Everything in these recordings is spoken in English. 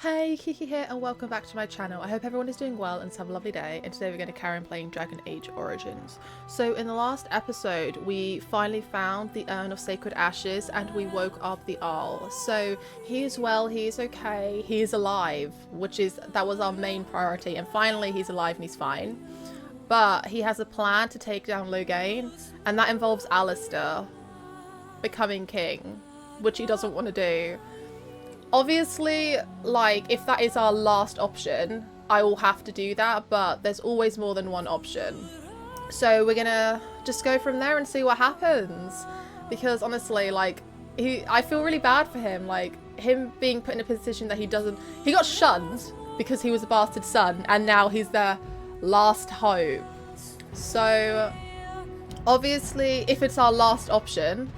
Hey, Kiki here and welcome back to my channel. I hope everyone is doing well and have a lovely day, and today we're going to carry on playing Dragon Age Origins. So in the last episode we finally found the Urn of Sacred Ashes and we woke up the Owl. So he is well, he is okay, he is alive, that was our main priority, and finally he's alive and he's fine. But he has a plan to take down Loghain, and that involves Alistair becoming king, which he doesn't want to do. Obviously, like, if that is our last option, I will have to do that, but there's always more than one option. So we're gonna just go from there and see what happens. Because honestly, like, I feel really bad for him. Like, him being put in a position that he got shunned because he was a bastard son, and now he's their last hope. So, obviously, if it's our last option,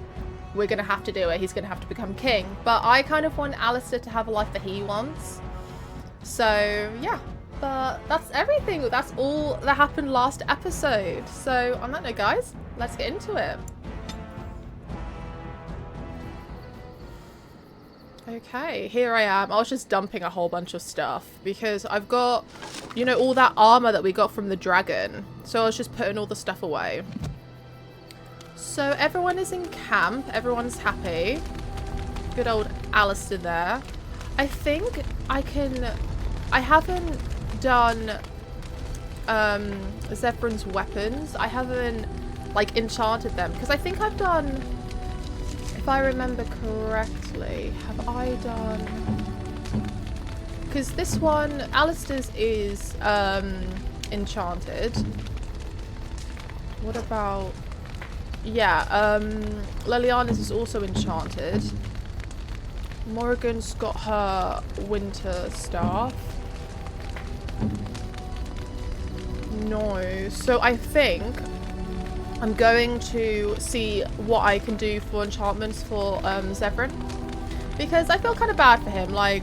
we're going to have to do it. He's going to have to become king. But I kind of want Alistair to have a life that he wants. So, yeah. But that's everything. That's all that happened last episode. So, on that note, guys, let's get into it. Okay, here I am. I was just dumping a whole bunch of stuff because I've got, you know, all that armor that we got from the dragon. So I was just putting all the stuff away. So everyone is in camp, everyone's happy. Good old Alistair there. I think I haven't done Zevran's weapons. I haven't like enchanted them because I think I've done, if I remember correctly, have I done, because this one, Alistair's is enchanted. What about, yeah, Liliana's is also enchanted. Morrigan's got her winter staff. No, so I think I'm going to see what I can do for enchantments for Zevran, because I feel kind of bad for him. Like,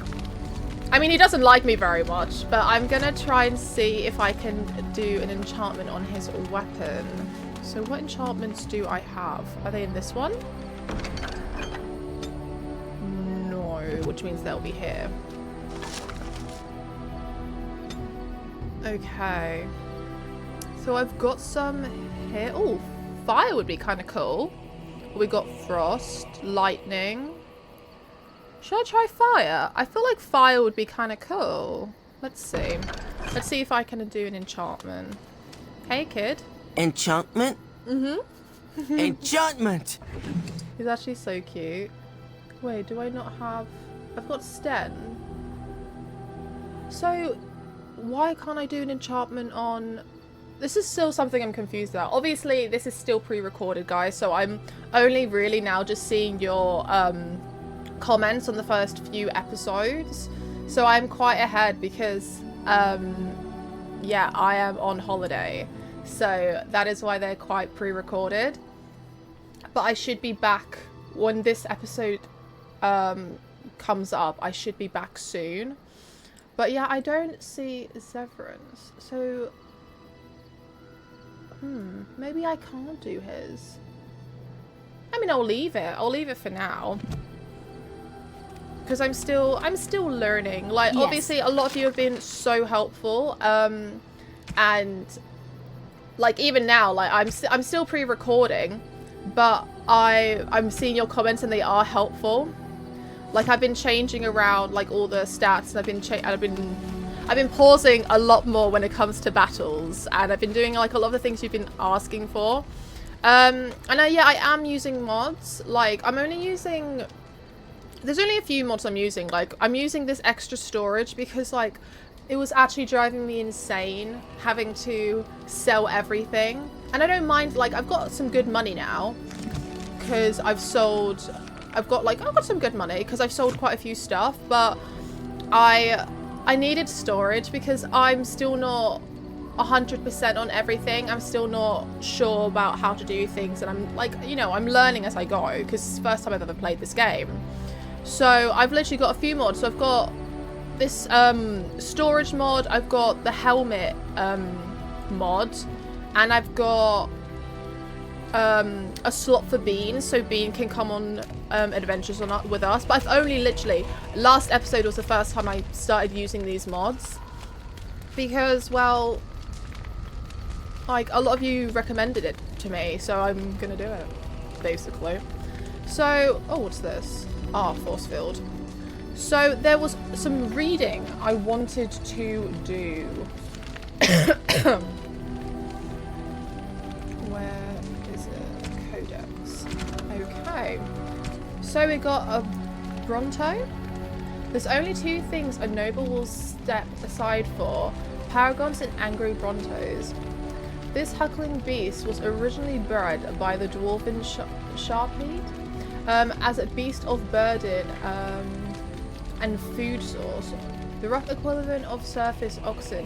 I mean, he doesn't like me very much, but I'm gonna try and see if I can do an enchantment on his weapon. So what enchantments do I have? Are they in this one? No, which means they'll be here. Okay. So I've got some here. Oh, fire would be kind of cool. We got frost, lightning. Should I try fire? I feel like fire would be kind of cool. Let's see. Let's see if I can do an enchantment. Hey, kid. Enchantment? Mm-hmm. Enchantment! He's actually so cute. Wait, do I not have... I've got Sten. So, why can't I do an enchantment on... This is still something I'm confused about. Obviously, this is still pre-recorded, guys, so I'm only really now just seeing your comments on the first few episodes. So I'm quite ahead because, yeah, I am on holiday. So that is why they're quite pre-recorded. But I should be back when this episode comes up. I should be back soon. But yeah, I don't see Zevran's. So, maybe I can't do his. I mean, I'll leave it. I'll leave it for now. Because I'm still learning. Like, yes. Obviously, a lot of you have been so helpful. And like, even now, like, I'm still pre-recording, but I'm seeing your comments and they are helpful. Like, I've been changing around like all the stats, and I've been pausing a lot more when it comes to battles, and I've been doing like a lot of the things you've been asking for. And yeah, I am using mods. Like, I'm only using, there's only a few mods I'm using. Like, I'm using this extra storage because, like, it was actually driving me insane having to sell everything. And I don't mind, like, I've got some good money now because I've got some good money because I've sold quite a few stuff, but I needed storage because I'm still not 100% on everything. I'm still not sure about how to do things, and I'm, like, you know, I'm learning as I go because it's the first time I've ever played this game. So I've literally got a few mods. So I've got this storage mod, I've got the helmet mod, and I've got a slot for Bean, so Bean can come on adventures with us. But I've only literally, last episode was the first time I started using these mods, because, well, like, a lot of you recommended it to me, so I'm gonna do it, basically. So, oh, what's this? Ah, force field. So there was some reading I wanted to do. Where is it? Codex. Okay. So we got a Bronto. There's only two things a noble will step aside for: paragons and angry Brontos. This huckling beast was originally bred by the dwarven Sharpmead as a beast of burden and food source. The rough equivalent of surface oxen,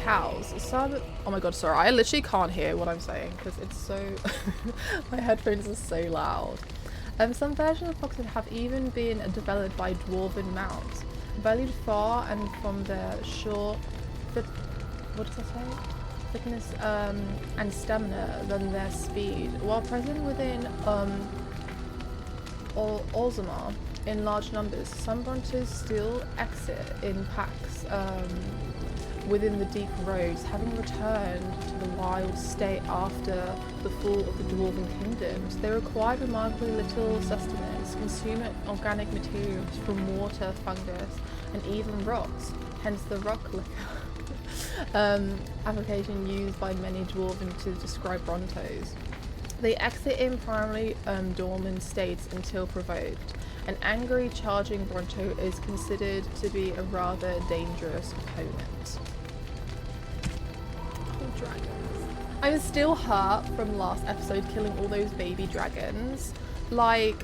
cows, some... Oh my god, sorry, I literally can't hear what I'm saying because it's so... my headphones are so loud. Some versions of oxen have even been developed by dwarven mounts, valued far and from their short... What does that say? Fitness and stamina than their speed. While present within Orzammar in large numbers, some Brontos still exit in packs within the deep roads, having returned to the wild state after the fall of the Dwarven Kingdoms. They required remarkably little sustenance, consume organic materials from water, fungus, and even rocks, hence the rock liquor application used by many Dwarven to describe Brontos. They exit in primarily dormant states until provoked. An angry charging Bronto is considered to be a rather dangerous opponent. Oh, dragons. I'm still hurt from last episode killing all those baby dragons. Like,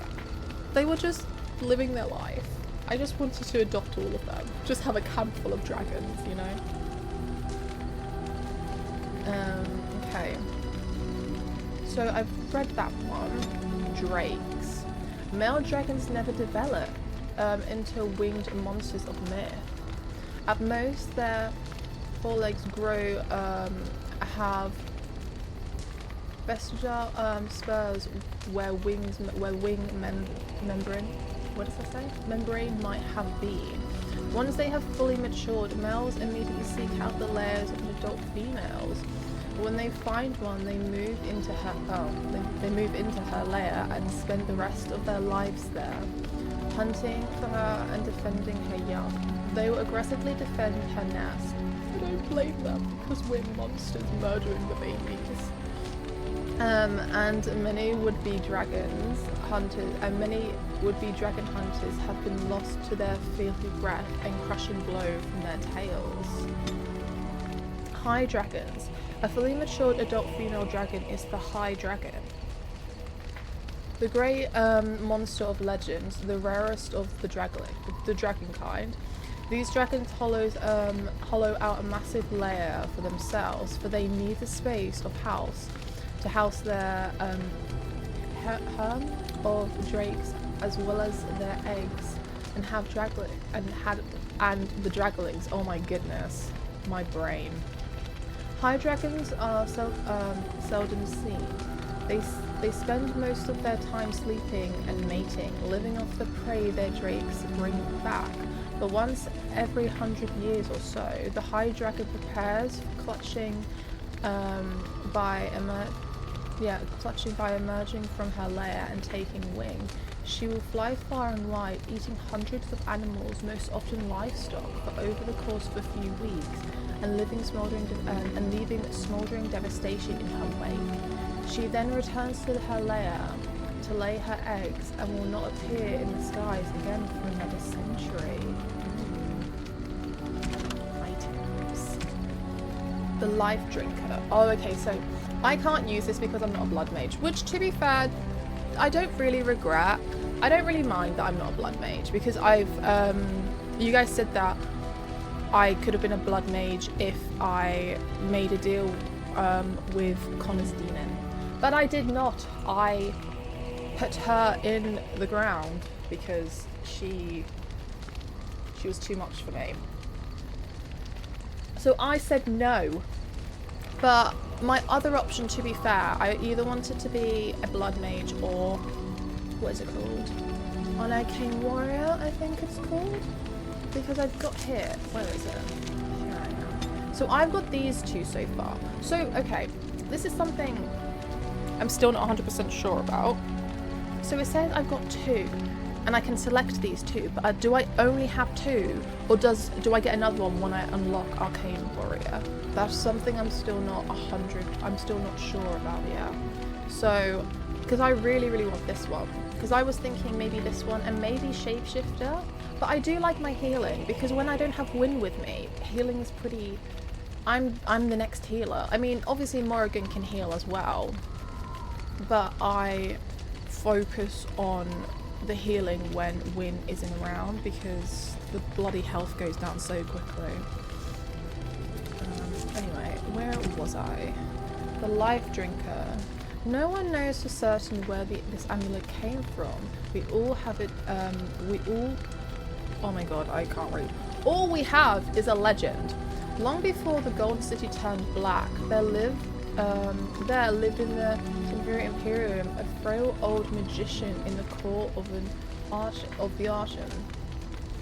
they were just living their life. I just wanted to adopt all of them. Just have a camp full of dragons, you know? Okay. So I've read that one. Drakes. Male dragons never develop into winged monsters of myth. At most, their forelegs grow, have vestigial spurs where wing membrane. What does that say? Membrane might have been. Once they have fully matured, males immediately seek out the lairs of adult females. When they find one, they move into her lair and spend the rest of their lives there, hunting for her and defending her young. They will aggressively defend her nest. I don't blame them, because we're monsters murdering the babies. And many would-be dragon hunters have been lost to their filthy breath and crushing blow from their tails. High dragons. A fully matured adult female dragon is the High Dragon. The great monster of legends, the rarest of the dragon kind. These dragons hollow out a massive lair for themselves, for they need the space of to house their harem of drakes as well as their eggs, and have the draglings. Oh my goodness, my brain. High dragons are seldom seen. They spend most of their time sleeping and mating, living off the prey their drakes bring back. But once every 100 years or so, the High Dragon prepares for clutching by emerging from her lair and taking wing. She will fly far and wide, eating hundreds of animals, most often livestock, for over the course of a few weeks, and leaving smouldering devastation in her wake. She then returns to her lair to lay her eggs and will not appear in the skies again for another century. Items. The Life Drinker. Oh, okay, so I can't use this because I'm not a blood mage, which, to be fair, I don't really regret. I don't really mind that I'm not a blood mage, because you guys said that I could have been a blood mage if I made a deal with Connor's demon. But I did not. I put her in the ground because she was too much for me. So I said no. But my other option, to be fair, I either wanted to be a blood mage or, what is it called? An arcane warrior, I think it's called. Because I've got here, where is it? Here I am. So I've got these two so far. So, okay, this is something I'm still not 100% sure about. So it says I've got two, and I can select these two, but do I only have two, or do I get another one when I unlock Arcane Warrior? That's something I'm still not I'm still not sure about yet. So, because I really, really want this one. Because I was thinking maybe this one and maybe Shapeshifter, but I do like my healing, because when I don't have Win with me, healing is pretty... I'm the next healer. I mean, obviously Morrigan can heal as well, but I focus on the healing when Win isn't around, because the bloody health goes down so quickly. Anyway, where was I? The Life Drinker. No one knows for certain where this amulet came from. We all have it, oh my god, I can't read. All we have is a legend. Long before the Golden City turned black, there lived in the Timberian Imperium a frail old magician in the court of the Archon.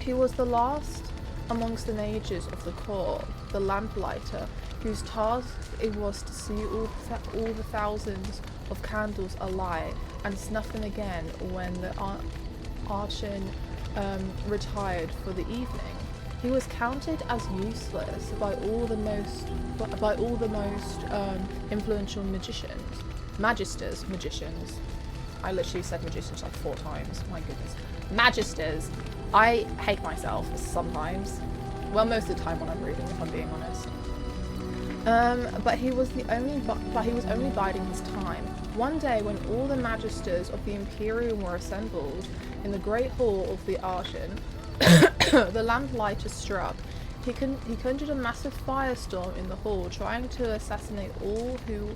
He was the last amongst the mages of the court, the lamplighter, whose task it was to see all the thousands of candles alight and snuff them again when the Archon retired for the evening. He was counted as useless by all the most influential magisters. I literally said magicians like 4 times. My goodness, magisters. I hate myself sometimes. Well, most of the time when I'm reading, if I'm being honest. But he was only biding his time. One day, when all the magisters of the Imperium were assembled in the great hall of the Archon, the lamplighter struck. He conjured a massive firestorm in the hall, trying to assassinate all who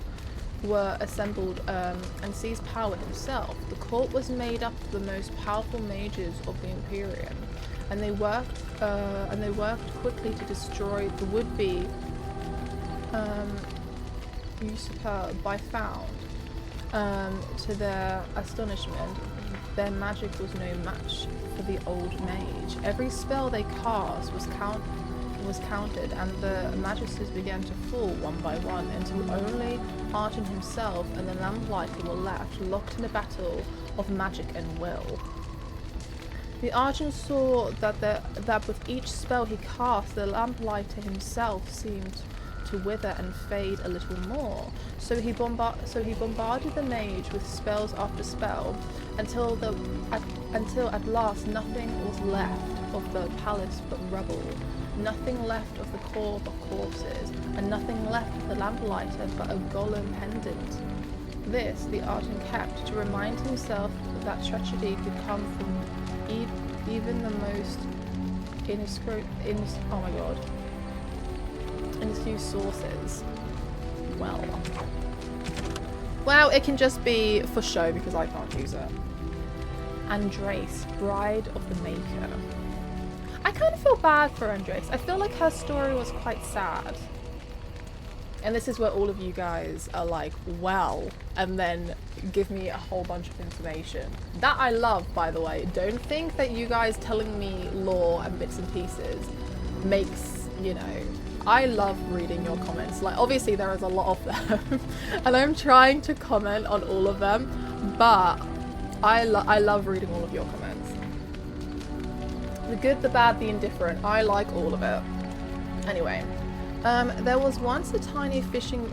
were assembled and seize power himself. The court was made up of the most powerful mages of the Imperium, and they worked quickly to destroy the would-be usurper by found. To their astonishment, their magic was no match for the old mage. Every spell they cast was counted, and the magisters began to fall one by one until only Archon himself and the lamplighter were left, locked in a battle of magic and will. The Archon saw that with each spell he cast, the lamplighter himself seemed to wither and fade a little more. So he bombarded the mage with spells after spell, until at last nothing was left of the palace but rubble, nothing left of the court but corpses, and nothing left of the lamplighter but a golem pendant. This the Archon kept to remind himself that tragedy could come from even the most few sources. Well, it can just be for show because I can't use it. Andraste, Bride of the Maker. I kind of feel bad for Andraste. I feel like her story was quite sad. And this is where all of you guys are like, well, and then give me a whole bunch of information. That I love, by the way. Don't think that you guys telling me lore and bits and pieces makes, you know, I love reading your comments. Like, obviously there is a lot of them and I'm trying to comment on all of them, but I love reading all of your comments. The good, the bad, the indifferent. I like all of it. Anyway, there was once a tiny fishing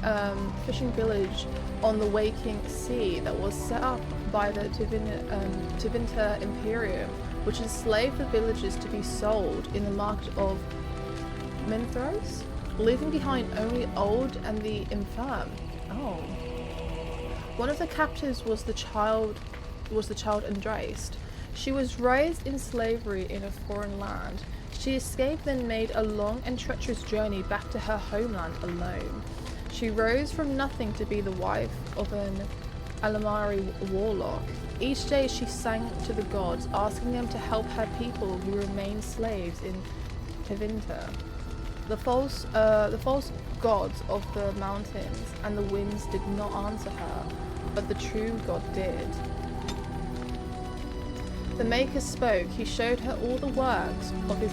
village on the waking sea that was set up by the Tevinter Imperium, which enslaved the villagers to be sold in the market of Minthros, leaving behind only old and the infirm. Oh. One of the captives was the child Andraste. She was raised in slavery in a foreign land. She escaped, then made a long and treacherous journey back to her homeland alone. She rose from nothing to be the wife of an Alamari warlock. Each day she sang to the gods, asking them to help her people who remained slaves in Tevinter. The false gods of the mountains and the winds did not answer her, but the true God did. The Maker spoke. He showed her all the works of his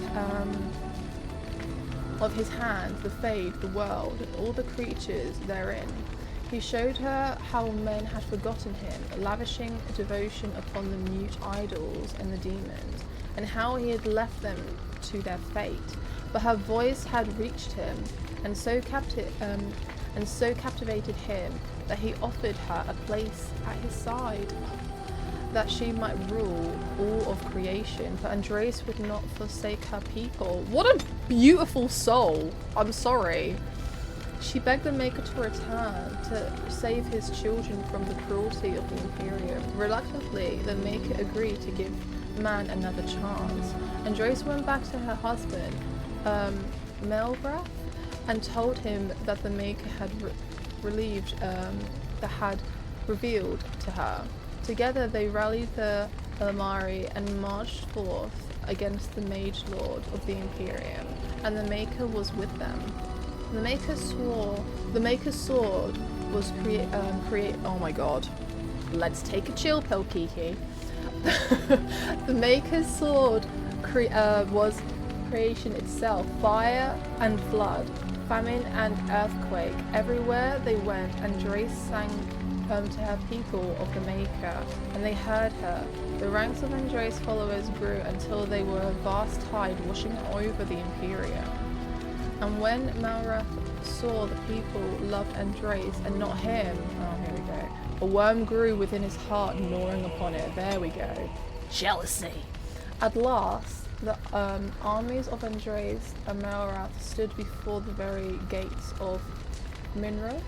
hand, the Fade, the world, and all the creatures therein. He showed her how men had forgotten him, lavishing devotion upon the mute idols and the demons, and how he had left them to their fate. But her voice had reached him, and so captivated him that he offered her a place at his side, that she might rule all of creation. But Andraste would not forsake her people. What a beautiful soul! I'm sorry. She begged the Maker to return to save his children from the cruelty of the Imperium. Reluctantly, the Maker agreed to give man another chance. Andraste went back to her husband, Melbrath, and told him that the Maker had had revealed to her. Together they rallied the Alamari and marched forth against the Mage Lord of the Imperium, and the Maker was with them. The Maker's sword was oh my god. Let's take a chill pill, Kiki. The Maker's sword was creation itself, fire and flood, famine and earthquake. Everywhere they went, Andraste sang to her people of the Maker, and they heard her. The ranks of Andraste's followers grew until they were a vast tide washing over the Imperium. And when Malrath saw the people loved Andraste and not him, oh, here we go. A worm grew within his heart, gnawing upon it. There we go. Jealousy. At last, the armies of Andraste and Malrath stood before the very gates of Minro,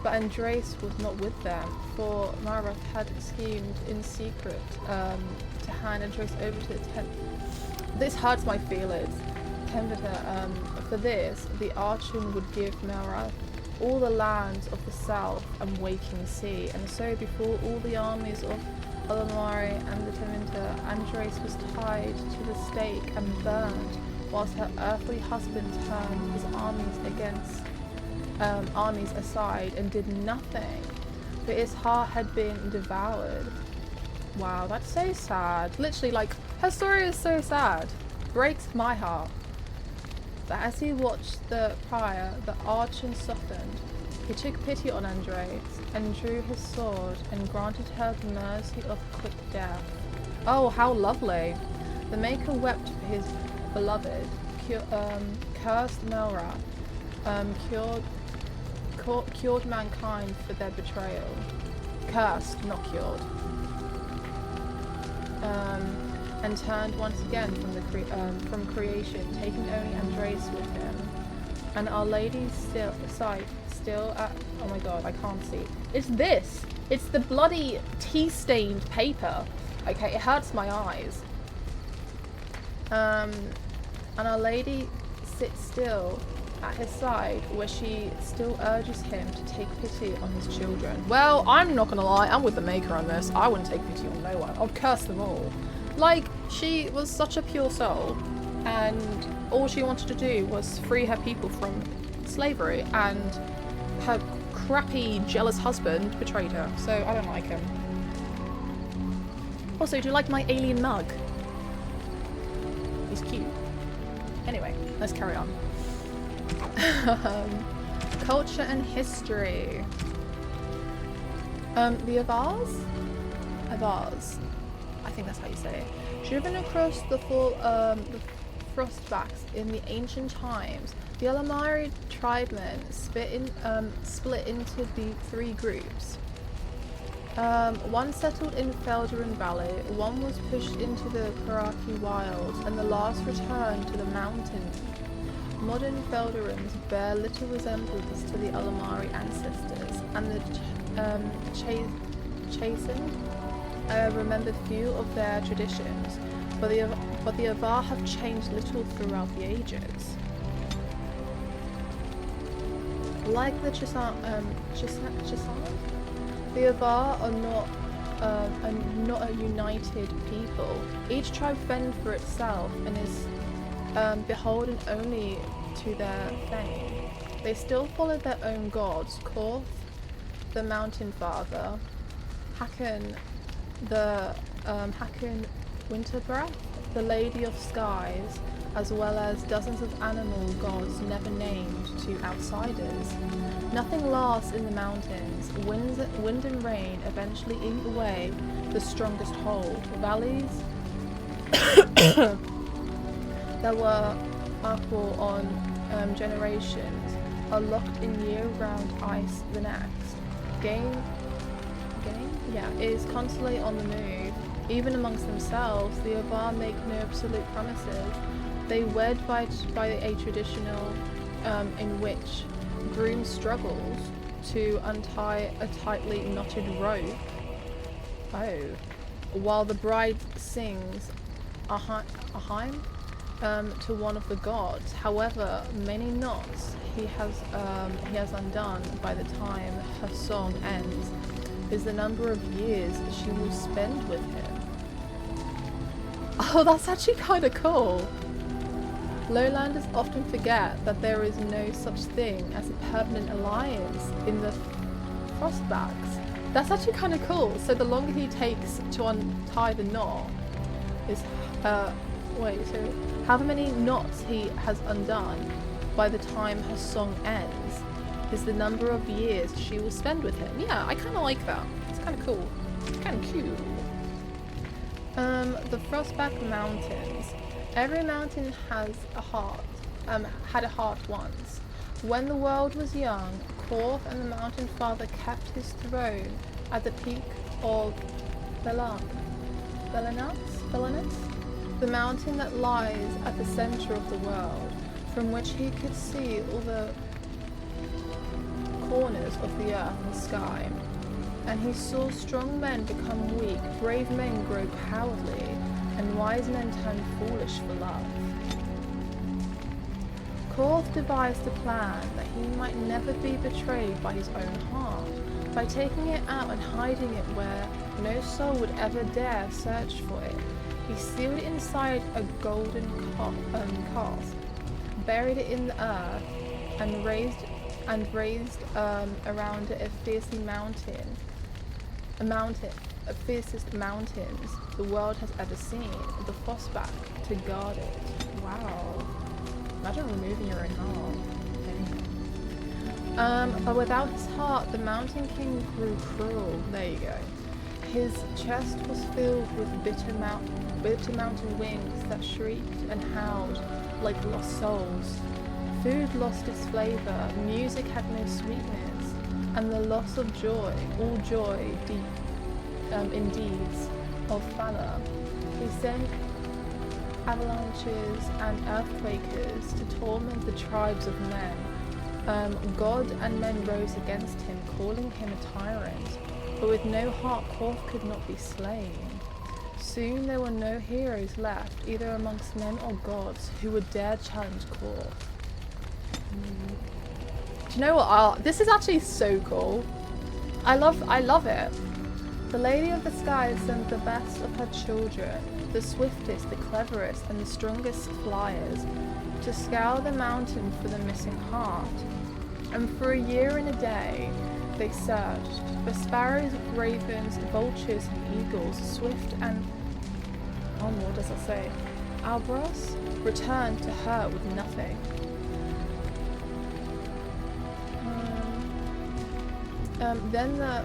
but Andraste was not with them, for Malrath had schemed in secret to hand Andraste over to the This hurts my feelings. Tempter. For this, the Archon would give Malrath all the lands of the south and waking sea, and so before all the armies of Alamari and the Tempter, Andraste was tied to the stake and burned, whilst her earthly husband turned his armies aside and did nothing, for his heart had been devoured. Wow, that's so sad. Literally, like, her story is so sad. Breaks my heart. But as he watched the prior, the Archon softened. He took pity on Andraste and drew his sword and granted her the mercy of quick death. Oh, how lovely. The Maker wept for his beloved, cursed Malrath, cured mankind for their betrayal. Cursed, not cured. And turned once again from creation, taking only Andraste with him. And Our Lady's sight still at, oh my god, I can't see. It's this! It's the bloody tea-stained paper. Okay, it hurts my eyes. And Our Lady sits still at his side, where she still urges him to take pity on his children. Well, I'm not gonna lie, I'm with the Maker on this. I wouldn't take pity on no one. I'd curse them all. Like, she was such a pure soul, and all she wanted to do was free her people from slavery, and her crappy, jealous husband betrayed her, so I don't like him. Also, do you like my alien mug? He's cute. Anyway, let's carry on. Culture and history. The Avars? Avars. I think that's how you say it. Driven across the frostbacks in the ancient times, the Alamari tribemen split into the three groups. One settled in Felderan Valley, one was pushed into the Karaki Wilds, and the last returned to the mountains. Modern Felderans bear little resemblance to the Alamari ancestors, and the chastened remember few of their traditions, but the Avar have changed little throughout the ages. Like the Chisan, the Avar are not a united people. Each tribe fends for itself and is beholden only to their fame. They still followed their own gods, Korth, the Mountain Father, Hakon, the Hakon Winterbreath, the Lady of Skies, as well as dozens of animal gods never named to outsiders. Nothing lasts in the mountains. Wind and rain eventually eat away the strongest hold. Valleys that were aqua on generations are locked in year-round ice the next. Game is constantly on the move. Even amongst themselves, the Avar make no absolute promises. They wed by a traditional in which groom struggles to untie a tightly knotted rope. Oh. While the bride sings a hymn to one of the gods. However, many knots he has undone by the time her song ends is the number of years she will spend with him. Oh, that's actually kind of cool. Lowlanders often forget that there is no such thing as a permanent alliance in the Frostbacks. That's actually kind of cool. So the longer he takes to untie the knot is, so however many knots he has undone by the time her song ends is the number of years she will spend with him. Yeah, I kind of like that. It's kind of cool. It's kind of cute. The Frostback Mountains. Every mountain has a heart, had a heart once. When the world was young, Korth and the Mountain Father kept his throne at the peak of Belanus, the mountain that lies at the center of the world, from which he could see all the corners of the earth and sky. And he saw strong men become weak, brave men grow cowardly, and wise men turn foolish for love. Korth devised a plan that he might never be betrayed by his own heart, by taking it out and hiding it where no soul would ever dare search for it. He sealed it inside a golden cask, buried it in the earth, and raised around it a fiercest mountains the world has ever seen, the Frostback, to guard it. Wow. Imagine removing your own heart. But without his heart, the Mountain King grew cruel. There you go. His chest was filled with bitter mountain winds that shrieked and howled like lost souls. Food lost its flavor, music had no sweetness, and the loss of joy, all joy in deeds of valor. He sent avalanches and earthquakes to torment the tribes of men. God and men rose against him, calling him a tyrant, but with no heart Korth could not be slain. Soon there were no heroes left, either amongst men or gods, who would dare challenge Korth. Do you know what? This is actually so cool. I love it. The Lady of the Skies sent the best of her children, the swiftest, the cleverest, and the strongest flyers, to scour the mountain for the missing heart. And for a year and a day, they searched for sparrows, ravens, vultures, and eagles, swift and what does it say? Albros returned to her with nothing. Then the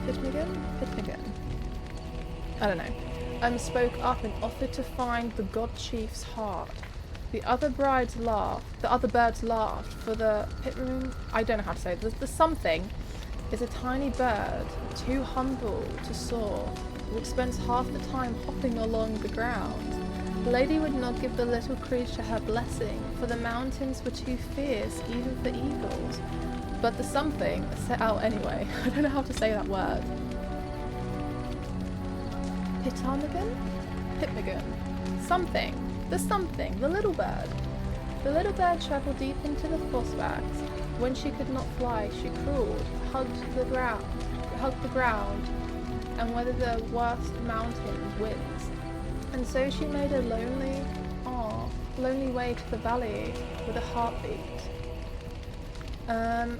Pitmigan? I don't know. Spoke up and offered to find the god chief's heart. The other birds laughed, for the Pitmigan, I don't know how to say it. The something is a tiny bird, too humble to soar, which spends half the time hopping along the ground. The lady would not give the little creature her blessing, for the mountains were too fierce even for eagles. But the something set out anyway. I don't know how to say that word. Pitmigan? Something. The little bird. The little bird travelled deep into the Frostbacks. When she could not fly, she crawled, hugged the ground, and weathered the worst mountain winds, And so she made a lonely way to the valley with a heartbeat.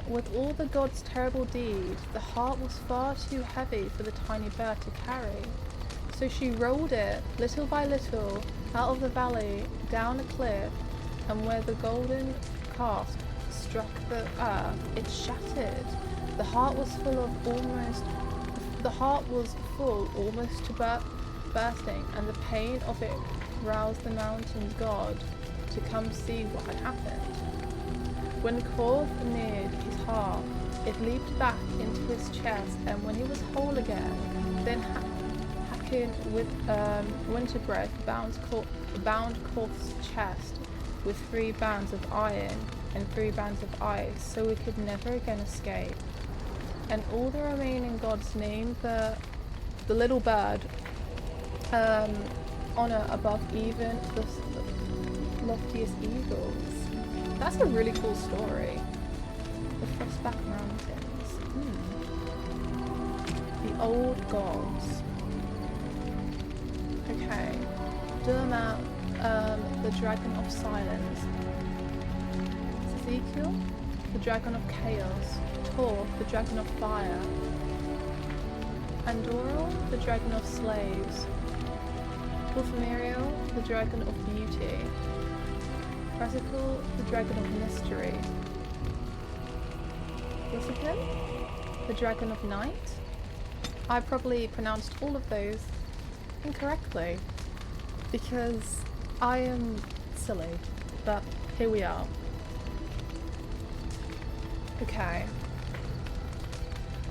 With all the god's terrible deeds, the heart was far too heavy for the tiny bird to carry. So she rolled it, little by little, out of the valley, down a cliff, and where the golden cask struck the earth, it shattered. The heart was full almost to bursting, and the pain of it roused the mountain god to come see what had happened. When Korth neared his heart, it leaped back into his chest, and when he was whole again, then Hakin with winter breath bound Korth's chest with 3 bands of iron and 3 bands of ice, so it could never again escape. And all the remaining gods named the little bird honor above even the loftiest eagles. That's a really cool story. The Frostback Mountains. The old gods. Okay. Durmat, the dragon of silence. Ezekiel, the dragon of chaos. Tor, the dragon of fire. Andoril, the dragon of slaves. Ulfamiriel, the dragon of beauty. Brecilian, the dragon of mystery. Witherfang, the dragon of night. I probably pronounced all of those incorrectly because I am silly, but here we are. Okay.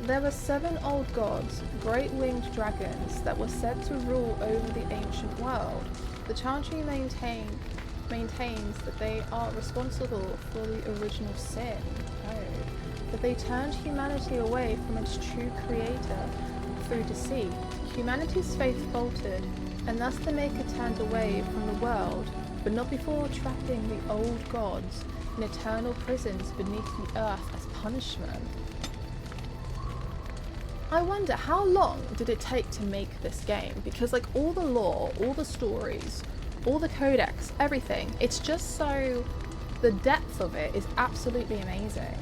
There were 7 old gods, great winged dragons, that were said to rule over the ancient world. The Chantry maintains that they are responsible for the original sin, that they turned humanity away from its true creator through deceit. Humanity's faith faltered, and thus the Maker turned away from the world, but not before trapping the old gods in eternal prisons beneath the earth as punishment. I wonder how long did it take to make this game, because like all the lore, all the stories, all the codex, everything, it's just so, the depth of it is absolutely amazing.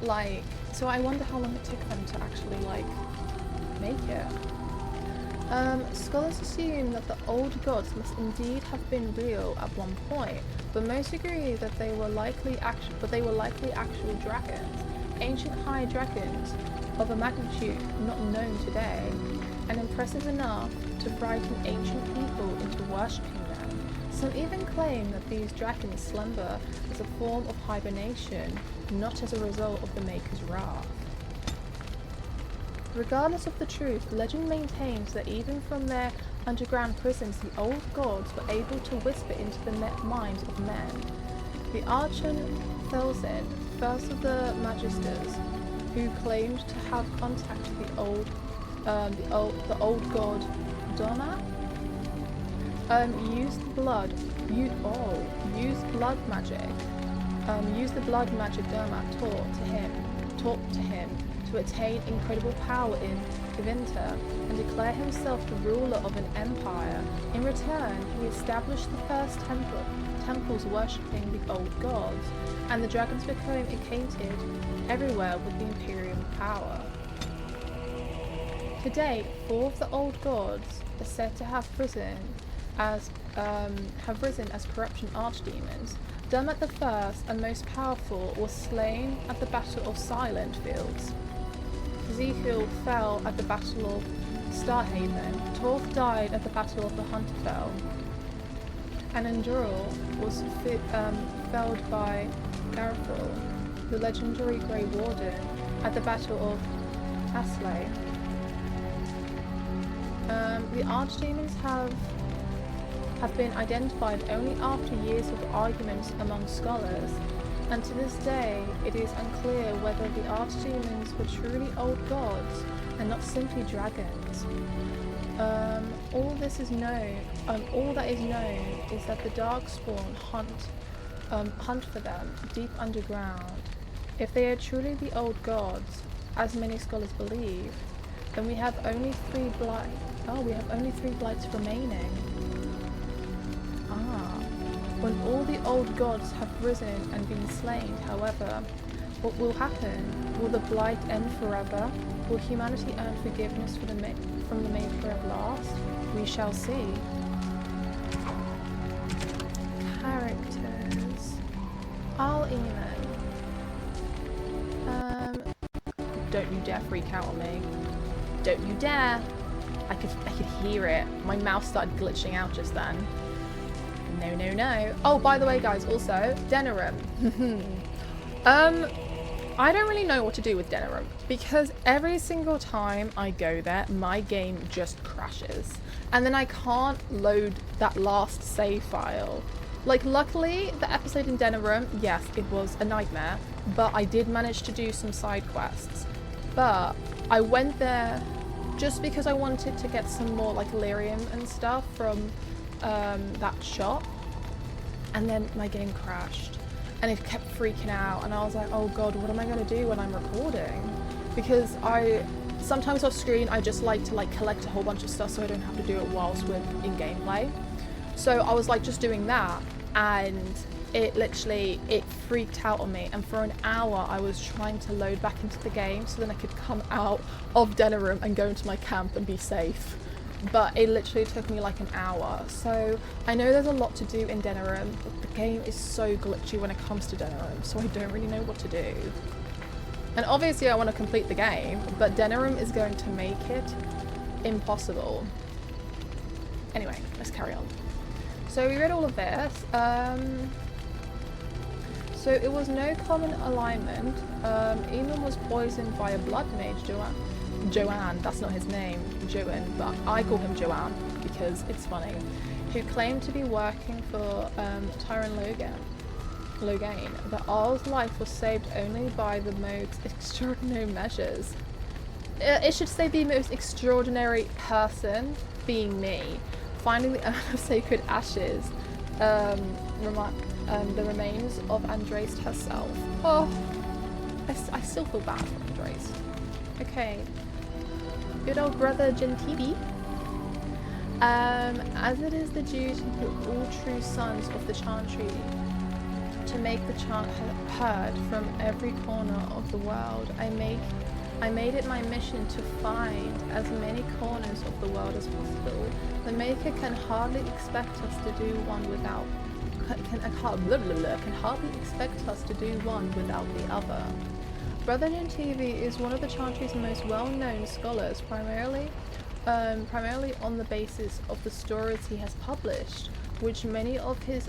Like, so I wonder how long it took them to actually like make it. Scholars assume that the old gods must indeed have been real at one point, but most agree that they were likely actual dragons, ancient high dragons of a magnitude not known today, and impressive enough to frighten ancient people into worshipping them. Some even claim that these dragons slumber as a form of hibernation, not as a result of the Maker's wrath. Regardless of the truth, legend maintains that even from their underground prisons, the old gods were able to whisper into the minds of men. The Archon Thelsin, first of the Magisters, who claimed to have contacted the old god Durmat, used the blood magic Durmat taught to him to attain incredible power in Tevinter and declare himself the ruler of an empire. In return, he established the first temples worshipping the old gods, and the dragons became acquainted everywhere with the imperial power. To date, 4 of the old gods are said to have risen as corruption archdemons. Durmat the first and most powerful was slain at the Battle of Silent Fields. Ezekiel fell at the Battle of Starhaven. Torth died at the Battle of the Hunterfell. And Andoril was felled by Garethil, the legendary Grey Warden, at the Battle of Aslay. The archdemons have been identified only after years of arguments among scholars, and to this day it is unclear whether the archdemons were truly old gods and not simply dragons. All that is known is that the Darkspawn hunt for them deep underground. If they are truly the old gods, as many scholars believe, then we have only Oh, we have only 3 blights remaining. Ah. When all the old gods have risen and been slain, however, what will happen? Will the blight end forever? Will humanity earn forgiveness for from the Maker at last? We shall see. Characters. I'll email. Don't you dare freak out on me. Don't you dare. I could hear it. My mouse started glitching out just then. No, no, no. Oh, by the way, guys, also, Denerim. I don't really know what to do with Denerim because every single time I go there, my game just crashes. And then I can't load that last save file. Like, luckily, the episode in Denerim, yes, it was a nightmare, but I did manage to do some side quests. But I went there just because I wanted to get some more, like, lyrium and stuff from that shop. And then my game crashed. And it kept freaking out. And I was like, oh god, what am I going to do when I'm recording? Because sometimes off screen, I just like to, like, collect a whole bunch of stuff so I don't have to do it whilst we're in gameplay. So I was like just doing that, and it freaked out on me, and for an hour I was trying to load back into the game so then I could come out of Denerim and go into my camp and be safe. But it literally took me like an hour. So I know there's a lot to do in Denerim, but the game is so glitchy when it comes to Denerim, so I don't really know what to do. And obviously I want to complete the game, but Denerim is going to make it impossible. Anyway, let's carry on. So we read all of this. So it was no common alignment. Eamon was poisoned by a blood mage, Joanne, that's not his name, Joan, but I call him Joanne because it's funny, who claimed to be working for Tyrant Logain. The Earl's life was saved only by the most extraordinary measures. It should say the most extraordinary person being me. Finding the urn of sacred ashes, the remains of Andraste herself. Oh, I still feel bad for Andraste. Okay, good old brother Gentibi. As it is the duty of all true sons of the Chantry to make the chant heard from every corner of the world, I made it my mission to find as many corners of the world as possible. The Maker can hardly expect us to do one without the other. Brother Gentivi is one of the Chantry's most well-known scholars, primarily on the basis of the stories he has published, which many of his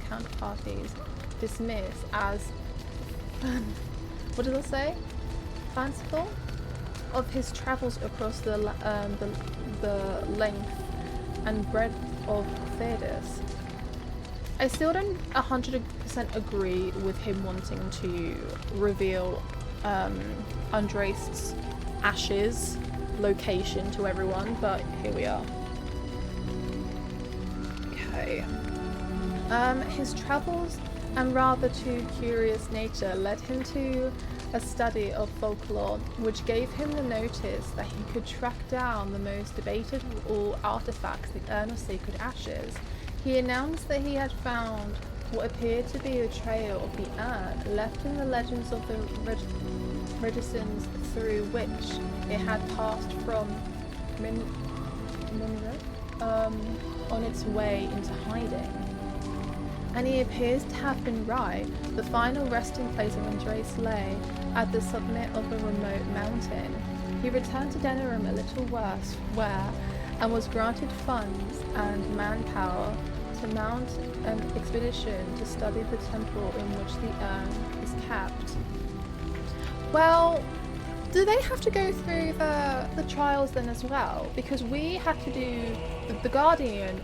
counterparties dismiss as what did I say? Fanciful. Of his travels across the length and breadth of Thedas. I still don't 100% agree with him wanting to reveal Andraste's ashes location to everyone, but here we are. Okay. His travels and rather too curious nature led him to a study of folklore, which gave him the notice that he could track down the most debated of all artifacts, the Urn of Sacred Ashes. He announced that he had found what appeared to be a trail of the urn left in the legends of the reticence through which it had passed from on its way into hiding. And he appears to have been right. The final resting place of Andraste lay at the summit of a remote mountain. He returned to Denerim a little worse, and was granted funds and manpower to mount an expedition to study the temple in which the urn is kept. Well, do they have to go through the trials then as well? Because we had to do, the Guardian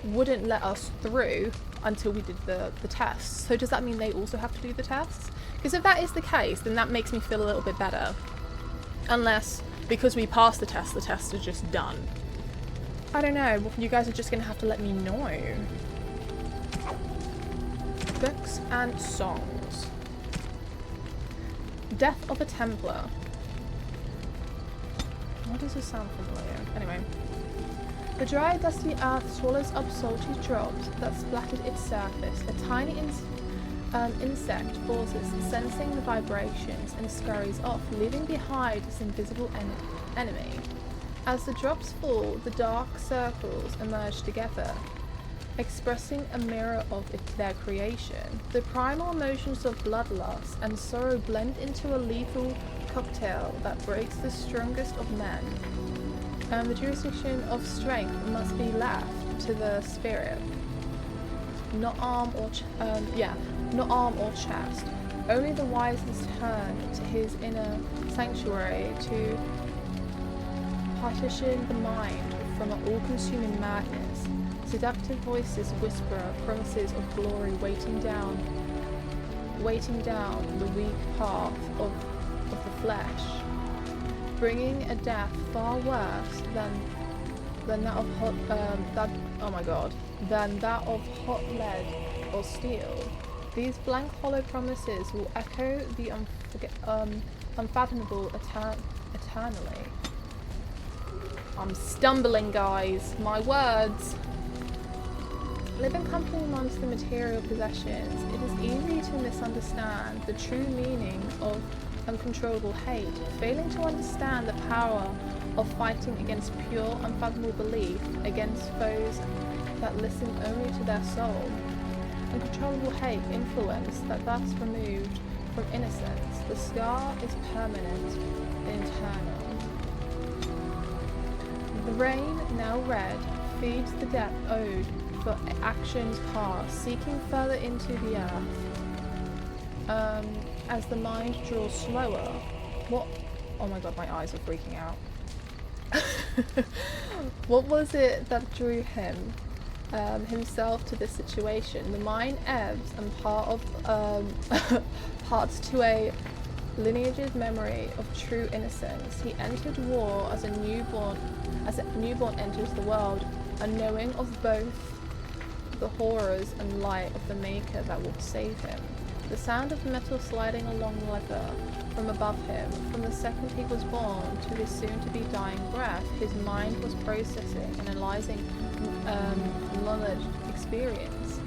wouldn't let us through until we did the tests. So does that mean they also have to do the tests? Because if that is the case, then that makes me feel a little bit better. Unless, because we passed the tests are just done. I don't know, you guys are just going to have to let me know. Books and songs. Death of a Templar. Why does this sound familiar? Anyway. The dry, dusty earth swallows up salty drops that splattered its surface. A tiny insect pauses, sensing the vibrations, and scurries off, leaving behind its invisible enemy. As the drops fall, the dark circles emerge together, expressing a mirror of their creation. The primal emotions of bloodlust and sorrow blend into a lethal cocktail that breaks the strongest of men. The jurisdiction of strength must be left to the spirit, not arm or chest. Only the wisest turn to his inner sanctuary to partition the mind from an all-consuming madness. Seductive voices whisper promises of glory, weighting down the weak path of the flesh, bringing a death far worse than that of hot lead or steel. These blank, hollow promises will echo the unfathomable eternally. I'm stumbling, guys. My words. Living company amongst the material possessions, it is easy to misunderstand the true meaning of uncontrollable hate, failing to understand the power of fighting against pure, unfathomable belief, against foes that listen only to their soul. Uncontrollable hate, influence that thus removed from innocence. The scar is permanent and internal. The rain, now red, feeds the debt owed for actions past, seeking further into the earth. As the mind draws slower, what? Oh my god, my eyes are freaking out. What was it that drew himself to this situation? The mind ebbs and parts to a lineage's memory of true innocence. He entered war as a newborn enters the world, unknowing of both the horrors and light of the Maker that will save him. The sound of metal sliding along leather from above him. From the second he was born to his soon-to-be dying breath, his mind was processing and analyzing knowledge experience.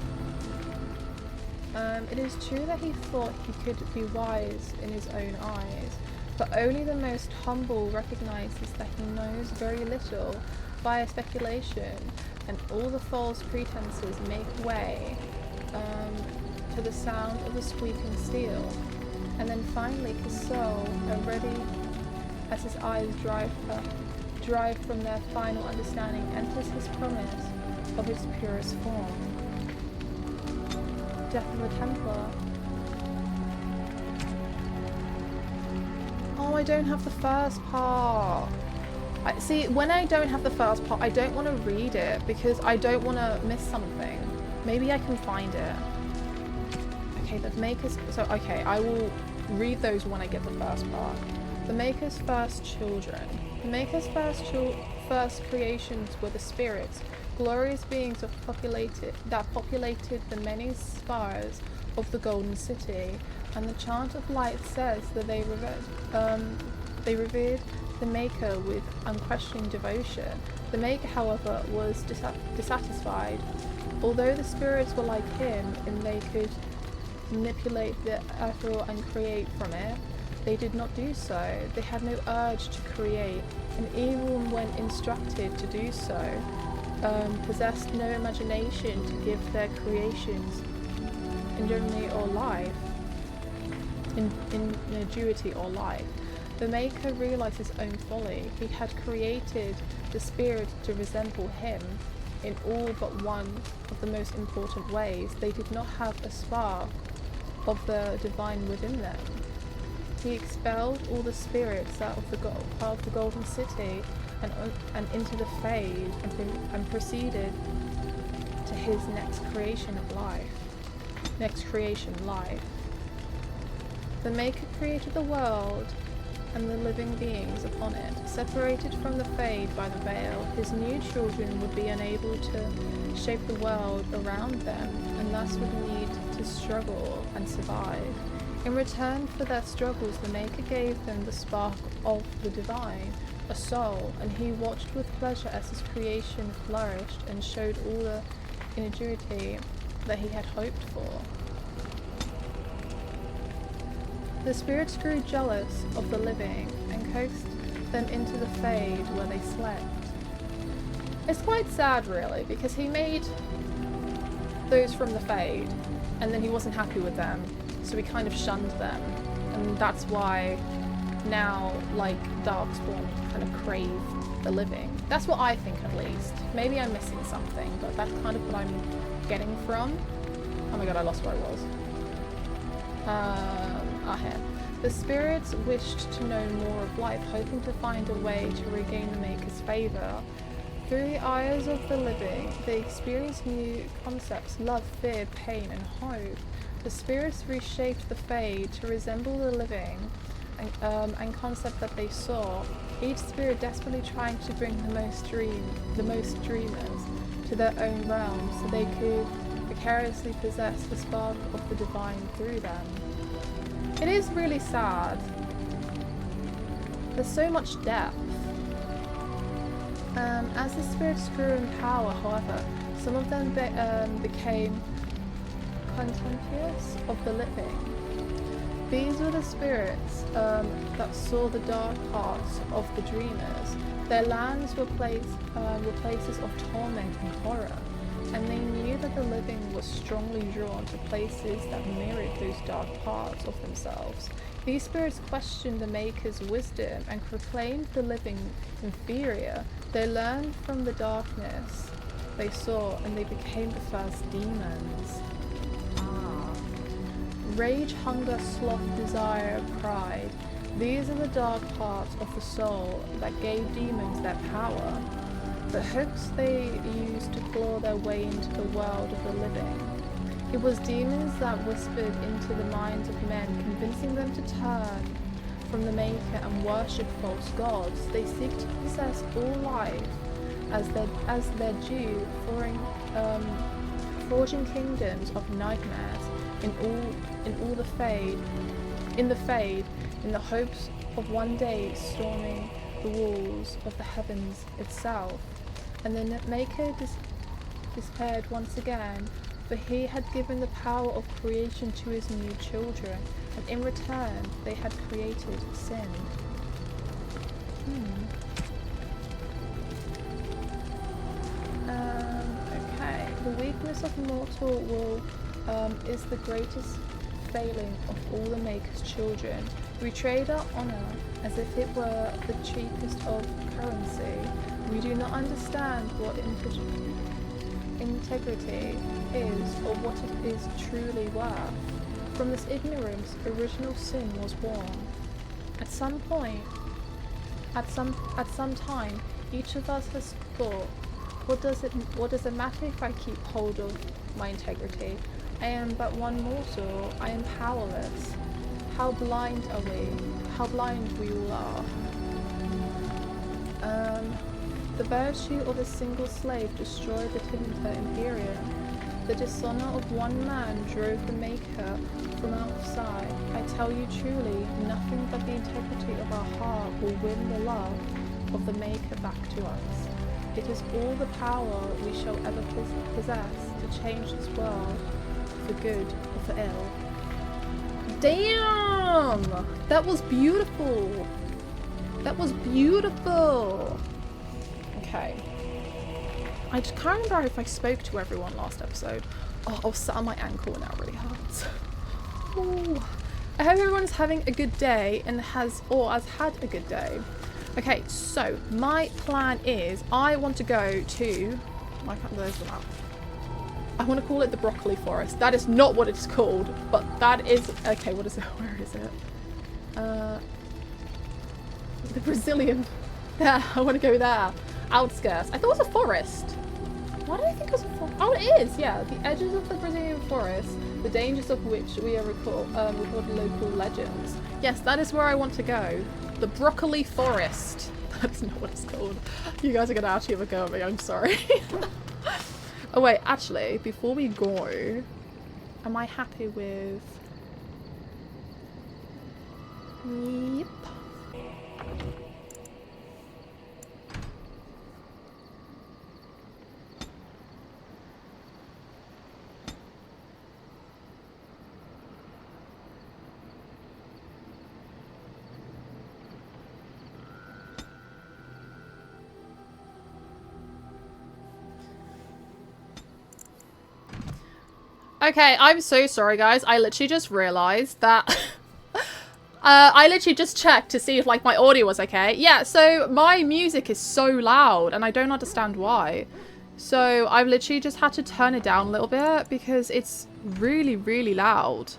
It is true that he thought he could be wise in his own eyes, but only the most humble recognizes that he knows very little via speculation, and all the false pretenses make way to the sound of the squeaking steel. And then finally his soul, ready as his eyes drive from their final understanding, enters his promise of his purest form. Death of a Templar. Oh, I don't have the first part. See, when I don't have the first part, I don't want to read it because I don't want to miss something. Maybe I can find it. Okay, the Maker's... So, okay, I will read those when I get the first part. The Maker's first children. The Maker's first creations were the spirits, glorious beings that populated the many spires of the Golden City, and the Chant of Light says that they revered the Maker with unquestioning devotion. The Maker, however, was dissatisfied. Although the spirits were like him, and they could manipulate the ethereal and create from it, they did not do so. They had no urge to create, and even when instructed to do so, possessed no imagination to give their creations ingenuity or life. Ingenuity or life. The Maker realized his own folly. He had created the spirit to resemble him in all but one of the most important ways. They did not have a spark of the divine within them. He expelled all the spirits out of the Golden City and into the Fade, and proceeded to his next creation, life. The Maker created the world and the living beings upon it. Separated from the Fade by the veil, his new children would be unable to shape the world around them, and thus would need to struggle and survive. In return for their struggles, the Maker gave them the spark of the divine, a soul, and he watched with pleasure as his creation flourished and showed all the ingenuity that he had hoped for. The spirits grew jealous of the living and coaxed them into the Fade where they slept. It's quite sad, really, because he made those from the Fade and then he wasn't happy with them, so he kind of shunned them, and that's why now, like, Darkspawn kind of crave the living. That's what I think, at least. Maybe I'm missing something, but that's kind of what I'm getting from. Oh my god, I lost where I was. Here. The spirits wished to know more of life, hoping to find a way to regain the Maker's favour. Through the eyes of the living, they experienced new concepts: love, fear, pain, and hope. The spirits reshaped the Fade to resemble the living and concept that they saw. Each spirit desperately trying to bring the most dreamers to their own realm, so they could vicariously possess the spark of the divine through them. It is really sad. There's so much depth. As the spirits grew in power, however, some of them became contemptuous of the living. These were the spirits that saw the dark parts of the dreamers. Their lands were places of torment and horror, and they knew that the living was strongly drawn to places that mirrored those dark parts of themselves. These spirits questioned the Maker's wisdom and proclaimed the living inferior. They learned from the darkness they saw, and they became the first demons. Rage, hunger, sloth, desire, pride. These are the dark parts of the soul that gave demons their power. The hooks they used to claw their way into the world of the living. It was demons that whispered into the minds of men, convincing them to turn from the Maker and worship false gods. They seek to possess all life as their due, forging kingdoms of nightmares in the Fade, in the hopes of one day storming the walls of the heavens itself. And the Maker despaired once again, for he had given the power of creation to his new children, and in return they had created sin. Okay. The weakness of mortal will is the greatest failing of all the Maker's children. We trade our honor as if it were the cheapest of currency. We do not understand what integrity is or what it is truly worth. From this ignorance, original sin was born. At some point, at some time, each of us has thought, what does it matter if I keep hold of my integrity? I am but one mortal. I am powerless. How blind are we? How blind we all are. The virtue of a single slave destroyed the Tinta Imperium. The dishonor of one man drove the Maker from outside. I tell you truly, nothing but the integrity of our heart will win the love of the Maker back to us. It is all the power we shall ever possess to change this world for good or for ill. Damn! That was beautiful! That was beautiful! Okay. I just can't remember if I spoke to everyone last episode. Oh, I was sat on my ankle and now it really hurts. Ooh. I hope everyone's having a good day and has had a good day. Okay, so my plan is I want to go to... there's the map. I want to call it the Broccoli Forest. That is not what it's called, but that is... Okay, what is it? Where is it? The Brecilian... There, I want to go there. Outskirts. I thought it was a forest. Why did I think it was a forest? Oh, it is, yeah. The edges of the Brecilian Forest, the dangers of which we are record local legends. Yes, that is where I want to go. The Broccoli Forest. That's not what it's called. You guys are going to actually have a go at me, I'm sorry. Oh wait, actually, before we go, am I happy with... Yep. Okay, I'm so sorry, guys. I literally just realized that I literally just checked to see if like my audio was okay. Yeah, so my music is so loud and I don't understand why. So I've literally just had to turn it down a little bit because it's really, really loud.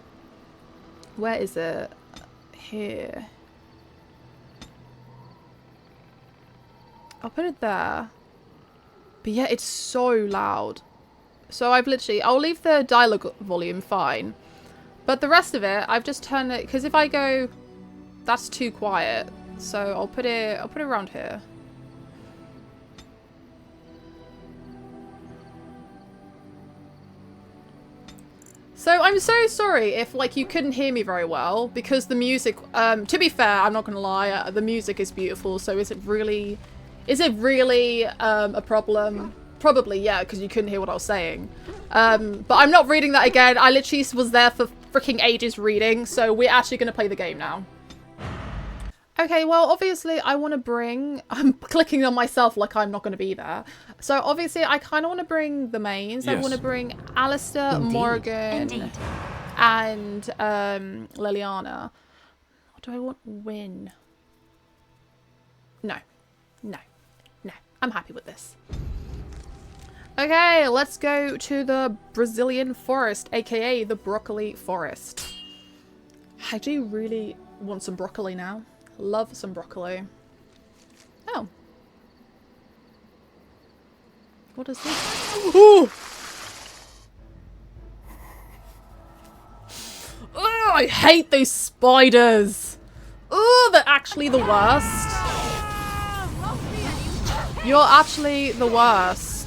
Where is it? Here. I'll put it there. But yeah, it's so loud. So I've literally, I'll leave the dialogue volume fine. But the rest of it, I've just turned it, because if I go, that's too quiet. So I'll put it around here. So I'm so sorry if like you couldn't hear me very well because the music, to be fair, I'm not gonna lie, the music is beautiful. So is it really a problem? Probably, yeah, because you couldn't hear what I was saying. But I'm not reading that again. I literally was there for freaking ages reading, so we're actually going to play the game now. Okay, well, obviously I want to bring... I'm clicking on myself like I'm not going to be there. So obviously I kind of want to bring the mains. Yes. I want to bring Alistair, indeed. Morgan, indeed. And Liliana. What do I want? Win. No. No. No. I'm happy with this. Okay, let's go to the Brecilian Forest, aka the Broccoli Forest. I do really want some broccoli now. Love some broccoli. Oh. What is this? Ooh. Oh, I hate those spiders. Oh, they're actually the worst. You're actually the worst.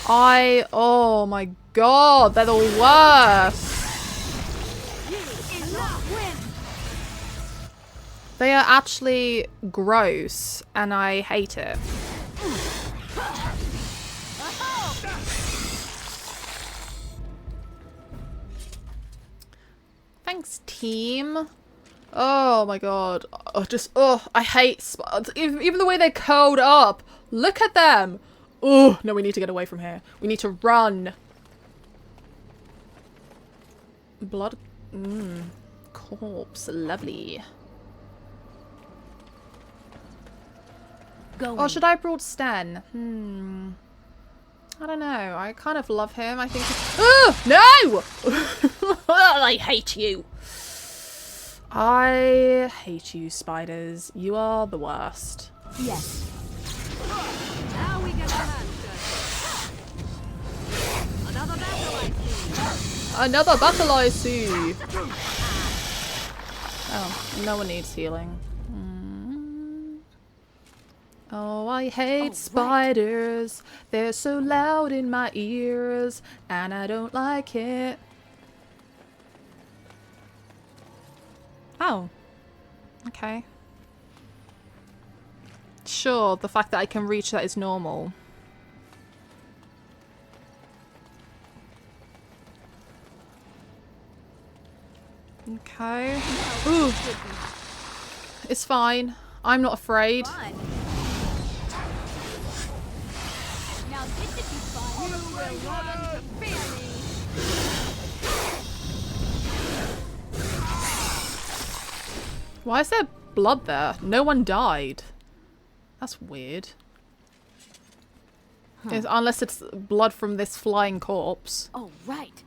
Oh my god, they're the worst. They are actually gross and I hate it. Thanks, team. Oh my god. I hate even the way they're curled up. Look at them. Oh, no, we need to get away from here. We need to run. Blood. Corpse. Lovely. Going. Oh, should I have brought Sten? I don't know. I kind of love him. I think... Oh, no! I hate you. I hate you, spiders. You are the worst. Yes. Now we get another battle I see. Oh, no one needs healing. Oh, I hate spiders. They're so loud in my ears, and I don't like it. Oh. Okay. Sure, the fact that I can reach that is normal. Okay. Ooh. It's fine. I'm not afraid. Now this should be fun. You will not interfere me. Why is there blood there? No one died. That's weird. Huh. Unless it's blood from this flying corpse. Oh, right.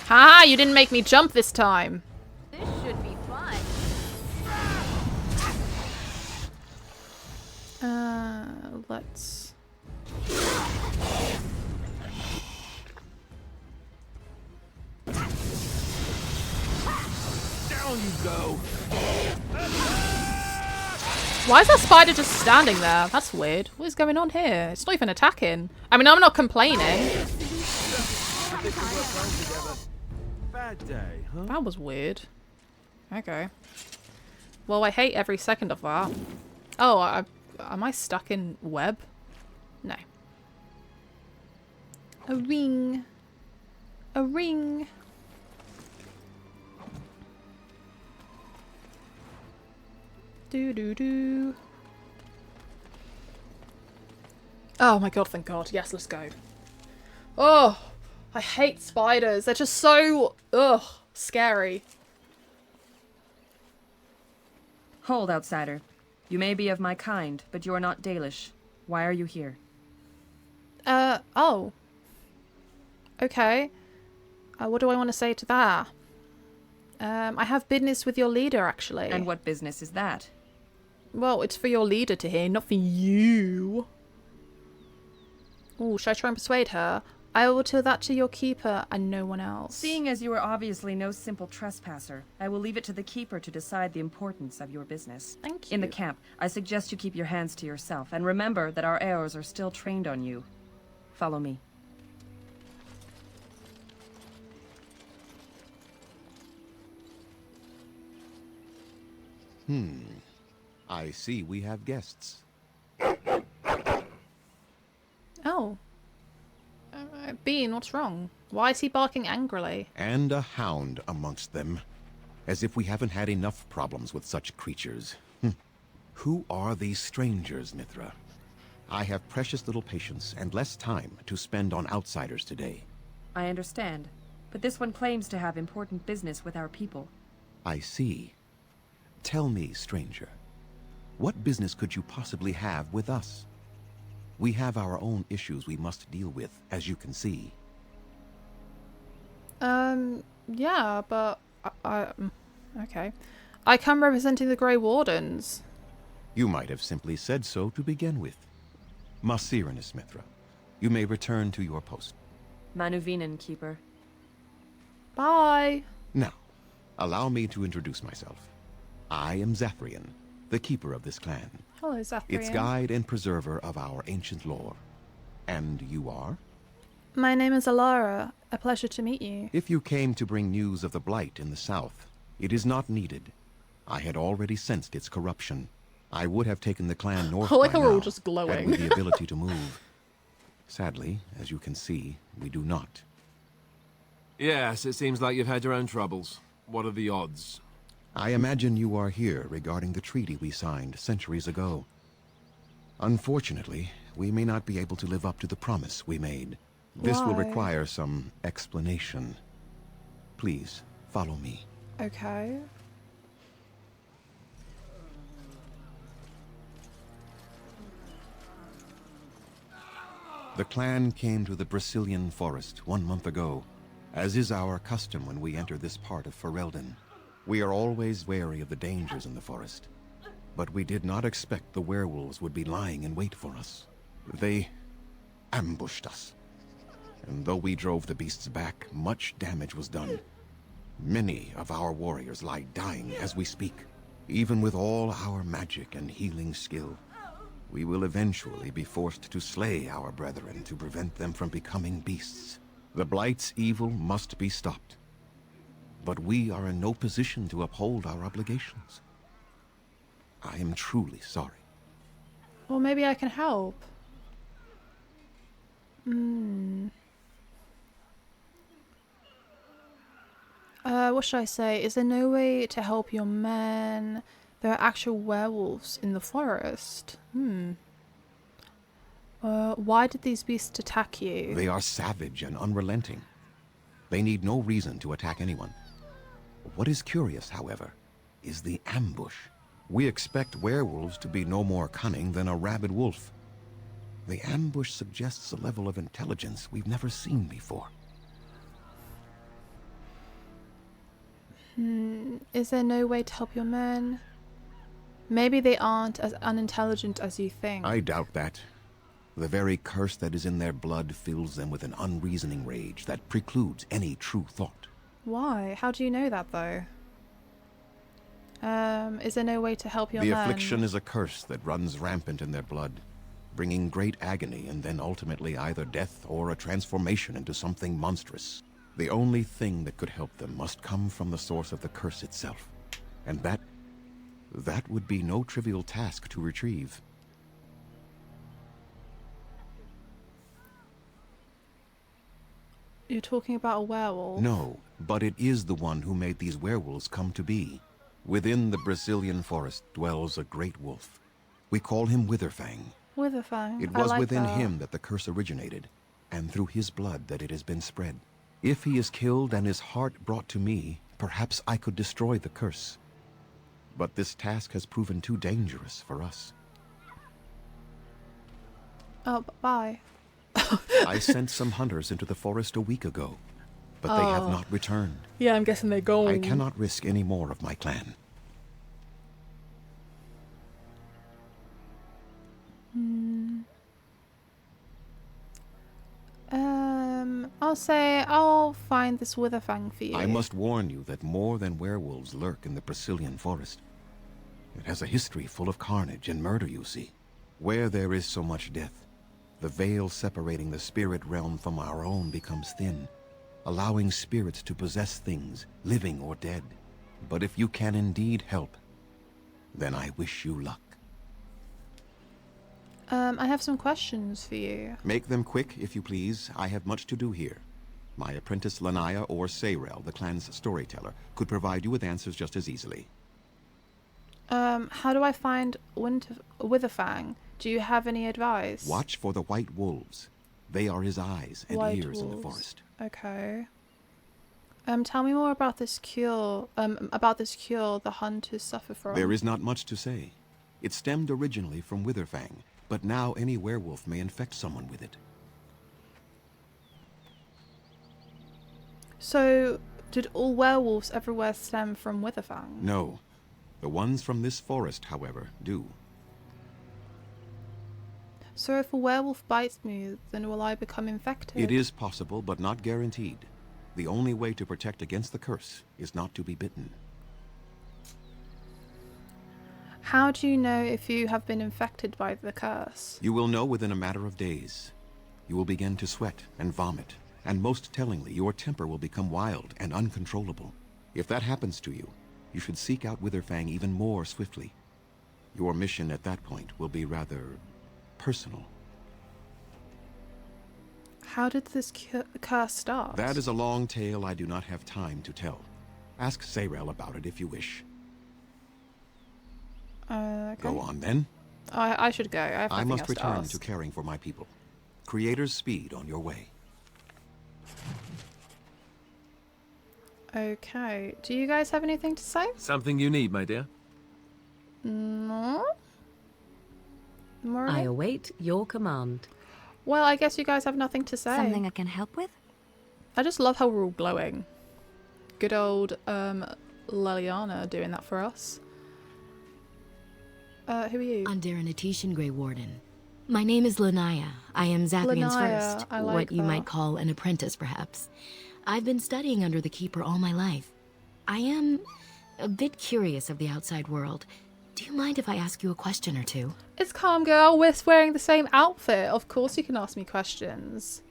Ha! You didn't make me jump this time. This should be fun. Let's... go. Why is that spider just standing there? That's weird. What is going on here? It's not even attacking. I mean, I'm not complaining. Bad day, huh? That was weird. Okay. Well, I hate every second of that. Oh, am I stuck in web? No. A ring. A ring. Do do do. Oh my god, thank god. Yes, let's go. Oh, I hate spiders. They're just so, scary. Hold, outsider. You may be of my kind, but you are not Dalish. Why are you here? Oh. Okay. What do I want to say to that? I have business with your leader, actually. And what business is that? Well, it's for your leader to hear, not for you. Oh, should I try and persuade her? I will tell that to your keeper and no one else. Seeing as you are obviously no simple trespasser, I will leave it to the keeper to decide the importance of your business. Thank you. In the camp, I suggest you keep your hands to yourself, and remember that our arrows are still trained on you. Follow me. I see we have guests. Oh. Bean, what's wrong? Why is he barking angrily? And a hound amongst them. As if we haven't had enough problems with such creatures. Who are these strangers, Mithra? I have precious little patience and less time to spend on outsiders today. I understand, but this one claims to have important business with our people. I see. Tell me, stranger, what business could you possibly have with us? We have our own issues we must deal with, as you can see. Yeah, but okay. I come representing the Grey Wardens. You might have simply said so to begin with. Masirinus, Mithra, you may return to your post. Manuvinen, keeper. Bye. Now, allow me to introduce myself. I am Zathrian, the keeper of this clan. Hello, Zathrian. Its guide and preserver of our ancient lore. And you are? My name is Alara. A pleasure to meet you. If you came to bring news of the Blight in the south, it is not needed. I had already sensed its corruption. I would have taken the clan north I like by how we're all now, just had glowing. we the ability to move. Sadly, as you can see, we do not. Yes, it seems like you've had your own troubles. What are the odds? I imagine you are here regarding the treaty we signed centuries ago. Unfortunately, we may not be able to live up to the promise we made. This will Why? require some explanation. Please, follow me. Okay. The clan came to the Brecilian Forest 1 month ago, as is our custom when we enter this part of Ferelden. We are always wary of the dangers in the forest, but we did not expect the werewolves would be lying in wait for us. They ambushed us, and though we drove the beasts back, much damage was done. Many of our warriors lie dying as we speak. Even with all our magic and healing skill, we will eventually be forced to slay our brethren to prevent them from becoming beasts. The Blight's evil must be stopped. But we are in no position to uphold our obligations. I am truly sorry. Well, maybe I can help. What should I say? Is there no way to help your men? There are actual werewolves in the forest. Why did these beasts attack you? They are savage and unrelenting. They need no reason to attack anyone. What is curious, however, is the ambush. We expect werewolves to be no more cunning than a rabid wolf. The ambush suggests a level of intelligence we've never seen before. Is there no way to help your men? Maybe they aren't as unintelligent as you think. I doubt that. The very curse that is in their blood fills them with an unreasoning rage that precludes any true thought. Why? How do you know that, though? Is there no way to help your The men? affliction is a curse that runs rampant in their blood, bringing great agony and then ultimately either death or a transformation into something monstrous. The only thing that could help them must come from the source of the curse itself. And that would be no trivial task to retrieve. You're talking about a werewolf? No, but it is the one who made these werewolves come to be. Within the Brecilian Forest dwells a great wolf. We call him Witherfang. Witherfang. It I was like within that. him that the curse originated, and through his blood that it has been spread. If he is killed and his heart brought to me, perhaps I could destroy the curse. But this task has proven too dangerous for us. Oh, bye. I sent some hunters into the forest a week ago, but they have not returned. Yeah, I'm guessing they're gone. I cannot risk any more of my clan. I'll say I'll find this Witherfang for you. I must warn you that more than werewolves lurk in the Brecilian Forest. It has a history full of carnage and murder, you see. Where there is so much death, the veil separating the spirit realm from our own becomes thin, allowing spirits to possess things, living or dead. But if you can indeed help, then I wish you luck. I have some questions for you. Make them quick, if you please. I have much to do here. My apprentice Lanaya or Sayrel, the clan's storyteller, could provide you with answers just as easily. How do I find Witherfang? Do you have any advice? Watch for the white wolves. They are his eyes and White ears in the wolves. forest. Okay. Tell me more about this cure. The hunters suffer from. There is not much to say. It stemmed originally from Witherfang, but now any werewolf may infect someone with it. So, did all werewolves everywhere stem from Witherfang? No. The ones from this forest, however, do. So if a werewolf bites me, then will I become infected? It is possible, but not guaranteed. The only way to protect against the curse is not to be bitten. How do you know if you have been infected by the curse? You will know within a matter of days. You will begin to sweat and vomit, and most tellingly, your temper will become wild and uncontrollable. If that happens to you, you should seek out Witherfang even more swiftly. Your mission at that point will be rather personal. How did this curse start? That is a long tale I do not have time to tell. Ask Sayrel about it if you wish. Okay. Go on then. I should go. I have I nothing must else to return ask. to caring for my people. Creator's speed on your way. Okay. Do you guys have anything to say? Something you need, my dear? No? Morley? I await your command. Well, I guess you guys have nothing to say. Something I can help with? I just love how we're all glowing. Good old Liliana doing that for us. Who are you? Under Atishan Grey Warden. My name is Lanaya. I am Zathrian's Lanaya, first. I like what you that. might call an apprentice, perhaps. I've been studying under the Keeper all my life. I am a bit curious of the outside world. Do you mind if I ask you a question or two? It's calm, girl. We're wearing the same outfit. Of course you can ask me questions.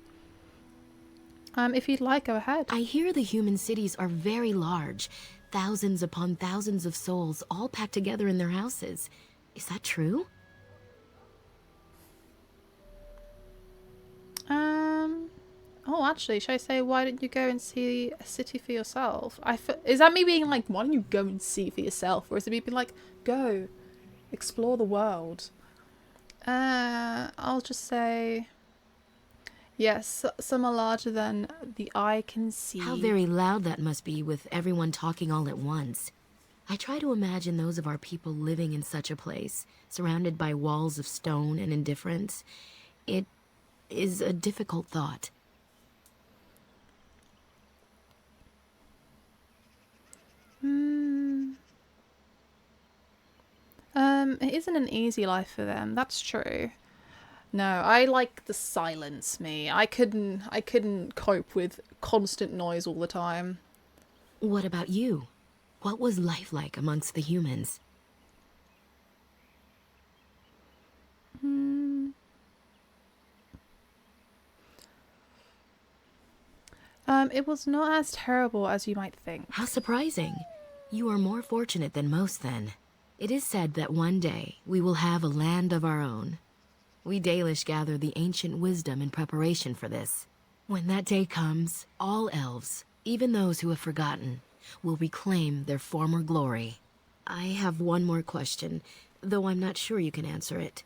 If you'd like, go ahead. I hear the human cities are very large. Thousands upon thousands of souls all packed together in their houses. Is that true? Oh, actually, should I say, why don't you go and see a city for yourself? Is that me being like, why don't you go and see for yourself? Or is it me being like, go, explore the world? I'll just say, yes, some are larger than the eye can see. How very loud that must be with everyone talking all at once. I try to imagine those of our people living in such a place, surrounded by walls of stone and indifference. It is a difficult thought. It isn't an easy life for them, that's true. No, I like the silence, me. I couldn't cope with constant noise all the time. What about you? What was life like amongst the humans? It was not as terrible as you might think. How surprising. You are more fortunate than most, then. It is said that one day we will have a land of our own. We Dalish gather the ancient wisdom in preparation for this. When that day comes, all elves, even those who have forgotten, will reclaim their former glory. I have one more question, though I'm not sure you can answer it.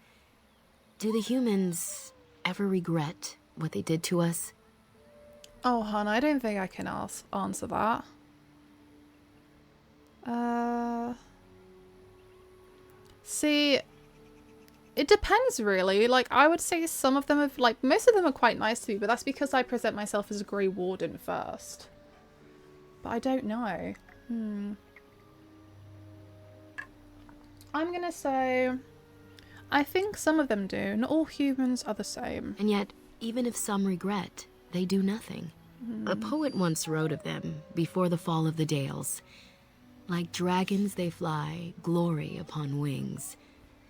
Do the humans ever regret what they did to us? Oh, hon, I don't think I can answer that. See, it depends really. Like, I would say some of them have, like, most of them are quite nice to me, but that's because I present myself as a Grey Warden first. But I don't know. I'm gonna say, I think some of them do. Not all humans are the same. And yet, even if some regret, they do nothing. A poet once wrote of them before the fall of the Dales. Like dragons they fly, glory upon wings.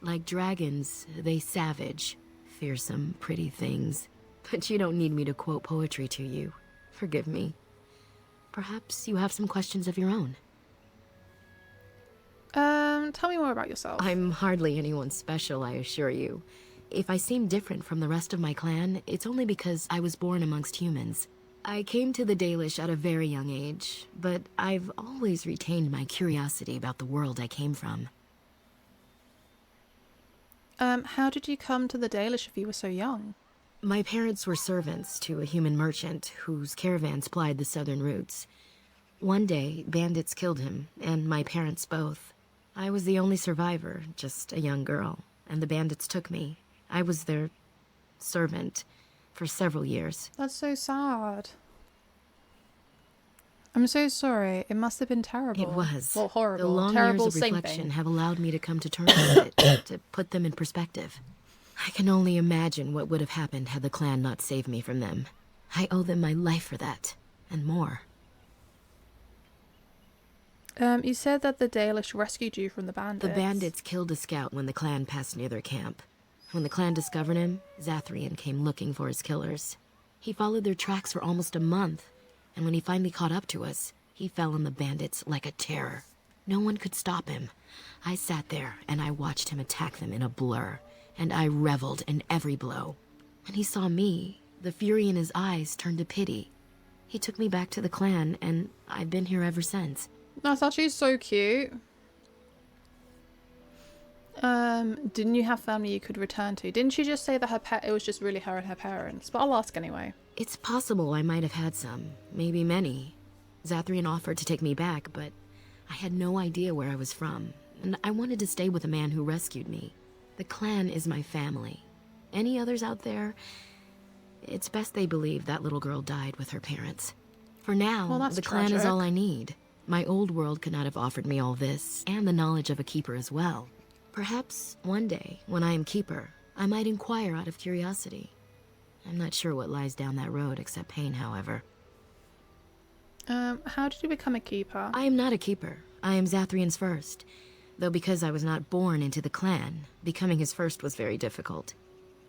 Like dragons, they savage, fearsome, pretty things. But you don't need me to quote poetry to you. Forgive me. Perhaps you have some questions of your own. Tell me more about yourself. I'm hardly anyone special, I assure you. If I seem different from the rest of my clan, it's only because I was born amongst humans. I came to the Dalish at a very young age, but I've always retained my curiosity about the world I came from. How did you come to the Dalish if you were so young? My parents were servants to a human merchant whose caravans plied the southern routes. One day, bandits killed him, and my parents both. I was the only survivor, just a young girl, and the bandits took me. I was their servant for several years. That's so sad. I'm so sorry. It must have been terrible. It was. Well, horrible. The long terrible, years of same reflection thing. have allowed me to come to terms with it, to put them in perspective. I can only imagine what would have happened had the clan not saved me from them. I owe them my life for that, and more. You said that the Dalish rescued you from the bandits. The bandits killed a scout when the clan passed near their camp. When the clan discovered him, Zathrian came looking for his killers. He followed their tracks for almost a month, and when he finally caught up to us, he fell on the bandits like a terror. No one could stop him. I sat there, and I watched him attack them in a blur, and I reveled in every blow. When he saw me, the fury in his eyes turned to pity. He took me back to the clan, and I've been here ever since. That's actually so cute. Didn't you have family you could return to? Didn't she just say that it was just really her and her parents? But I'll ask anyway. It's possible I might have had some, maybe many. Zathrian offered to take me back, but I had no idea where I was from, and I wanted to stay with the man who rescued me. The clan is my family. Any others out there? It's best they believe that little girl died with her parents. For now, Well, that's the clan is tragic. all I need. My old world could not have offered me all this, and the knowledge of a keeper as well. Perhaps one day, when I am keeper, I might inquire out of curiosity. I'm not sure what lies down that road except pain, however. How did you become a keeper? I am not a keeper. I am Zathrian's first. Though because I was not born into the clan, becoming his first was very difficult.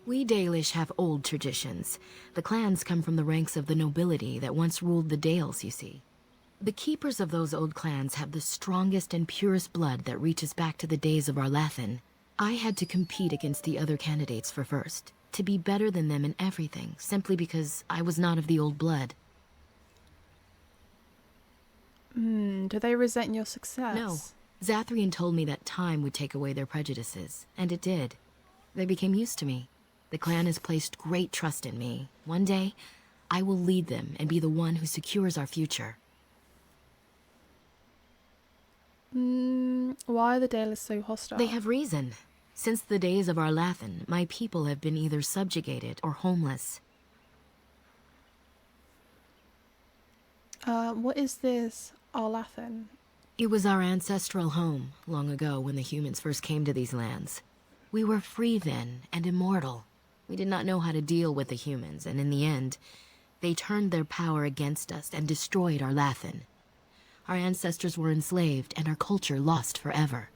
We Dalish have old traditions. The clans come from the ranks of the nobility that once ruled the Dales, you see. The keepers of those old clans have the strongest and purest blood that reaches back to the days of Arlathan. I had to compete against the other candidates for first, to be better than them in everything, simply because I was not of the old blood. Do they resent your success? No. Zathrian told me that time would take away their prejudices, and it did. They became used to me. The clan has placed great trust in me. One day, I will lead them and be the one who secures our future. Why are the Dalish so hostile? They have reason. Since the days of Arlathan, my people have been either subjugated or homeless. What is this Arlathan? It was our ancestral home, long ago when the humans first came to these lands. We were free then, and immortal. We did not know how to deal with the humans, and in the end, they turned their power against us and destroyed Arlathan. Our ancestors were enslaved and our culture lost forever.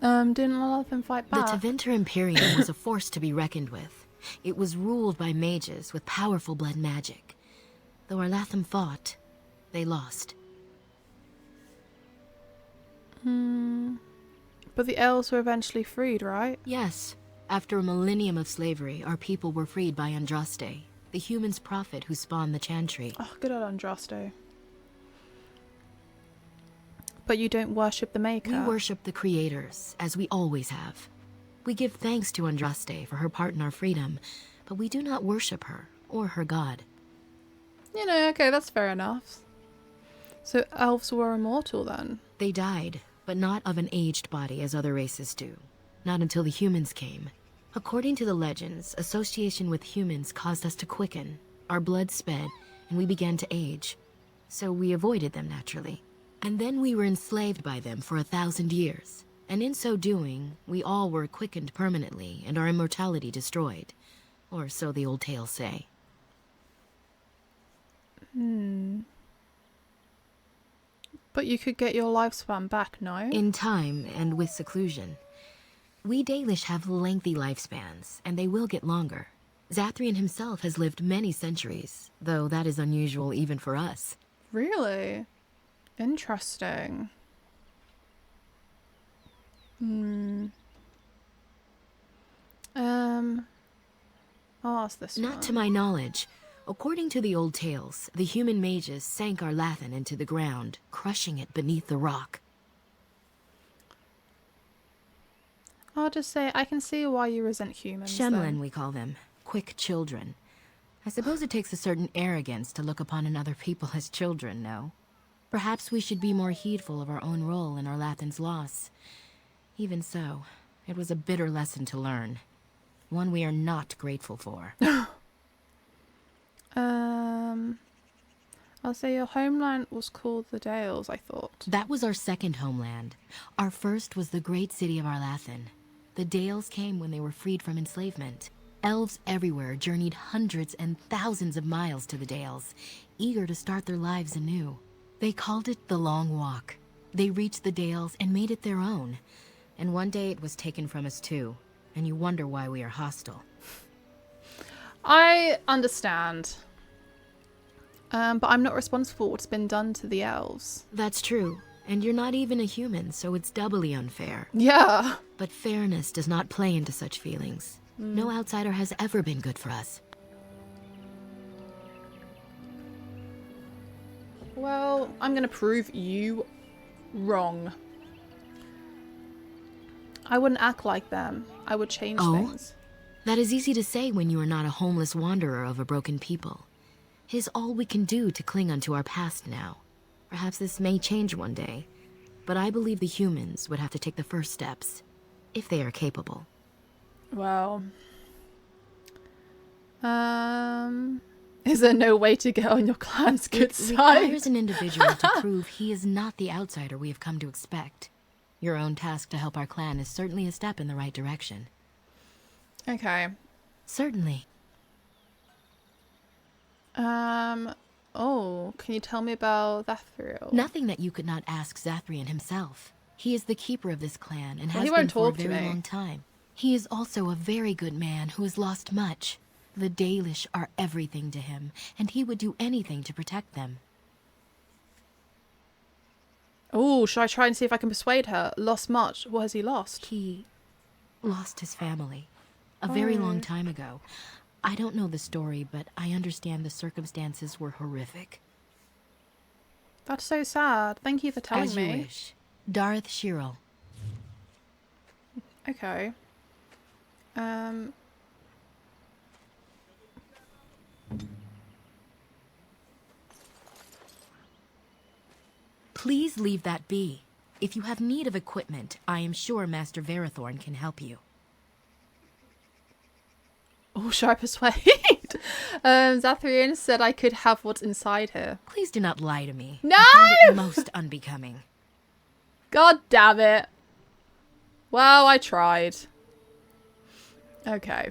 Didn't a lot of them fight The back? Tevinter Imperium was a force to be reckoned with. It was ruled by mages with powerful blood magic. Though our Latham fought, they lost. But the elves were eventually freed, right? Yes. After a millennium of slavery, our people were freed by Andraste, the human's prophet who spawned the Chantry. Oh, good old Andraste. But you don't worship the Maker. We worship the creators, as we always have. We give thanks to Andraste for her part in our freedom, but we do not worship her or her god. You know, okay, that's fair enough. So elves were immortal then? They died, but not of an aged body as other races do. Not until the humans came. According to the legends, association with humans caused us to quicken. Our blood sped, and we began to age. So we avoided them naturally. And then we were enslaved by them for 1,000 years. And in so doing, we all were quickened permanently and our immortality destroyed. Or so the old tales say. But you could get your lifespan back, no? In time and with seclusion. We Dalish have lengthy lifespans, and they will get longer. Zathrian himself has lived many centuries, though that is unusual even for us. Really? Interesting. I'll ask this Not one. to my knowledge. According to the old tales, the human mages sank our Lathan into the ground, crushing it beneath the rock. I'll just say, I can see why you resent humans. Shemlin, then. we call them. Quick children. I suppose it takes a certain arrogance to look upon another people as children, no? Perhaps we should be more heedful of our own role in our Lathan's loss. Even so, it was a bitter lesson to learn. One we are not grateful for. I'll say your homeland was called the Dales, I thought. That was our second homeland. Our first was the great city of Arlathan. The Dales came when they were freed from enslavement. Elves everywhere journeyed hundreds and thousands of miles to the Dales, eager to start their lives anew. They called it the Long Walk. They reached the Dales and made it their own. And one day it was taken from us too, and you wonder why we are hostile. I understand. But I'm not responsible for what's been done to the elves. That's true, and you're not even a human, so it's doubly unfair. Yeah. But fairness does not play into such feelings. No outsider has ever been good for us. Well, I'm gonna prove you wrong. I wouldn't act like them. I would change things. That is easy to say when you are not a homeless wanderer of a broken people. 'Tis all we can do to cling unto our past now. Perhaps this may change one day, but I believe the humans would have to take the first steps, if they are capable. Well, is there no way to get on your clan's good It side? requires an individual to prove he is not the outsider we have come to expect. Your own task to help our clan is certainly a step in the right direction. Okay. Certainly. Oh, can you tell me about Zathriel? Nothing that you could not ask Zathrian himself. He is the keeper of this clan and Well, has he been won't for a talk to very me. long time. He is also a very good man who has lost much. The Dalish are everything to him, and he would do anything to protect them. Oh, should I try and see if I can persuade her? Lost much. What has he lost? He lost his family a very long time ago. I don't know the story, but I understand the circumstances were horrific. That's so sad. Thank you for telling As you me. wish. Darth Shirel. Okay. Please leave that be. If you have need of equipment, I am sure Master Verathorn can help you. Oh, should I persuade? Zathrian said I could have what's inside her. Please do not lie to me. No! I find it most unbecoming. God damn it. Well, I tried. Okay.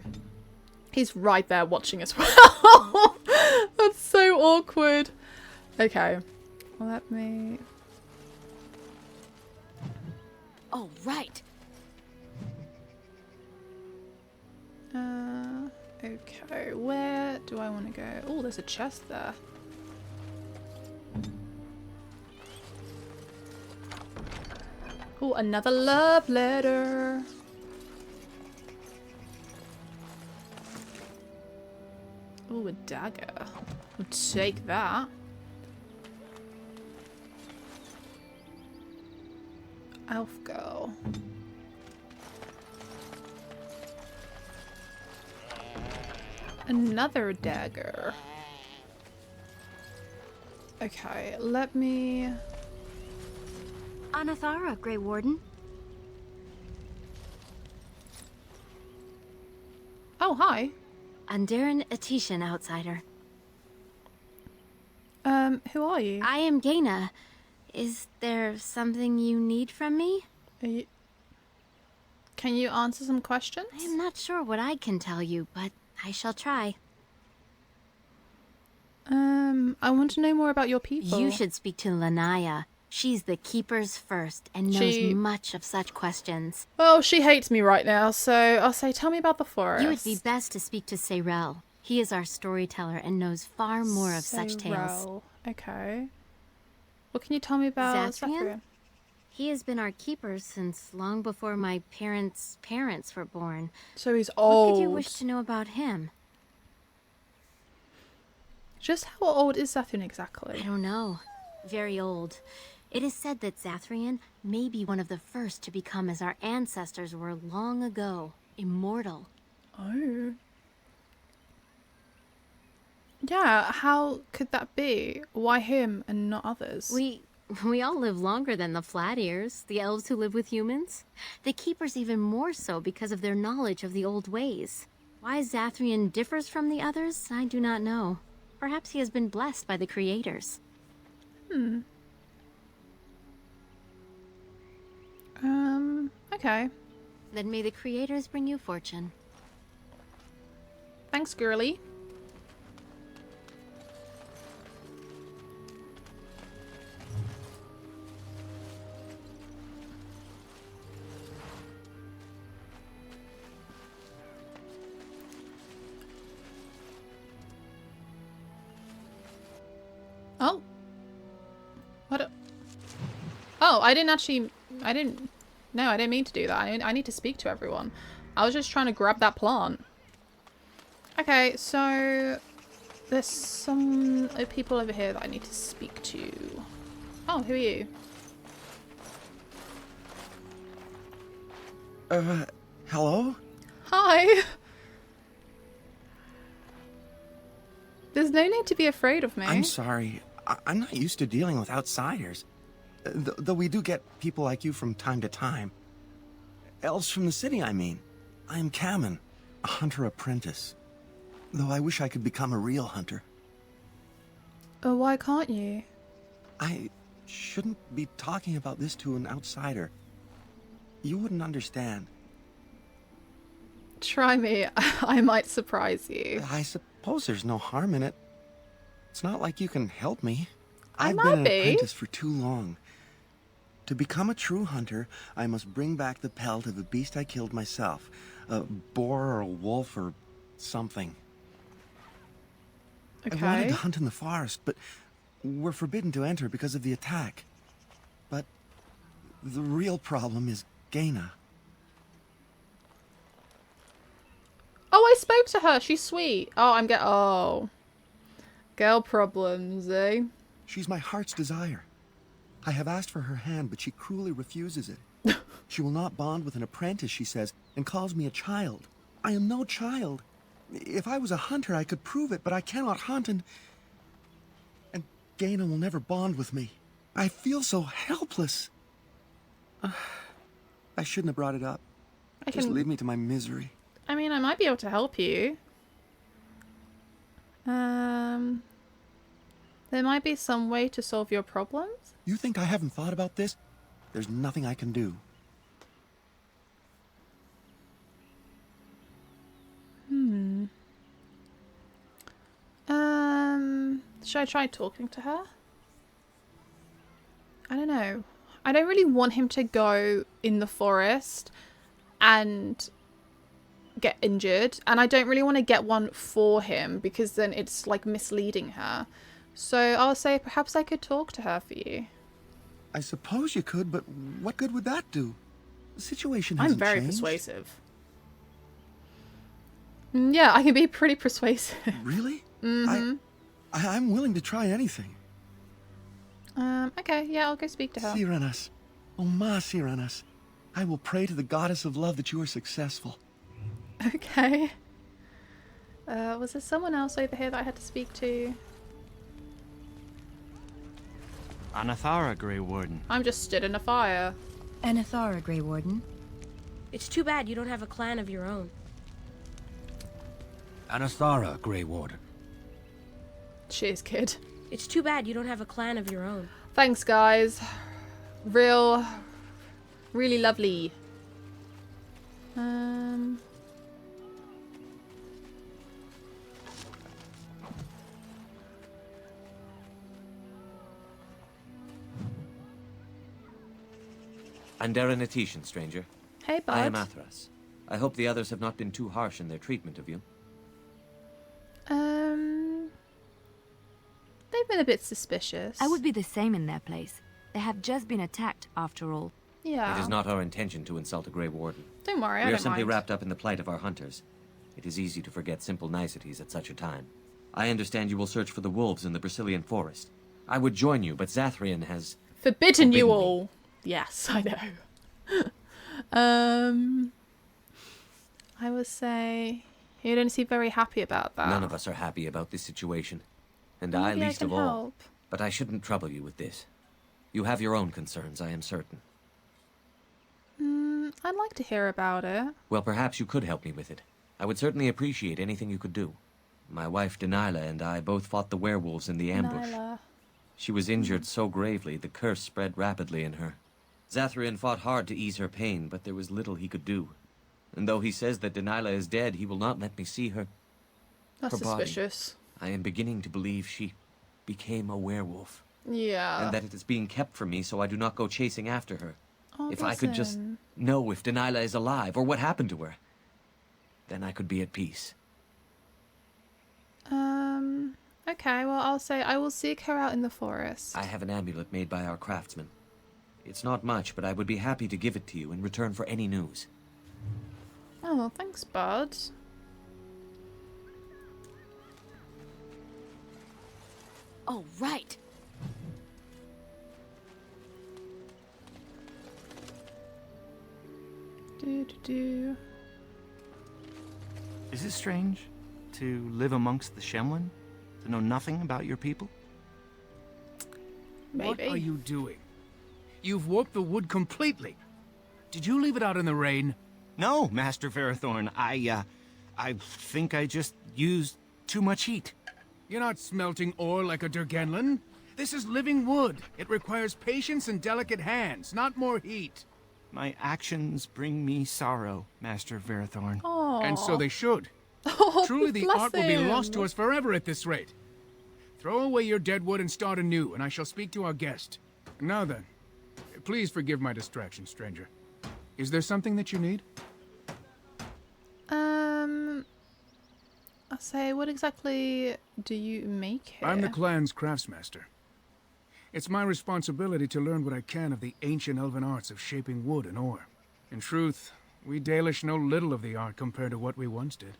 He's right there watching as well. That's So awkward. Okay. Let me... Oh, right. Okay. Where do I want to go? Oh, there's a chest there. Oh, another love letter. Oh, a dagger. We'll take that. Elf girl. Another dagger. Okay, let me... Anathara, Grey Warden. Oh, hi. Andaran Atishan, outsider. Who are you? I am Gaina. Is there something you need from me? Are you... Can you answer some questions? I am not sure what I can tell you, but I shall try. I want to know more about your people. You should speak to Lanaya. She's the Keeper's first and knows much of such questions. Well, she hates me right now, so I'll say, tell me about the forest. You would be best to speak to Seyrel. He is our storyteller and knows far more of such tales. Okay. What can you tell me about Zathrian? Zathrian? He has been our keeper since long before my parents' parents were born. So he's old. What could you wish to know about him? Just how old is Zathrian I exactly? don't know. Very old. It is said that Zathrian may be one of the first to become as our ancestors were long ago, immortal. Oh. Yeah, how could that be? Why him and not others? We all live longer than the Flat Ears, the elves who live with humans. The Keepers even more so because of their knowledge of the old ways. Why Zathrian differs from the others, I do not know. Perhaps he has been blessed by the creators. Okay. Then may the creators bring you fortune. Thanks, girly. Oh. What? Oh, I didn't actually... No, I didn't mean to do that. I need to speak to everyone. I was just trying to grab that plant. Okay, so... There's some people over here that I need to speak to. Oh, who are you? Hello? Hi! There's no need to be afraid of me. I'm sorry. I'm not used to dealing with outsiders. Though we do get people like you from time to time. Elves from the city, I mean. I am Kamen, a hunter apprentice. Though I wish I could become a real hunter. Oh, why can't you? I shouldn't be talking about this to an outsider. You wouldn't understand. Try me. I might surprise you. I suppose there's no harm in it. It's not like you can help me. I I've might been an be. apprentice for too long. To become a true hunter, I must bring back the pelt of a beast I killed myself. A boar or a wolf or something. Okay. I wanted to hunt in the forest, but we're forbidden to enter because of the attack. But the real problem is Gaina. Oh, I spoke to her. She's sweet. Oh, Oh. Girl problems, eh? She's my heart's desire. I have asked for her hand, but she cruelly refuses it. She will not bond with an apprentice, she says, and calls me a child. I am no child. If I was a hunter, I could prove it, but I cannot hunt, and Gaina will never bond with me. I feel so helpless. I shouldn't have brought it up. Just leave me to my misery. I mean, I might be able to help you. There might be some way to solve your problems. You think I haven't thought about this? There's nothing I can do. Should I try talking to her? I don't know. I don't really want him to go in the forest and get injured. And I don't really want to get one for him because then it's like misleading her. So I'll say perhaps I could talk to her for you. I suppose you could, but what good would that do? The situation hasn't I'm very changed. persuasive. Yeah, I can be pretty persuasive. Really? Mm-hmm. I'm willing to try anything. Okay, yeah, I'll go speak to her. Cyranas. Oh, ma Cyranas. I will pray to the goddess of love that you are successful. Okay. Was there someone else over here that I had to speak to? Anathara, Grey Warden. I'm just stood in a fire. Anathara, Grey Warden. It's too bad you don't have a clan of your own. Anathara, Grey Warden. Cheers, kid. It's too bad you don't have a clan of your own. Thanks, guys. Really lovely. Andraste, stranger. Hey, bud. I am Athras. I hope the others have not been too harsh in their treatment of you. They've been a bit suspicious. I would be the same in their place. They have just been attacked, after all. Yeah. It is not our intention to insult a Grey Warden. Don't worry, I We are don't simply mind. wrapped up in the plight of our hunters. It is easy to forget simple niceties at such a time. I understand you will search for the wolves in the Brecilian Forest. I would join you, but Zathrian has... Forbidden you me. all. Yes, I know. I would say you don't seem very happy about that. None of us are happy about this situation. And I Maybe least can of all. help. But I shouldn't trouble you with this. You have your own concerns, I am certain. I'd like to hear about it. Well, perhaps you could help me with it. I would certainly appreciate anything you could do. My wife, Dalish, and I both fought the werewolves in the ambush. Nyla. She was injured so gravely, the curse spread rapidly in her. Zathrian fought hard to ease her pain, but there was little he could do. And though he says that Dalish is dead, he will not let me see her. That's Her body. suspicious. I am beginning to believe she became a werewolf. Yeah. And that it is being kept from me so I do not go chasing after her. Oh, If I could just listen. know if Dalish is alive or what happened to her, then I could be at peace. Okay, well, I'll say I will seek her out in the forest. I have an amulet made by our craftsman. It's not much, but I would be happy to give it to you in return for any news. Oh, thanks, bud. Oh, right. Do. Is it strange to live amongst the Shemlin? To know nothing about your people? Maybe. What are you doing? You've warped the wood completely. Did you leave it out in the rain? No, Master Verathorn. I think I just used too much heat. You're not smelting ore like a Durgenlin. This is living wood. It requires patience and delicate hands, not more heat. My actions bring me sorrow, Master Verathorn. Oh. And so they should. Oh, Truly, the bless art will be him. lost to us forever at this rate. Throw away your dead wood and start anew, and I shall speak to our guest. Now then, please forgive my distraction, stranger. Is there something that you need? I'll say, what exactly do you make here? I'm the clan's craftsmaster. It's my responsibility to learn what I can of the ancient elven arts of shaping wood and ore. In truth, we Dalish know little of the art compared to what we once did.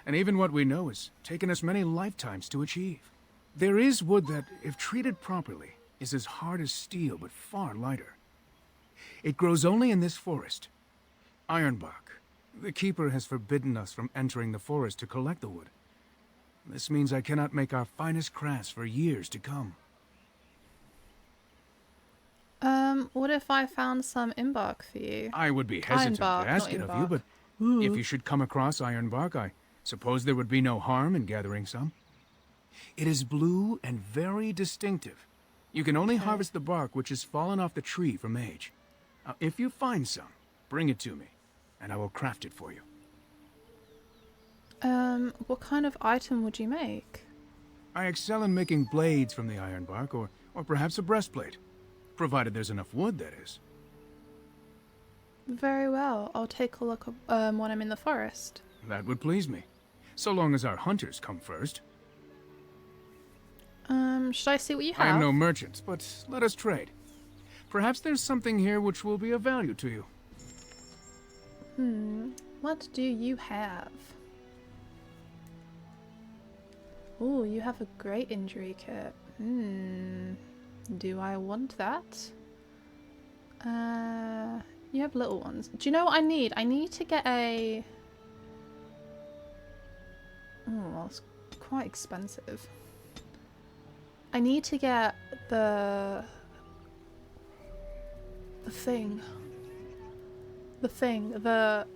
And even what we know has taken us many lifetimes to achieve. There is wood that, if treated properly, is as hard as steel but far lighter. It grows only in this forest. Ironbark. The keeper has forbidden us from entering the forest to collect the wood. This means I cannot make our finest crafts for years to come. What if I found some imbark for you? I would be hesitant Ironbark, to ask not it of you, but if you should come across ironbark, I suppose there would be no harm in gathering some. It is blue and very distinctive. You can only harvest the bark which has fallen off the tree from age. Now, if you find some, bring it to me, and I will craft it for you. What kind of item would you make? I excel in making blades from the ironbark, or perhaps a breastplate. Provided there's enough wood, that is. Very well. I'll take a look when I'm in the forest. That would please me. So long as our hunters come first. Should I see what you have? I am no merchant, but let us trade. Perhaps there's something here which will be of value to you. What do you have? Oh, you have a great injury kit. Do I want that? You have little ones. Do you know what I need? I need to get a... Oh, well, it's quite expensive. I need to get the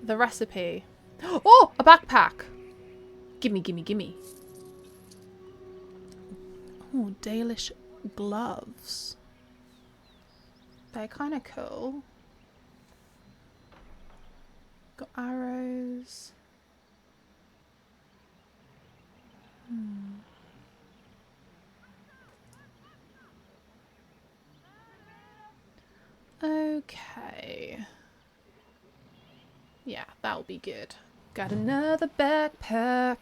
recipe. Oh, a backpack. Gimme. Oh, Dalish gloves. They're kind of cool. Got arrows. Okay. Yeah, that'll be good. Got another backpack.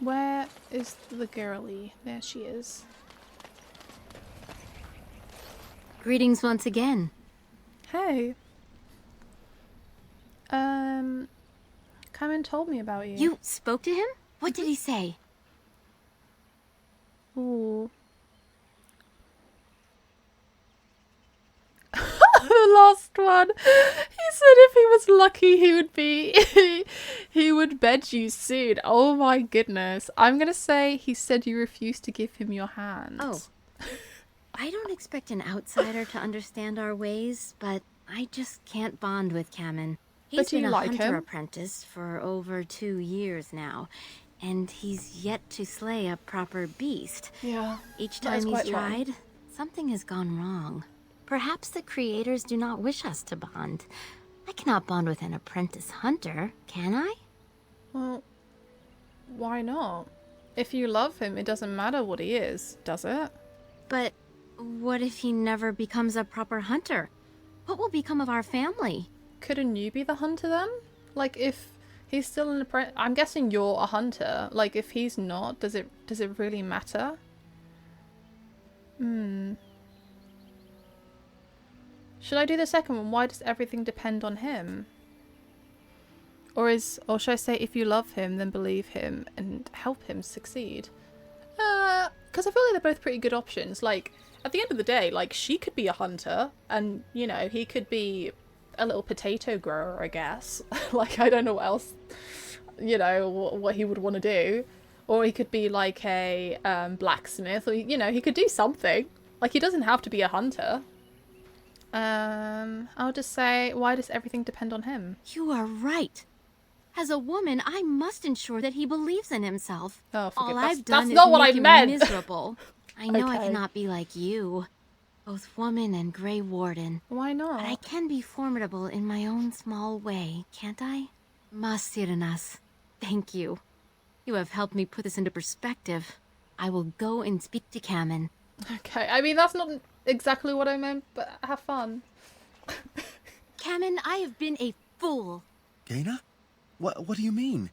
Where is the girlie? There she is. Greetings once again. Hey. Cameron told me about you. You spoke to him? What did he say? Ooh. The last one. He said if he was lucky he would be he would bed you soon. Oh my goodness. I'm gonna say he said you refused to give him your hand. Oh. I don't expect an outsider to understand our ways, but I just can't bond with Cameron. He's been a hunter apprentice for over 2 years now, and he's yet to slay a proper beast. Yeah. Each time he's tried, something has gone wrong. Perhaps the creators do not wish us to bond. I cannot bond with an apprentice hunter, can I? Well, why not? If you love him, it doesn't matter what he is, does it? But what if he never becomes a proper hunter? What will become of our family? Couldn't you be the hunter then? Like, if he's still an apprentice... I'm guessing you're a hunter. Like, if he's not, does it really matter? Should I do the second one? Why does everything depend on him? Or should I say, if you love him, then believe him and help him succeed? Because I feel like they're both pretty good options. Like, at the end of the day, like, she could be a hunter, and, you know, he could be a little potato grower, I guess. Like, I don't know what else, you know, what he would want to do. Or he could be like a blacksmith, or, you know, he could do something. Like, he doesn't have to be a hunter. I'll just say, why does everything depend on him? You are right. As a woman, I must ensure that he believes in himself. Oh, all I've done that's not is what make I him meant. miserable. I know I Okay. cannot be like you, both woman and Grey Warden. Why not? But I can be formidable in my own small way, can't I? Masiranas, thank you. You have helped me put this into perspective. I will go and speak to Kamen. Okay, I mean, that's not exactly what I meant, but have fun. Kamen, I have been a fool. Gaina? What do you mean?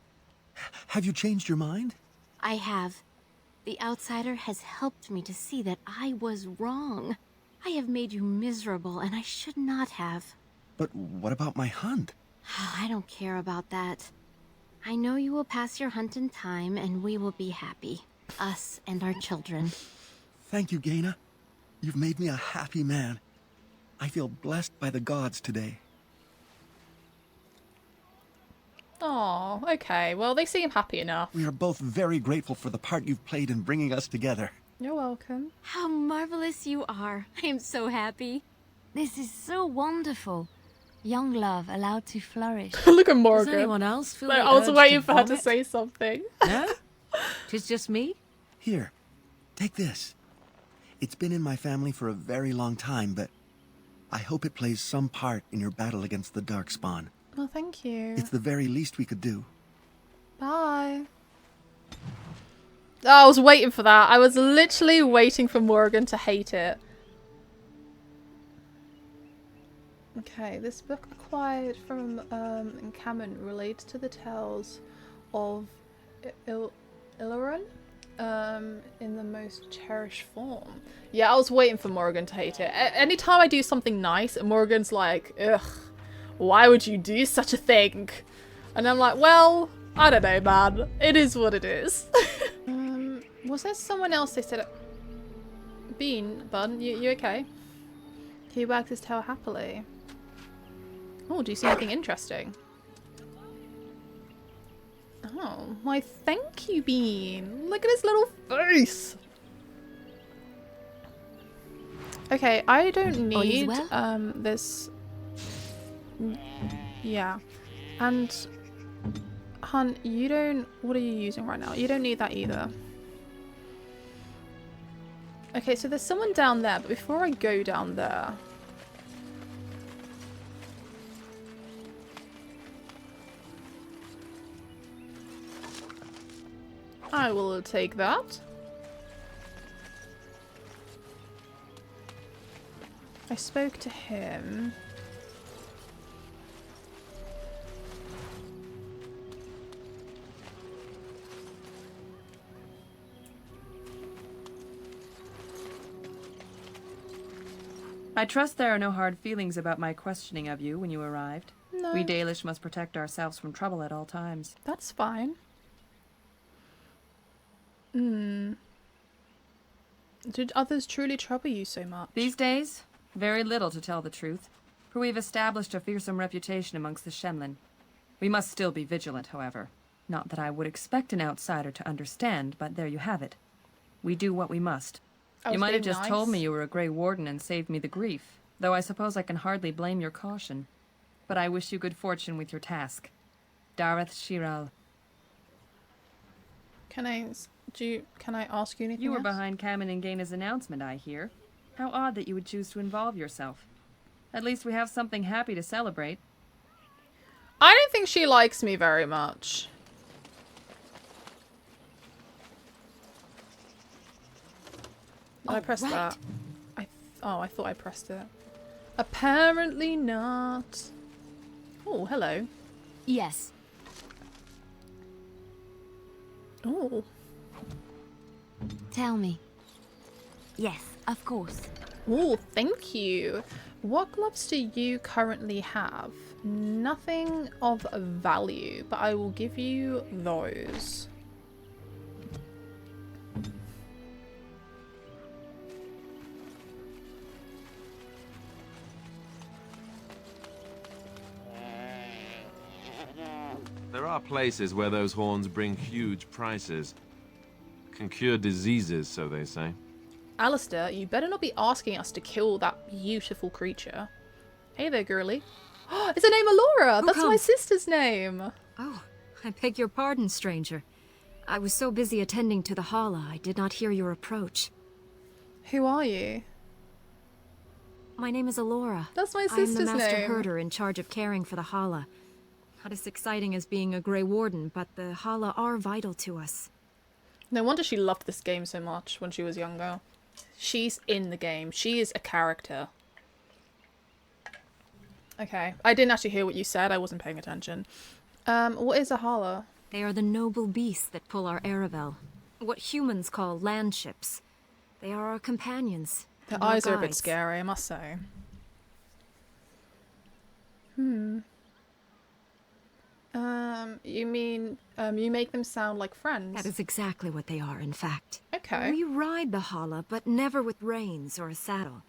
Have you changed your mind? I have. The outsider has helped me to see that I was wrong. I have made you miserable, and I should not have. But what about my hunt? I don't care about that. I know you will pass your hunt in time, and we will be happy. Us and our children. Thank you, Gaina. You've made me a happy man. I feel blessed by the gods today. Oh, okay. Well, they seem happy enough. We are both very grateful for the part you've played in bringing us together. You're welcome. How marvelous you are. I am so happy. This is so wonderful. Young love allowed to flourish. Look at Morgan. Does anyone else feel Like, the I was urge waiting to for her to vomit? say something. No? 'Tis just me? Here, take this. It's been in my family for a very long time, but I hope it plays some part in your battle against the Darkspawn. Oh, thank you. It's the very least we could do. Bye. Oh, I was waiting for that. I was literally waiting for Morgan to hate it. Okay, this book acquired from Encampment relates to the tales of Iluran in the most cherished form. Yeah, I was waiting for Morgan to hate it. Anytime I do something nice and Morgan's like, ugh, why would you do such a thing? And I'm like, well, I don't know, man. It is what it is. Was there someone else they said? Bean, Bun, you okay? He wags his tail happily. Oh, do you see anything interesting? Oh, why thank you, Bean. Look at his little face. Okay, I don't need this. Yeah. And Hun, you don't, what are you using right now? You don't need that either. Okay, so there's someone down there, but before I go down there, I will take that. I spoke to him. I trust there are no hard feelings about my questioning of you when you arrived. No. We Dalish must protect ourselves from trouble at all times. That's fine. Hmm. Did others truly trouble you so much? These days, very little to tell the truth, for we've established a fearsome reputation amongst the Shemlin. We must still be vigilant, however. Not that I would expect an outsider to understand, but there you have it. We do what we must. You might have just told me you were a Grey Warden and saved me the grief, though I suppose I can hardly blame your caution. But I wish you good fortune with your task. Dareth Shiral. Can I ask you anything You were else? behind Kamen and Gaina's announcement, I hear. How odd that you would choose to involve yourself. At least we have something happy to celebrate. I don't think she likes me very much. Did I press that? I thought I pressed it. Apparently not. Oh, hello. Yes. Oh. Tell me. Yes, of course. Oh, thank you. What gloves do you currently have? Nothing of value, but I will give you those. There are places where those horns bring huge prices. Can cure diseases, so they say. Alistair, you better not be asking us to kill that beautiful creature. Hey there, girly. Is her name Alora? That's my sister's name. Oh, I beg your pardon, stranger. I was so busy attending to the Hala, I did not hear your approach. Who are you? My name is Alora. That's my sister's I'm the master name. herder in charge of caring for the Hala. Not as exciting as being a Grey Warden, but the Hala are vital to us. No wonder she loved this game so much when she was younger. She's in the game. She is a character. Okay. I didn't actually hear what you said. I wasn't paying attention. What is a Hala? They are the noble beasts that pull our Aravel. What humans call landships. They are our companions. Their and our eyes are a bit guides. scary, I must say. You mean, you make them sound like friends? That is exactly what they are, in fact. Okay. We ride the Hala, but never with reins or a saddle.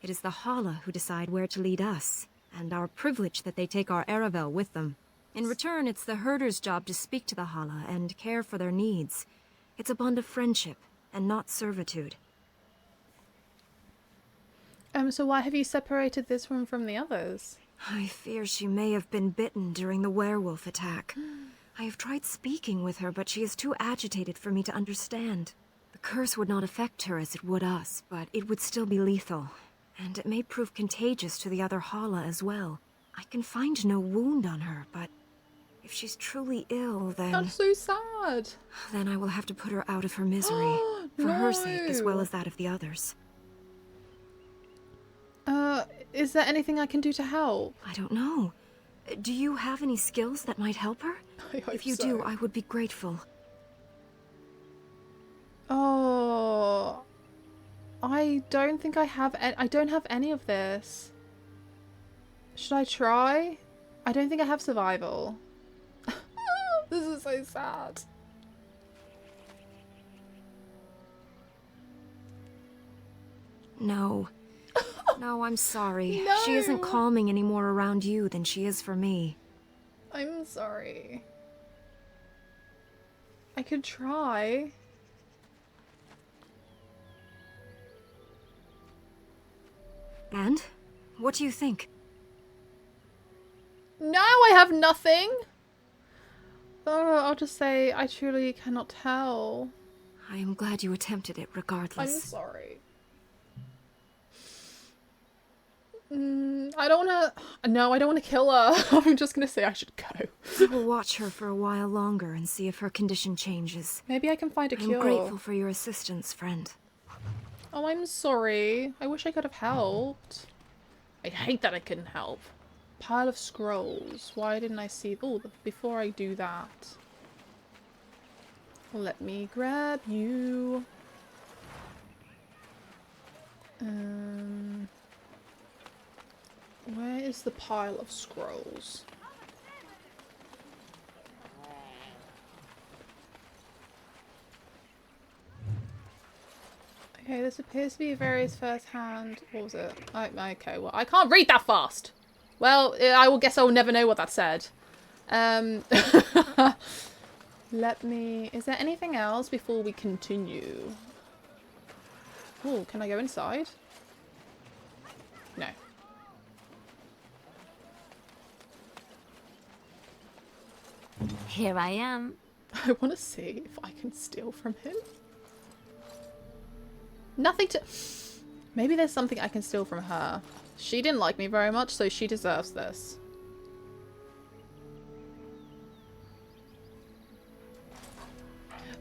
It is the Hala who decide where to lead us, and our privilege that they take our Aravel with them. In return, it's the herder's job to speak to the Hala and care for their needs. It's a bond of friendship, and not servitude. So why have you separated this one from the others? I fear she may have been bitten during the werewolf attack. I have tried speaking with her, but she is too agitated for me to understand. The curse would not affect her as it would us, but it would still be lethal. and it may prove contagious to the other Hala as well. I can find no wound on her, but if she's truly ill, then... That's so sad. Then I will have to put her out of her misery, for her sake as well as that of the others. Is there anything I can do to help? I don't know. Do you have any skills that might help her? If you do, I would be grateful. Oh, I don't think I have. I don't have any of this. Should I try? I don't think I have survival. This is so sad. No. No, I'm sorry. No. She isn't calming any more around you than she is for me. I'm sorry. I could try. And? What do you think? No, I have nothing. Oh, I'll just say I truly cannot tell. I am glad you attempted it regardless. I'm sorry. I don't want to... No, I don't want to kill her. I'm just going to say I should go. I will watch her for a while longer and see if her condition changes. Maybe I can find a cure. I'm grateful for your assistance, friend. Oh, I'm sorry. I wish I could have helped. I hate that I couldn't help. Pile of scrolls. Why didn't I see... Oh, before I do that. Let me grab you. Where is the pile of scrolls? Okay, this appears to be Various first-hand... What was it? Okay, well, I can't read that fast! Well, I will guess I will never know what that said. Let me... Is there anything else before we continue? Oh, can I go inside? No. Here I am. I want to see if I can steal from him. Nothing to... Maybe there's something I can steal from her. She didn't like me very much, so she deserves this.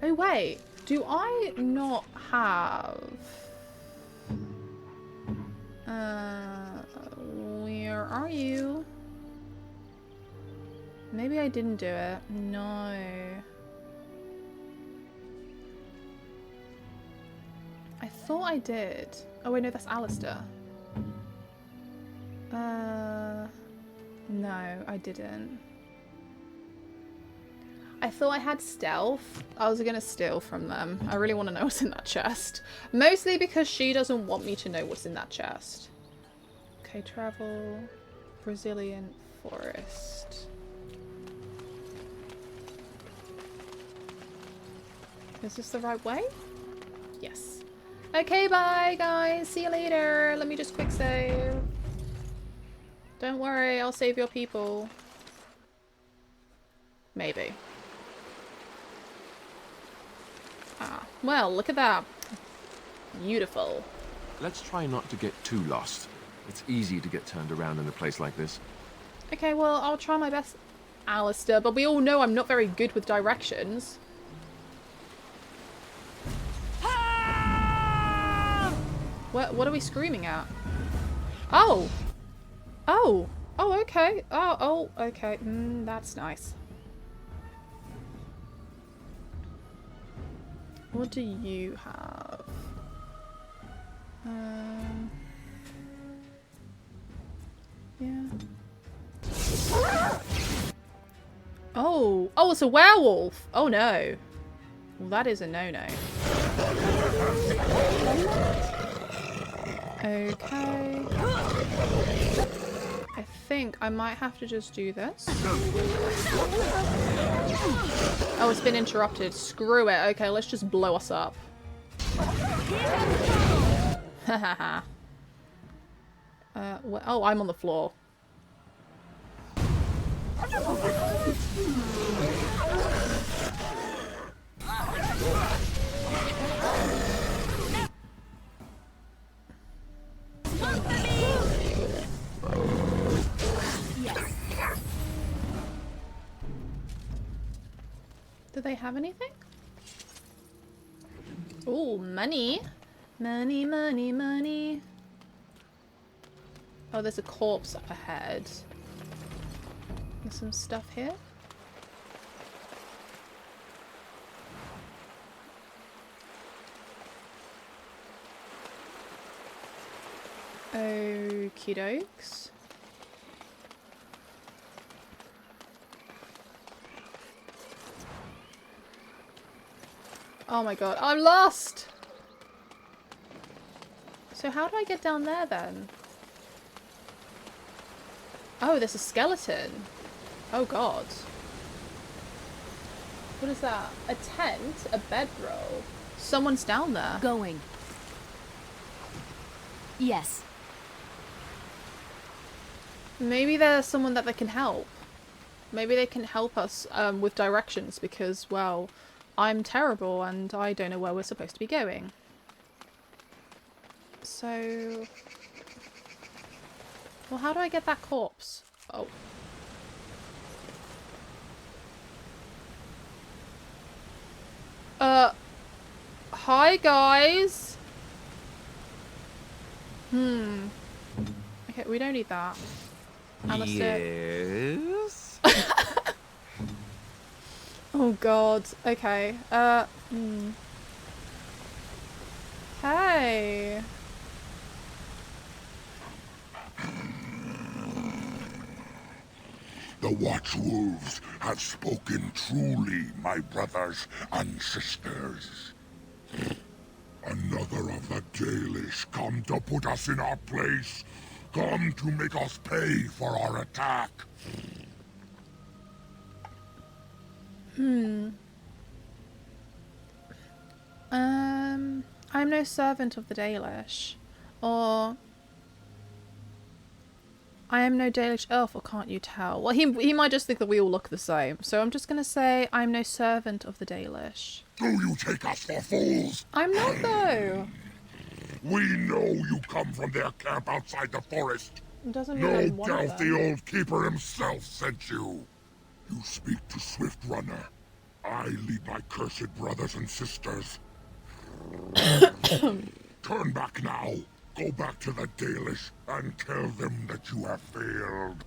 Oh wait, do I not have... where are you? Maybe I didn't do it. No. I thought I did. Oh wait, no, that's Alistair. No, I didn't. I thought I had stealth. I was gonna steal from them. I really want to know what's in that chest. Mostly because she doesn't want me to know what's in that chest. Okay, travel. Brecilian Forest. Is this the right way? Yes. Okay, bye guys. See you later. Let me just quick save. Don't worry, I'll save your people. Maybe. Ah, well, look at that. Beautiful. Let's try not to get too lost. It's easy to get turned around in a place like this. Okay, well, I'll try my best, Alistair, but we all know I'm not very good with directions. What are we screaming at? Oh! Oh! Oh, okay. Oh, okay. That's nice. What do you have? Yeah. Oh! Oh, it's a werewolf! Oh no. Well, that is a no-no. Okay. I think I might have to just do this. Oh, it's been interrupted. Screw it. Okay, let's just blow us up. Hahaha. Oh, I'm on the floor. Do they have anything? Ooh, money. Money, money, money. Oh, there's a corpse up ahead. There's some stuff here. Okie dokes. Oh my god, I'm lost! So how do I get down there then? Oh, there's a skeleton. Oh god. What is that? A tent? A bedroll? Someone's down there. Going. Yes. Maybe there's someone that they can help. Maybe they can help us with directions because, well, I'm terrible and I don't know where we're supposed to be going. So... Well, how do I get that corpse? Oh. Hi guys! Okay, we don't need that. Yes? Oh god, okay. Hey! The Watchwolves have spoken truly, my brothers and sisters. Another of the Dalish come to put us in our place. Come to make us pay for our attack. I'm no servant of the Dalish. Or... I am no Dalish elf, or can't you tell? Well, he might just think that we all look the same. So I'm just gonna say I'm no servant of the Dalish. Do you take us for fools? I'm not, though. We know you come from their camp outside the forest. It doesn't mean No I'm one of doubt them. the old keeper himself sent you. You speak to Swift Runner. I lead my cursed brothers and sisters. Turn back now. Go back to the Dalish and tell them that you have failed.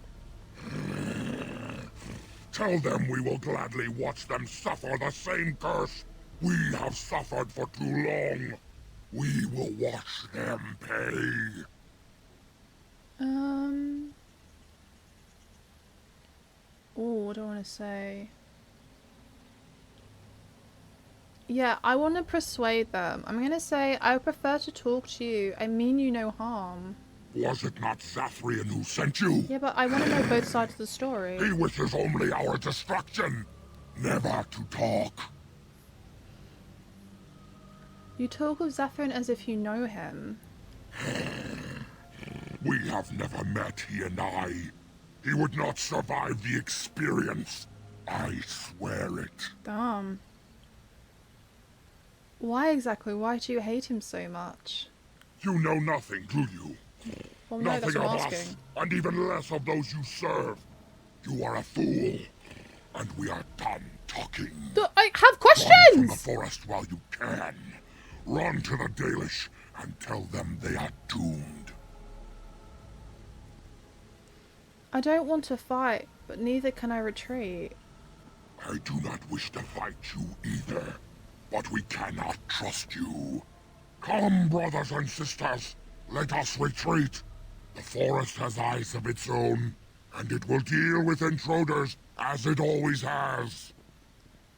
Tell them we will gladly watch them suffer the same curse we have suffered for too long. We will watch them pay. Oh, what do I want to say? Yeah, I want to persuade them. I'm gonna say I would prefer to talk to you. I mean you no harm. Was it not Zathrian who sent you? Yeah, but I want to know both sides of the story. He wishes only our destruction, never to talk. You talk of Zathrian as if you know him. We have never met, he and I. He would not survive the experience. I swear it. Damn. Why exactly? Why do you hate him so much? You know nothing, do you? Well, no, that's Nothing what I'm of asking. us, and even less of those you serve. You are a fool, and we are done talking. I have questions! Run from the forest while you can. Run to the Dalish and tell them they are doomed. I don't want to fight, but neither can I retreat. I do not wish to fight you either, but we cannot trust you. Come, brothers and sisters, let us retreat. The forest has eyes of its own, and it will deal with intruders as it always has.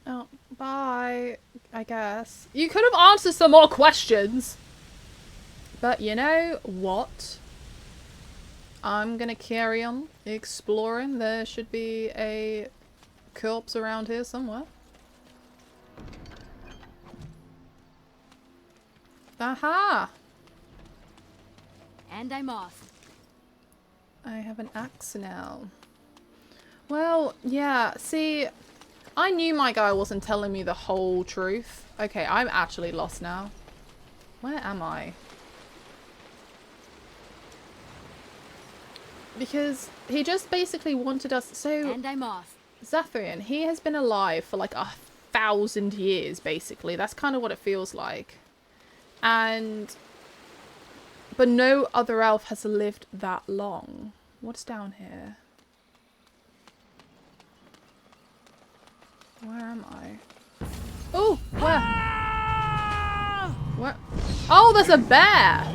Oh, bye, I guess. You could have answered some more questions. But you know what? I'm gonna carry on exploring. There should be a corpse around here somewhere. Aha! And I'm off. I have an axe now. Well, yeah, see, I knew my guy wasn't telling me the whole truth. Okay, I'm actually lost now. Where am I? Because he just basically wanted us, so... And I'm off. Zathrian, he has been alive for like 1,000 years, basically. That's kind of what it feels like. But no other elf has lived that long. What's down here? Where am I? Oh, where? What? Oh, there's a bear!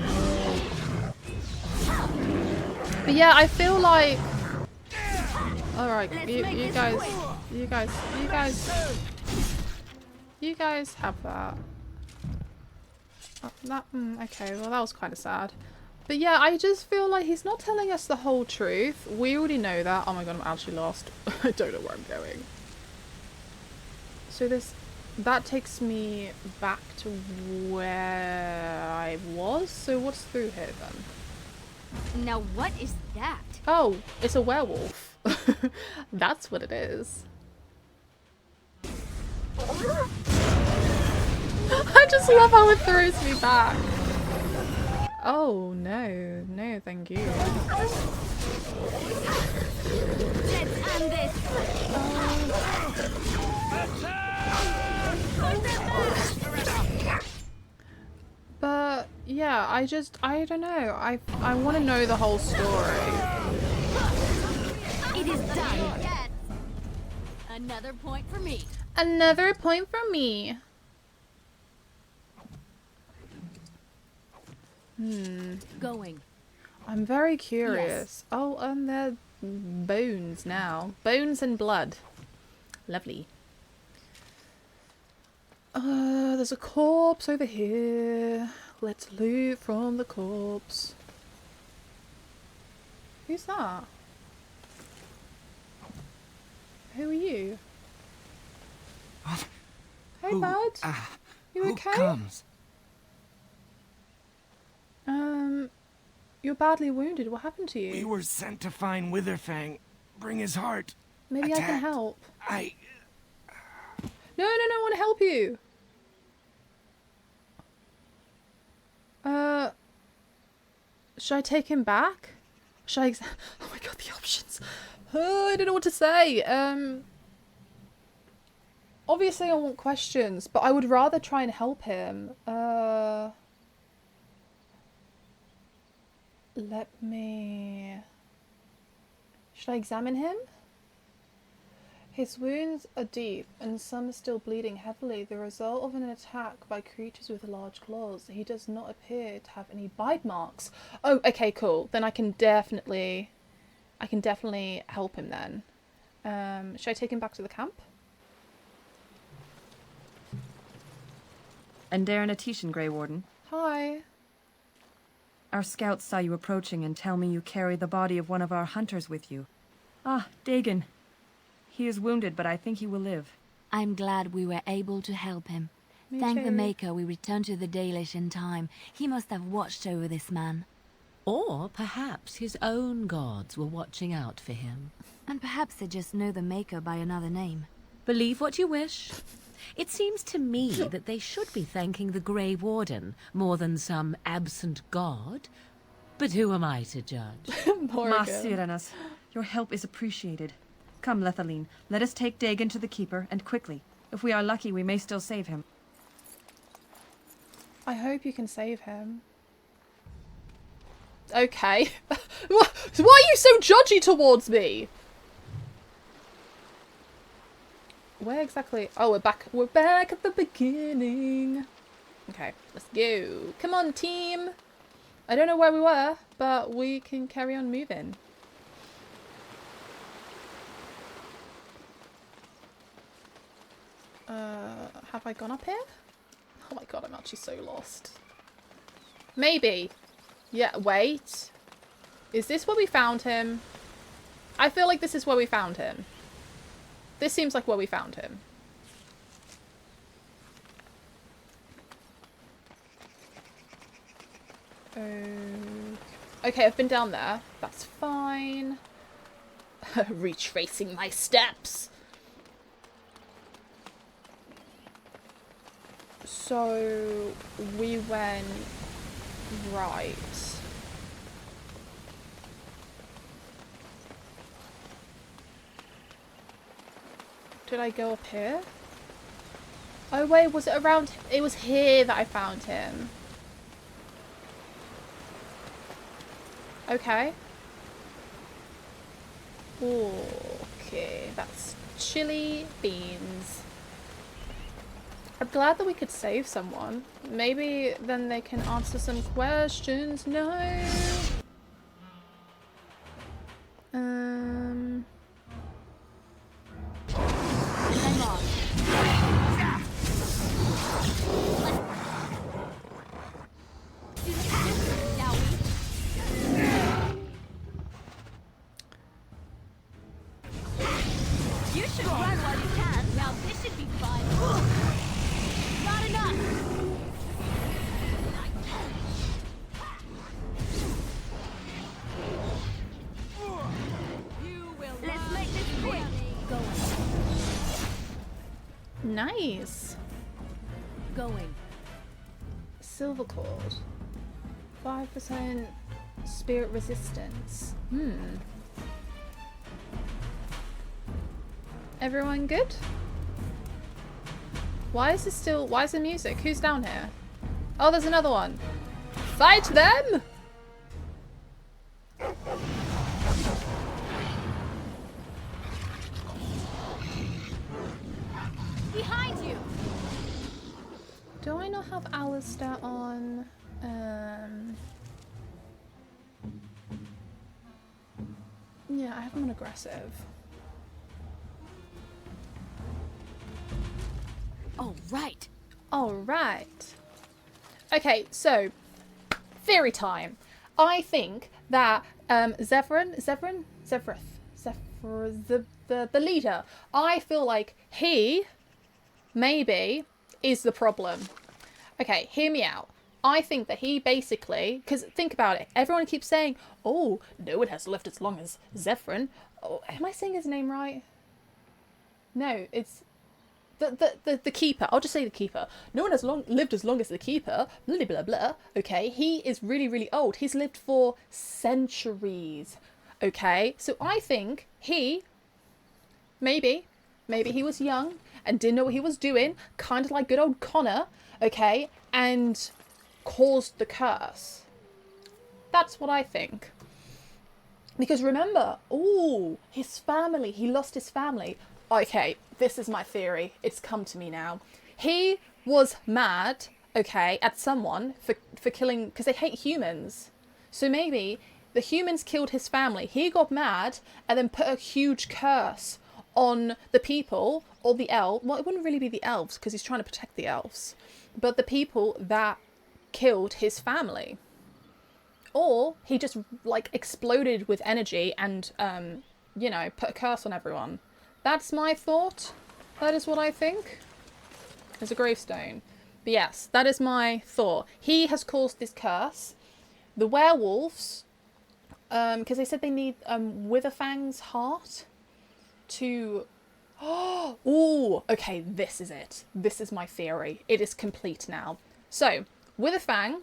But yeah, I feel like... Alright, you guys have that. Okay, well that was kind of sad. But yeah, I just feel like he's not telling us the whole truth. We already know that. Oh my god, I'm actually lost. I don't know where I'm going. So that takes me back to where I was. So what's through here then? Now what is that? Oh, it's a werewolf. That's what it is. I just love how it throws me back. Oh no, no thank you. Let's end this. But yeah, I don't know. I want to know the whole story. It is done. Yes. Another point for me. Another point for me. Going. I'm very curious. Yes. Oh, and they're bones now. Bones and blood. Lovely. There's a corpse over here. Let's loot from the corpse. Who's that? Who are you? Hey, bud. You okay? Who comes? You're badly wounded. What happened to you? We were sent to find Witherfang. Bring his heart. Maybe Attacked. I can help. No, I want to help you. Should I take him back? Should I oh my god, the options. I don't know what to say. Obviously I want questions, but I would rather try and help him. Should I examine him? His wounds are deep, and some are still bleeding heavily, the result of an attack by creatures with large claws. He does not appear to have any bite marks. Oh, okay, cool. Then I can definitely help him then. Should I take him back to the camp? Andraste Atishan, Grey Warden. Hi. Our scouts saw you approaching and tell me you carry the body of one of our hunters with you. Ah, Dagon. He is wounded, but I think he will live. I'm glad we were able to help him. Thank the Maker we returned to the Dalish in time. He must have watched over this man. Or perhaps his own gods were watching out for him. And perhaps they just know the Maker by another name. Believe what you wish. It seems to me that they should be thanking the Grey Warden more than some absent god. But who am I to judge? Masiranas, your help is appreciated. Come, Lethaline, let us take Dagon to the Keeper, and quickly. If we are lucky, we may still save him. I hope you can save him. Okay. Why are you so judgy towards me? Where exactly? Oh, we're back at the beginning. Okay, let's go. Come on, team. I don't know where we were, but we can carry on moving. Have I gone up here? Oh my god, I'm actually so lost. Maybe. Yeah, wait. Is this where we found him? I feel like this is where we found him. This seems like where we found him. Okay, I've been down there. That's fine. Retracing my steps. So we went right. Did I go up here? Oh wait, was it around? It was here that I found him. Okay. Okay, that's chili beans. I'm glad that we could save someone. Maybe then they can answer some questions. No. Hang on. You should run while you can. Now this should be fun. Not enough. Let's make this quick. Nice. Going. Silver cord. 5% spirit resistance. Everyone good? Why is the music? Who's down here? Oh, there's another one. Fight them! Behind you. Do I not have Alistair on? Yeah, I have him on aggressive. All right. All right. Okay, so theory time. I think that Zephyr, the leader. I feel like he maybe is the problem. Okay, hear me out. I think that he basically, because think about it, everyone keeps saying, oh, no one has lived as long as Zephyr. Oh, am I saying his name right? No, it's the keeper. I'll just say the keeper. No one has lived as long as the keeper. Blah, blah, blah. Okay, he is really, really old. He's lived for centuries. Okay, so I think he, maybe he was young and didn't know what he was doing, kind of like good old Connor, okay, and caused the curse. That's what I think. Because remember, his family, he lost his family. Okay, this is my theory. It's come to me now. He was mad, okay, at someone for killing, because they hate humans. So maybe the humans killed his family. He got mad and then put a huge curse on the people or the elves. Well, it wouldn't really be the elves because he's trying to protect the elves. But the people that killed his family. Or he just like exploded with energy and, you know, put a curse on everyone. That's my thought. That is what I think. There's a gravestone. But yes, that is my thought. He has caused this curse. The werewolves, because they said they need Witherfang's heart to... Oh, okay, this is it. This is my theory. It is complete now. So, Witherfang,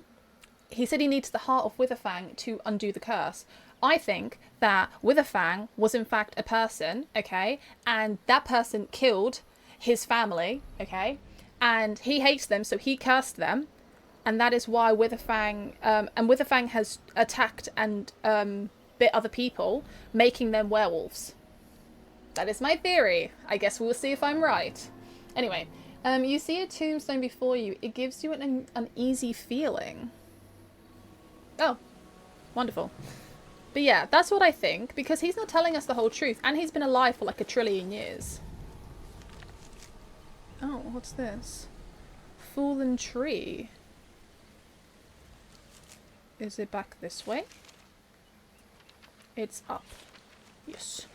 he said he needs the heart of Witherfang to undo the curse. I think that Witherfang was in fact a person, okay, and that person killed his family, okay, and he hates them, so he cursed them, and that is why Witherfang, and Witherfang has attacked and bit other people, making them werewolves. That is my theory. I guess we'll see if I'm right. Anyway, you see a tombstone before you. It gives you an uneasy feeling. Oh, wonderful. But yeah, that's what I think, because he's not telling us the whole truth, and he's been alive for like 1 trillion years. Oh, what's this? Fallen tree. Is it back this way? It's up. Yes.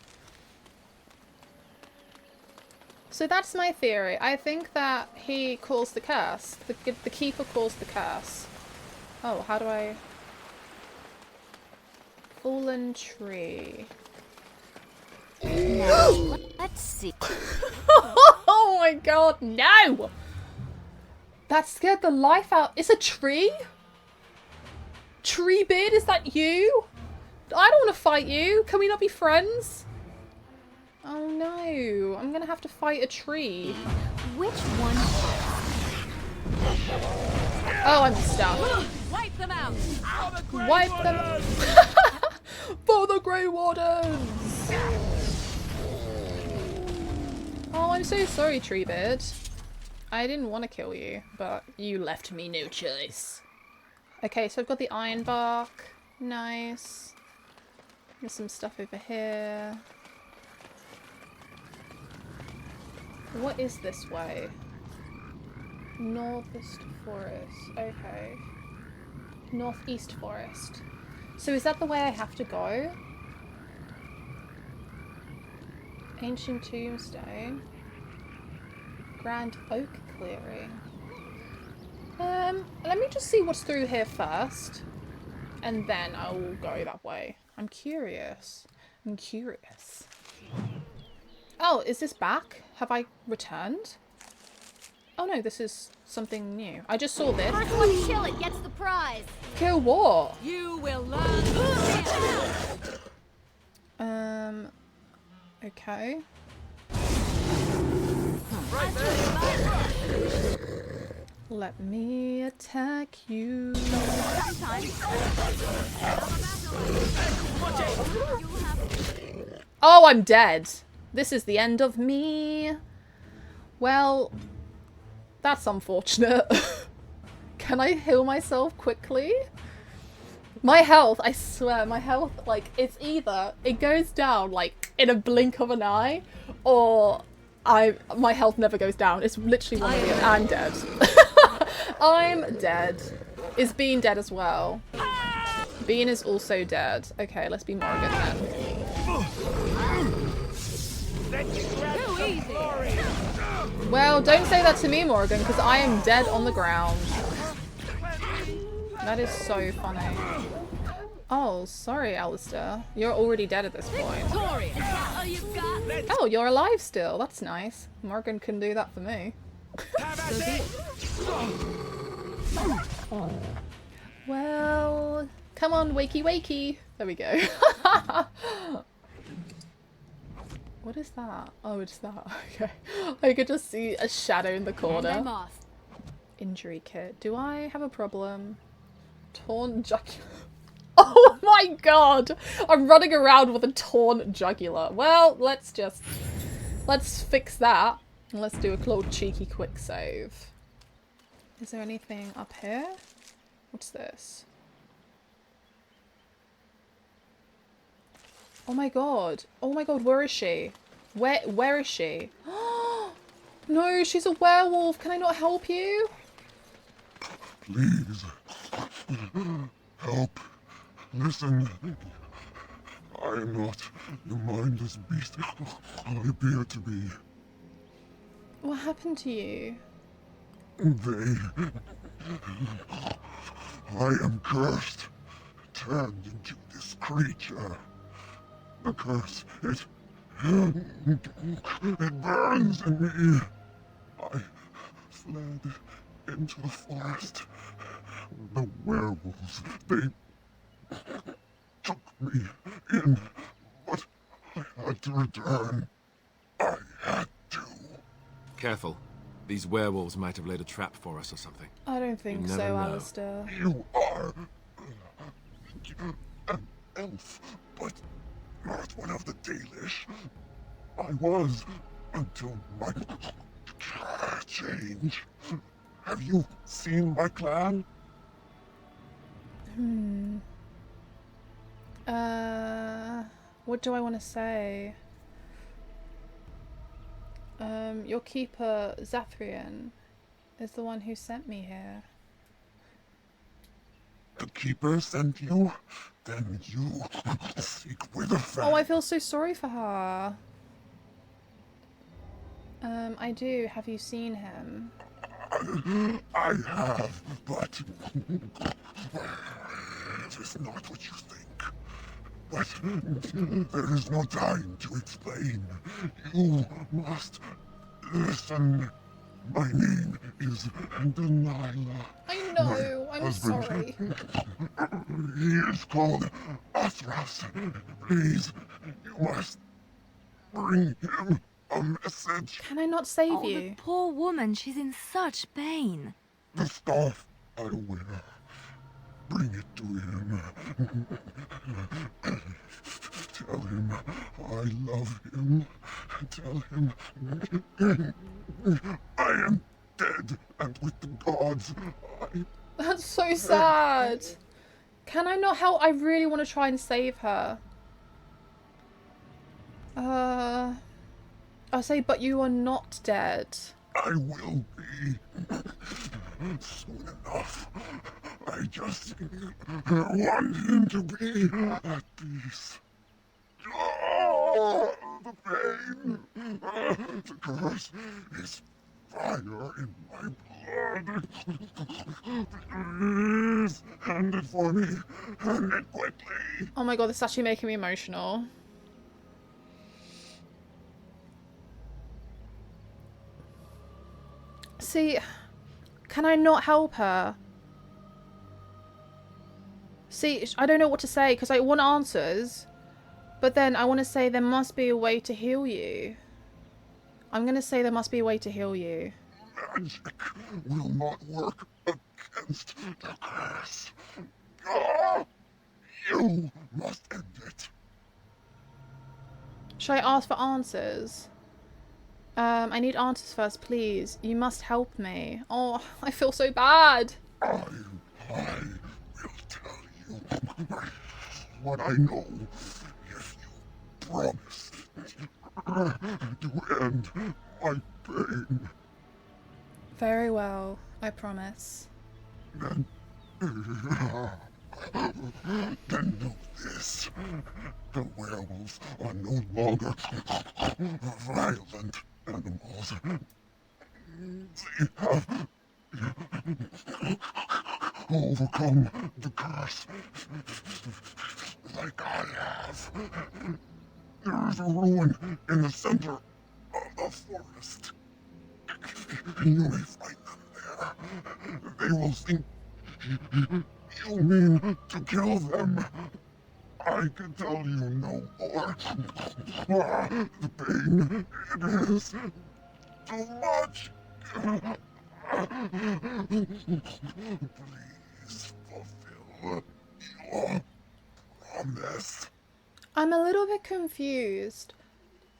So that's my theory. I think that he caused the curse. The keeper caused the curse. Oh, how do I... Fallen tree. Now, let's see. Oh my god, no! That scared the life out. It's a tree? Treebeard, is that you? I don't want to fight you. Can we not be friends? Oh no, I'm gonna have to fight a tree. Which one? Oh, I'm stuck. Wipe them out. Wipe them. For the Grey Wardens. Oh, I'm so sorry, Treebird. I didn't want to kill you, but you left me no choice. Okay, so I've got the iron bark. Nice. There's some stuff over here. What is this way? Northeast Forest. Okay. Northeast Forest. So is that the way I have to go? Ancient Tombstone. Grand Oak Clearing. Let me just see what's through here first. And then I will go that way. I'm curious. I'm curious. Oh, is this back? Have I returned? Oh no, this is something new. I just saw this. First one to kill it gets the prize. Kill what? You will learn. Okay. Let me attack you. Oh, I'm dead. This is the end of me. Well, that's unfortunate. Can I heal myself quickly? My health, I swear, my health, like, it's either it goes down, like, in a blink of an eye, or my health never goes down. It's literally one of the other. I'm dead. I'm dead. Is Bean dead as well? Bean is also dead. Okay, let's be Morrigan then. Well, don't say that to me, Morrigan, because I am dead on the ground. That is so funny. Oh, sorry, Alistair. You're already dead at this point. Oh, you're alive still. That's nice. Morgan can do that for me. Well, come on, wakey wakey. There we go. What is that? Oh, it's that. Okay. I could just see a shadow in the corner. Injury kit. Do I have a problem? Torn jugular. Oh my god! I'm running around with a torn jugular. Well, let's fix that. And let's do a little cheeky quick save. Is there anything up here? What's this? Oh my god. Oh my god, where is she? Where is she? No, she's a werewolf. Can I not help you? Please. Help. Listen. I am not the mindless beast I appear to be. What happened to you? I am cursed. Turned into this creature. The curse, it burns in me. I fled into the forest. The werewolves, they took me in, but I had to return. I had to. Careful. These werewolves might have laid a trap for us or something. I don't think so, Alistair. You are an elf, but not one of the Dalish. I was until my change. Have you seen my clan? What do I want to say? Your keeper, Zathrian, is the one who sent me here. The keeper sent you? Then you seek Witherfang. Oh, I feel so sorry for her. I do. Have you seen him? I have, but it is not what you think. But there is no time to explain. You must listen. My name is Dalilah. I know. I'm sorry. He is called Andraste. Please, you must bring him a message. Can I not save Oh, you? the poor woman, she's in such pain. The scarf I wear. Bring it to him. Tell him I love him. Tell him I am dead, and with the gods That's so sad. Can I not help? I really want to try and save her. I'll say, but you are not dead. I will be. Soon enough. I just want him to be at peace. Oh, the pain. The curse is fire in my blood. Please, hand it for me. Hand it quickly. Oh my god, this is actually making me emotional. See, can I not help her? See, I don't know what to say because I want answers, but then I want to say there must be a way to heal you. I'm going to say there must be a way to heal you. Magic will not work against the curse. Ah, you must end it. Should I ask for answers? I need answers first, please. You must help me. Oh, I feel so bad. I will tell you what I know if you promise to end my pain. Very well, I promise. Then know this. The werewolves are no longer violent animals. They have overcome the curse like I have. There is a ruin in the center of the forest. You may find them there. They will think you mean to kill them. I can tell you no more. The pain, it is too much. Please fulfill your promise. I'm a little bit confused.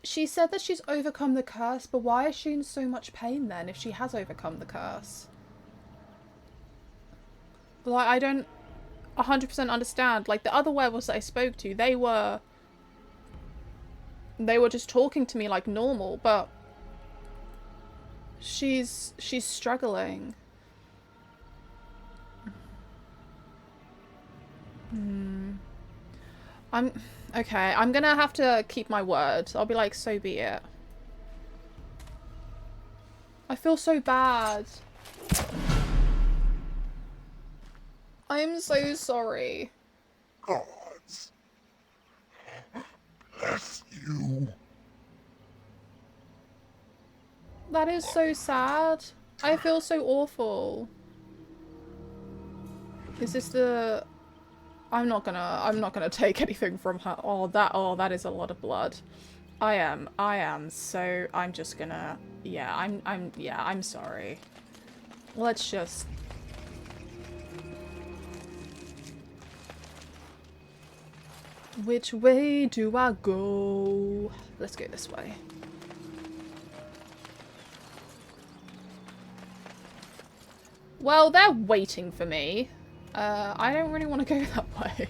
She said that she's overcome the curse, but why is she in so much pain then if she has overcome the curse? Like, I don't 100% understand. Like, the other werewolves that I spoke to, they were just talking to me like normal, but she's struggling. Okay, I'm gonna have to keep my word. I'll be like, so be it. I feel so bad. I'm so sorry. Gods bless you. That is so sad. I feel so awful. Is this the... I'm not gonna take anything from her. Oh, that is a lot of blood. I'm just gonna... Yeah, I'm sorry. Let's just... Which way do I go? Let's go this way. Well, they're waiting for me. I don't really want to go that way.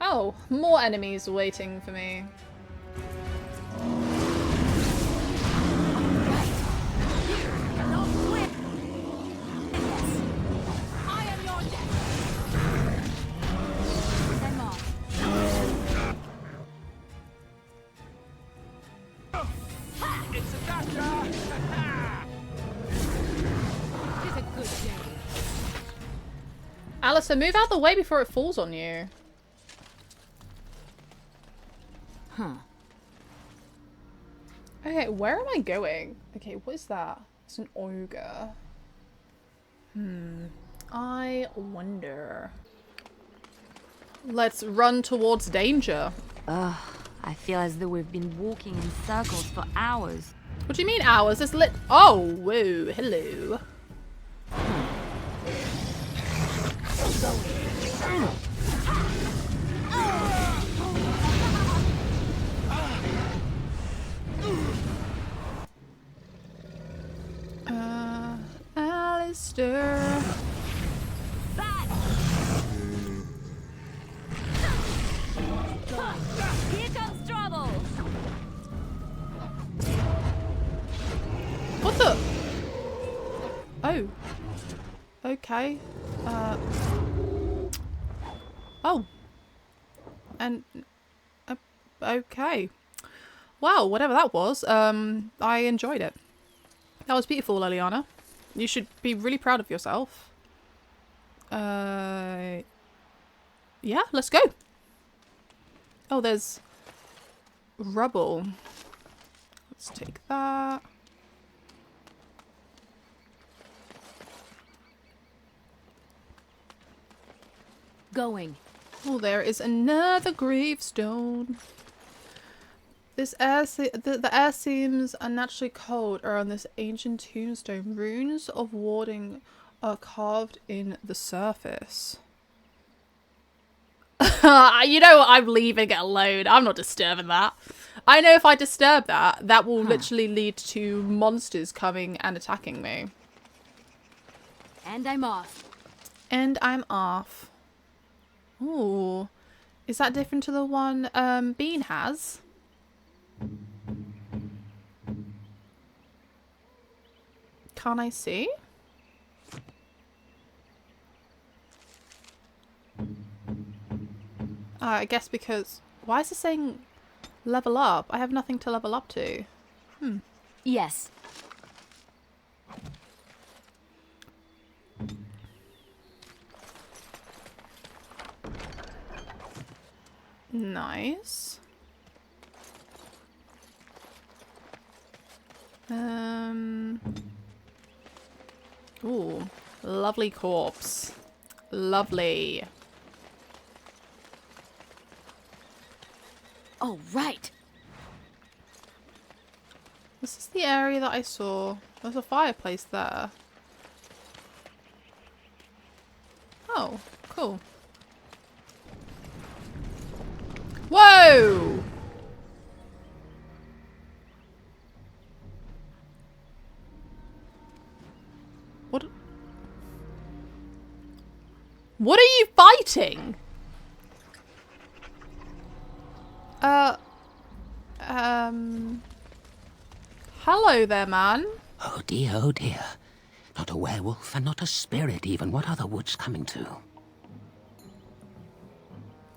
Oh, more enemies waiting for me. Alistair, move out the way before it falls on you. Huh. Okay, where am I going? Okay, what is that? It's an ogre. I wonder. Let's run towards danger. Ugh, I feel as though we've been walking in circles for hours. What do you mean hours? It's lit. Oh, whoa, hello. Alistair. Here comes trouble. What the? Oh. Okay. Oh. And okay. Wow, whatever that was. I enjoyed it. That was beautiful, Liliana. You should be really proud of yourself. Yeah, let's go. Oh, there's rubble. Let's take that. Going. Oh, there is another gravestone. This air, the air seems unnaturally cold around this ancient tombstone. Runes of warding are carved in the surface. You know what? I'm leaving it alone. I'm not disturbing that. I know if I disturb that, that will literally lead to monsters coming and attacking me. And I'm off. And I'm off. Ooh. Is that different to the one Bean has? Can I see? I guess because... Why is it saying level up? I have nothing to level up to. Yes. Nice. Ooh, lovely corpse. Lovely. Oh, right. This is the area that I saw. There's a fireplace there. Oh, cool. Whoa! What? What are you fighting? Hello there, man. Oh dear, oh dear. Not a werewolf and not a spirit even. What are the woods coming to?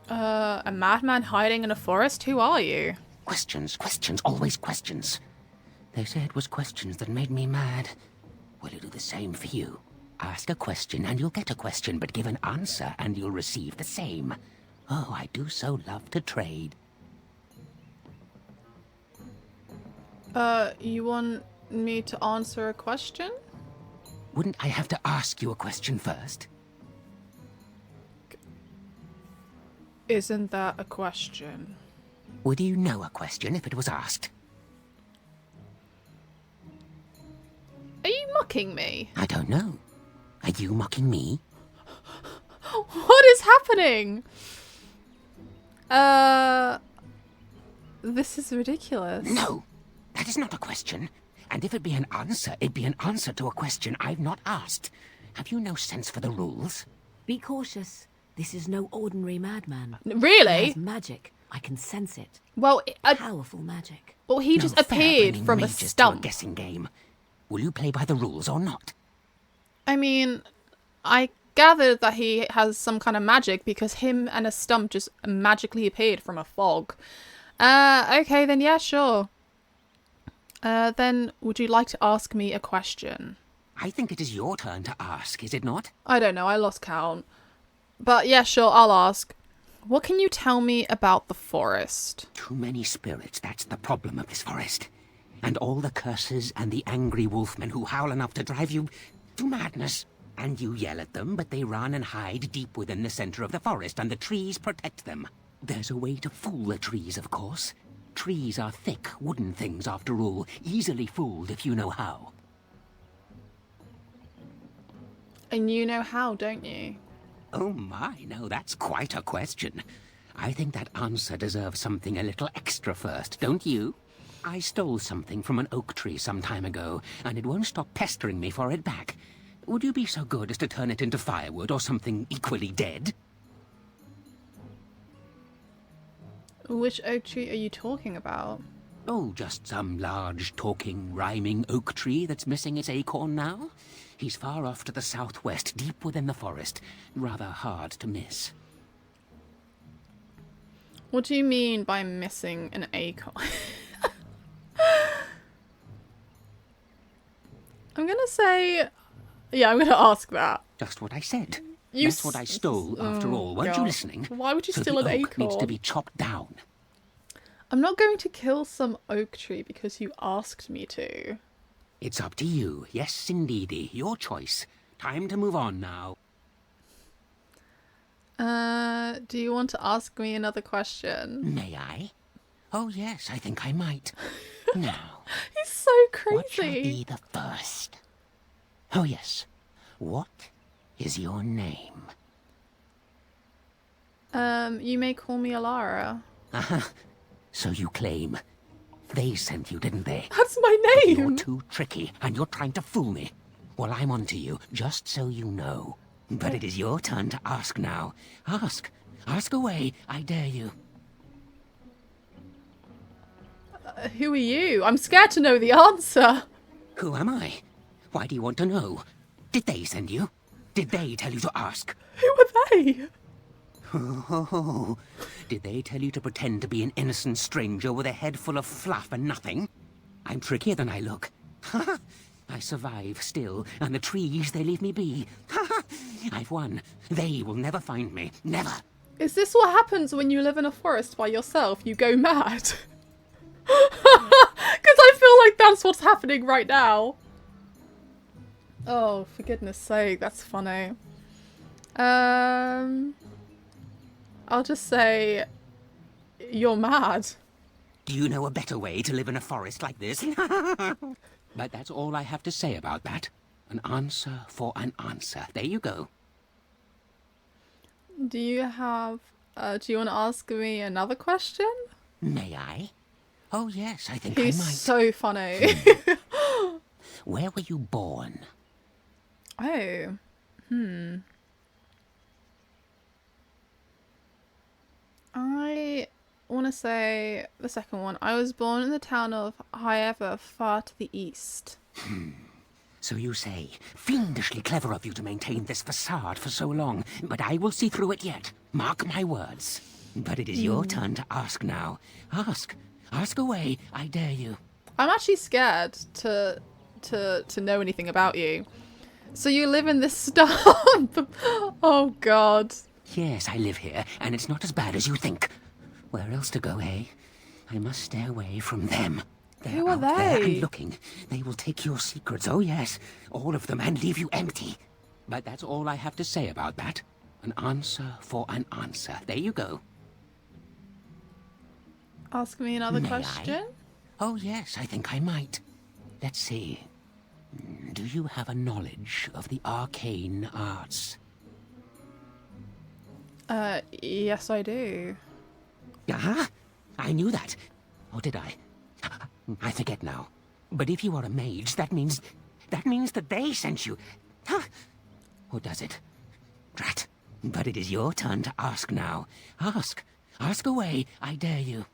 A madman hiding in a forest? Who are you? Questions, questions, always questions. They say it was questions that made me mad. Will you do the same for you? Ask a question and you'll get a question, but give an answer and you'll receive the same. Oh, I do so love to trade. You want me to answer a question? Wouldn't I have to ask you a question first? Isn't that a question? Would you know a question if it was asked? Are you mocking me? I don't know. Are you mocking me? What is happening? This is ridiculous. No, that is not a question. And if it be an answer, it'd be an answer to a question I've not asked. Have you no sense for the rules? Be cautious. This is no ordinary madman. Really? He has magic. I can sense it. Well, powerful magic. Well, he just appeared from a stump. To a guessing game. Will you play by the rules or not? I mean, I gathered that he has some kind of magic because him and a stump just magically appeared from a fog. Okay, then yeah, sure. Then would you like to ask me a question? I think it is your turn to ask, is it not? I don't know, I lost count. But yeah, sure, I'll ask. What can you tell me about the forest? Too many spirits, that's the problem of this forest. And all the curses and the angry wolfmen who howl enough to drive you to madness. And you yell at them, but they run and hide deep within the center of the forest, and the trees protect them. There's a way to fool the trees, of course. trees are thick, wooden things after all, easily fooled if you know how. And you know how, don't you? Oh my, no, that's quite a question. I think that answer deserves something a little extra first, don't you? I stole something from an oak tree some time ago, and it won't stop pestering me for it back. Would you be so good as to turn it into firewood or something equally dead? Which oak tree are you talking about? Oh, just some large, talking, rhyming oak tree that's missing its acorn now. He's far off to the southwest, deep within the forest. Rather hard to miss. What do you mean by missing an acorn? I'm gonna say... Yeah, I'm gonna ask that. Just what I said. That's what I stole, after all. Weren't you listening? Why would you steal the an oak acorn? needs to be chopped down. I'm not going to kill some oak tree because you asked me to. It's up to you. Yes, indeedy. Your choice. Time to move on now. Do you want to ask me another question? May I? Oh, yes, I think I might. Now. He's so crazy. What shall be the first? Oh, yes. What is your name? You may call me Alara. So you claim. They sent you, didn't they? That's my name! You're too tricky, and you're trying to fool me. Well, I'm on to you, just so you know. But it is your turn to ask now. Ask. Ask away, I dare you. Who are you? I'm scared to know the answer. Who am I? Why do you want to know? Did they send you? Did they tell you to ask? Who are they? Oh, did they tell you to pretend to be an innocent stranger with a head full of fluff and nothing? I'm trickier than I look. I survive still, and the trees, they leave me be. I've won. They will never find me. Never. Is this what happens when you live in a forest by yourself? You go mad? Because I feel like that's what's happening right now. Oh, for goodness sake, that's funny. I'll just say, you're mad. Do you know a better way to live in a forest like this? But that's all I have to say about that. An answer for an answer. There you go. Do you have... do you want to ask me another question? May I? Oh, yes, I think He's I might. so funny. Where were you born? Oh. I want to say the second one. I was born in the town of Avar, far to the east. So you say. Fiendishly clever of you to maintain this facade for so long, but I will see through it yet. Mark my words. But it is your turn to ask now. Ask. Ask away, I dare you. I'm actually scared to know anything about you. So you live in this stump? Oh, God. Yes, I live here, and it's not as bad as you think. Where else to go, eh? I must stay away from them. They're Who are out there they? and looking. They will take your secrets, oh yes, all of them, and leave you empty. But that's all I have to say about that. An answer for an answer. There you go. Ask me another May I? question? Oh yes, I think I might. Let's see. Do you have a knowledge of the arcane arts? Yes, I do. Ah, I knew that. Or did I? I forget now. But if you are a mage, that means that they sent you. Huh? Or does it? Drat. But it is your turn to ask now. Ask. Ask away, I dare you.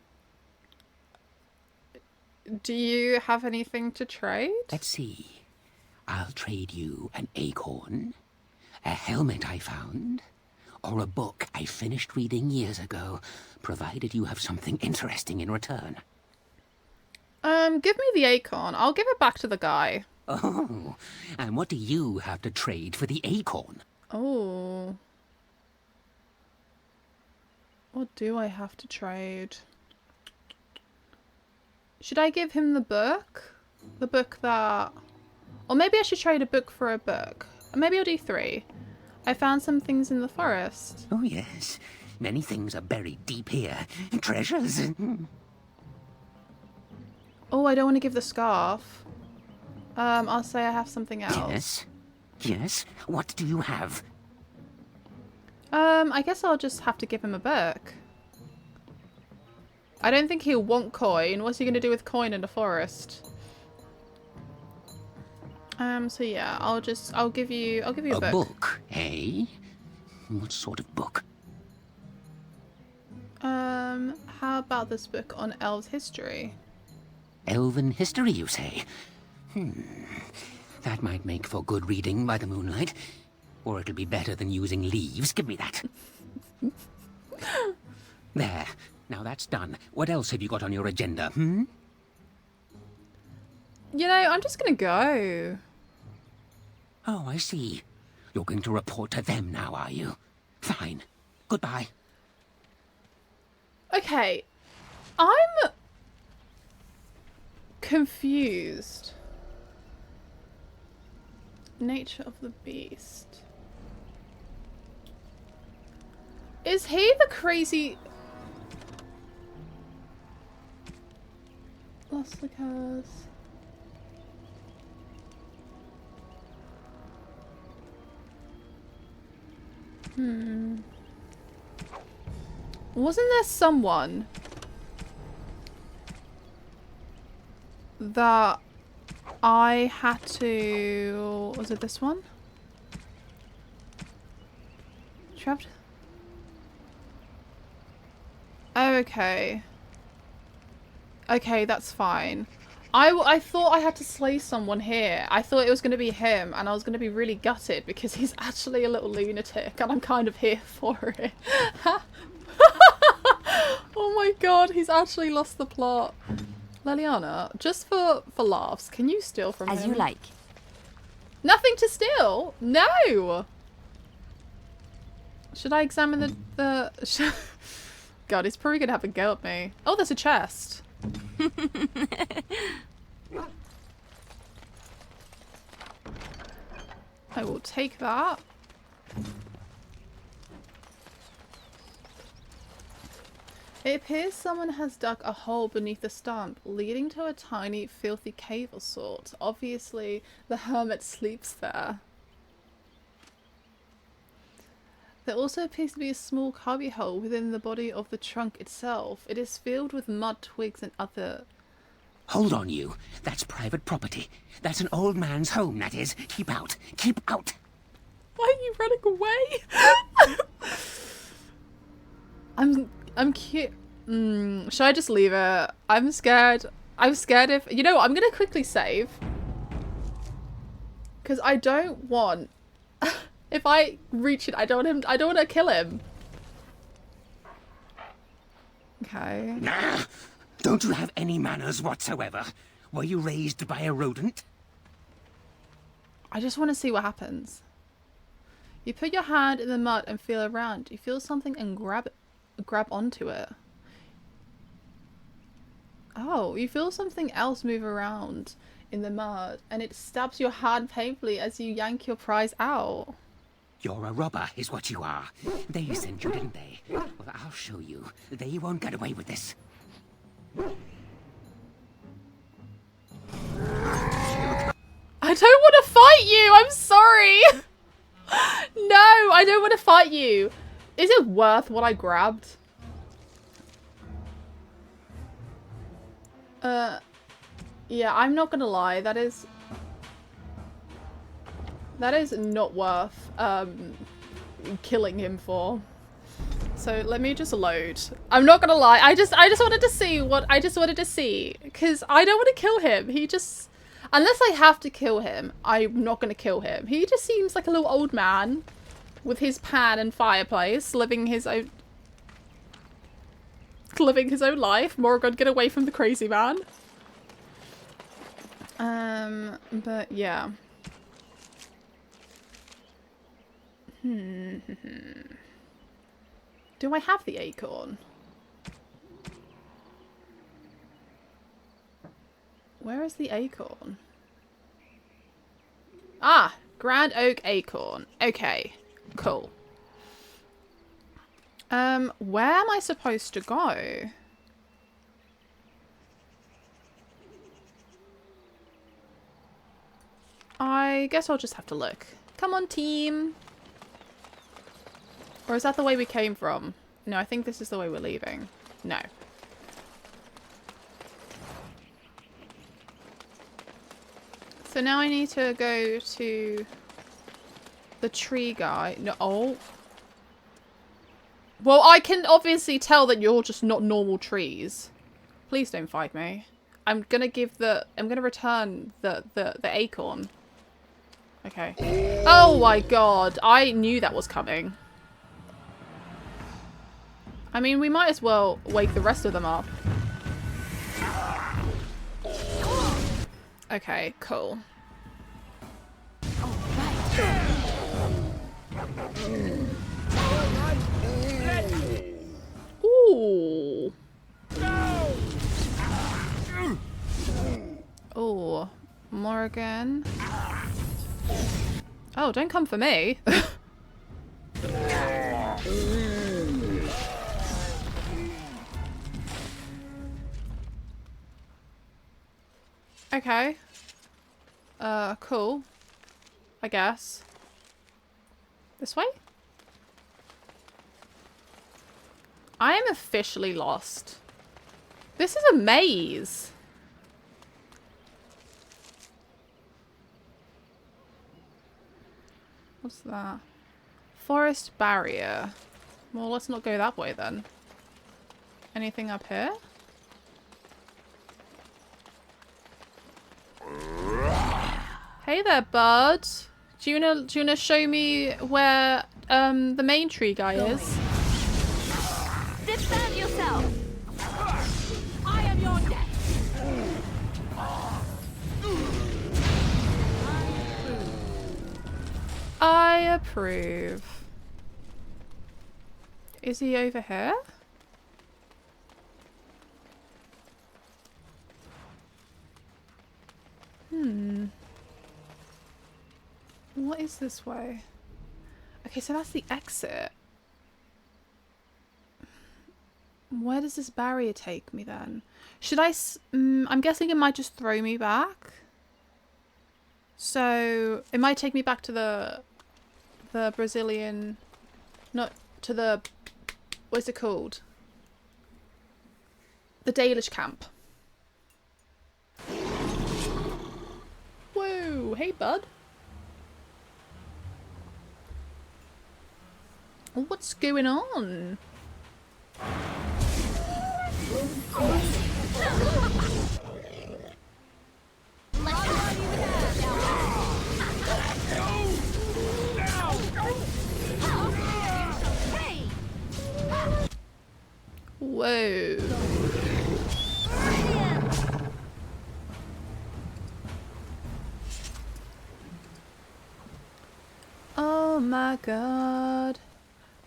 Do you have anything to trade? Let's see. I'll trade you an acorn, a helmet I found, or a book I finished reading years ago, provided you have something interesting in return. Give me the acorn. I'll give it back to the guy. Oh, and what do you have to trade for the acorn? Oh. What do I have to trade? Should I give him the book? The book that... Or maybe I should trade a book for a book. Maybe I'll do 3. I found some things in the forest. Oh, yes. Many things are buried deep here. Treasures. Oh, I don't want to give the scarf. I'll say I have something else. Yes? Yes? What do you have? I guess I'll just have to give him a book. I don't think he'll want coin. What's he going to do with coin in the forest? So yeah, I'll give you a book. A book, eh? What sort of book? How about this book on elves history? Elven history, you say? That might make for good reading by the moonlight. Or it'll be better than using leaves. Give me that. There. Now that's done. What else have you got on your agenda, You know, I'm just gonna go. Oh, I see. You're going to report to them now, are you? Fine. Goodbye. Okay. I'm confused. Nature of the beast. Is he the crazy... Lost the curse. Wasn't there someone that I had to... Was it this one? Trapped? Oh, okay. Okay, that's fine. I thought I had to slay someone here. I thought it was going to be him, and I was going to be really gutted because he's actually a little lunatic, and I'm kind of here for it. Oh my god, he's actually lost the plot. Leliana, just for laughs, can you steal from him? As you like. Nothing to steal? No! Should I examine the... God, he's probably going to have a go at me. Oh, there's a chest. I will take that. It appears someone has dug a hole beneath the stump, leading to a tiny, filthy cave of sorts. Obviously, the hermit sleeps there. There also appears to be a small cubbyhole within the body of the trunk itself. It is filled with mud, twigs, and other... Hold on, you. That's private property. That's an old man's home, that is. Keep out. Keep out. Why are you running away? I'm cute. Should I just leave it? I'm scared. I'm scared if... You know what? I'm going to quickly save. Because I don't want... If I reach it, I don't want to kill him. Okay. Nah. Don't you have any manners whatsoever? Were you raised by a rodent? I just want to see what happens. You put your hand in the mud and feel around. You feel something and grab onto it. Oh, you feel something else move around in the mud and it stabs your hand painfully as you yank your prize out. You're a robber, is what you are. They sent you, didn't they? Well, I'll show you. They won't get away with this. I don't want to fight you! I'm sorry! No, I don't want to fight you! Is it worth what I grabbed? Yeah, I'm not gonna lie. That is not worth killing him for. So let me just load. I'm not gonna lie. I just wanted to see what I just wanted to see because I don't want to kill him. He just, unless I have to kill him, I'm not gonna kill him. He just seems like a little old man with his pan and fireplace, living his own life. Morgan, get away from the crazy man. But yeah. Do I have the acorn? Where is the acorn? Ah, Grand Oak acorn. Okay, cool. Where am I supposed to go? I guess I'll just have to look. Come on, team. Or is that the way we came from? No, I think this is the way we're leaving. No. So now I need to go to the tree guy. No, oh. Well, I can obviously tell that you're just not normal trees. Please don't fight me. I'm gonna return the acorn. Okay. Oh my god, I knew that was coming. I mean, we might as well wake the rest of them up. Okay, cool. Ooh. Oh, Morgan. Oh, don't come for me. Okay. Cool. I guess. This way? I am officially lost. This is a maze. What's that? Forest barrier. Well, let's not go that way then. Anything up here? Hey there, bud. Do you wanna show me where the main tree guy is? Defend yourself. I am your death. I approve. Is he over here? What is this way? Okay, so that's the exit. Where does this barrier take me then? Should I... I'm guessing it might just throw me back. So it might take me back to the Brecilian... Not to the... What's it called? The Dalish camp. Whoa, hey bud. What's going on? Whoa. Oh my god.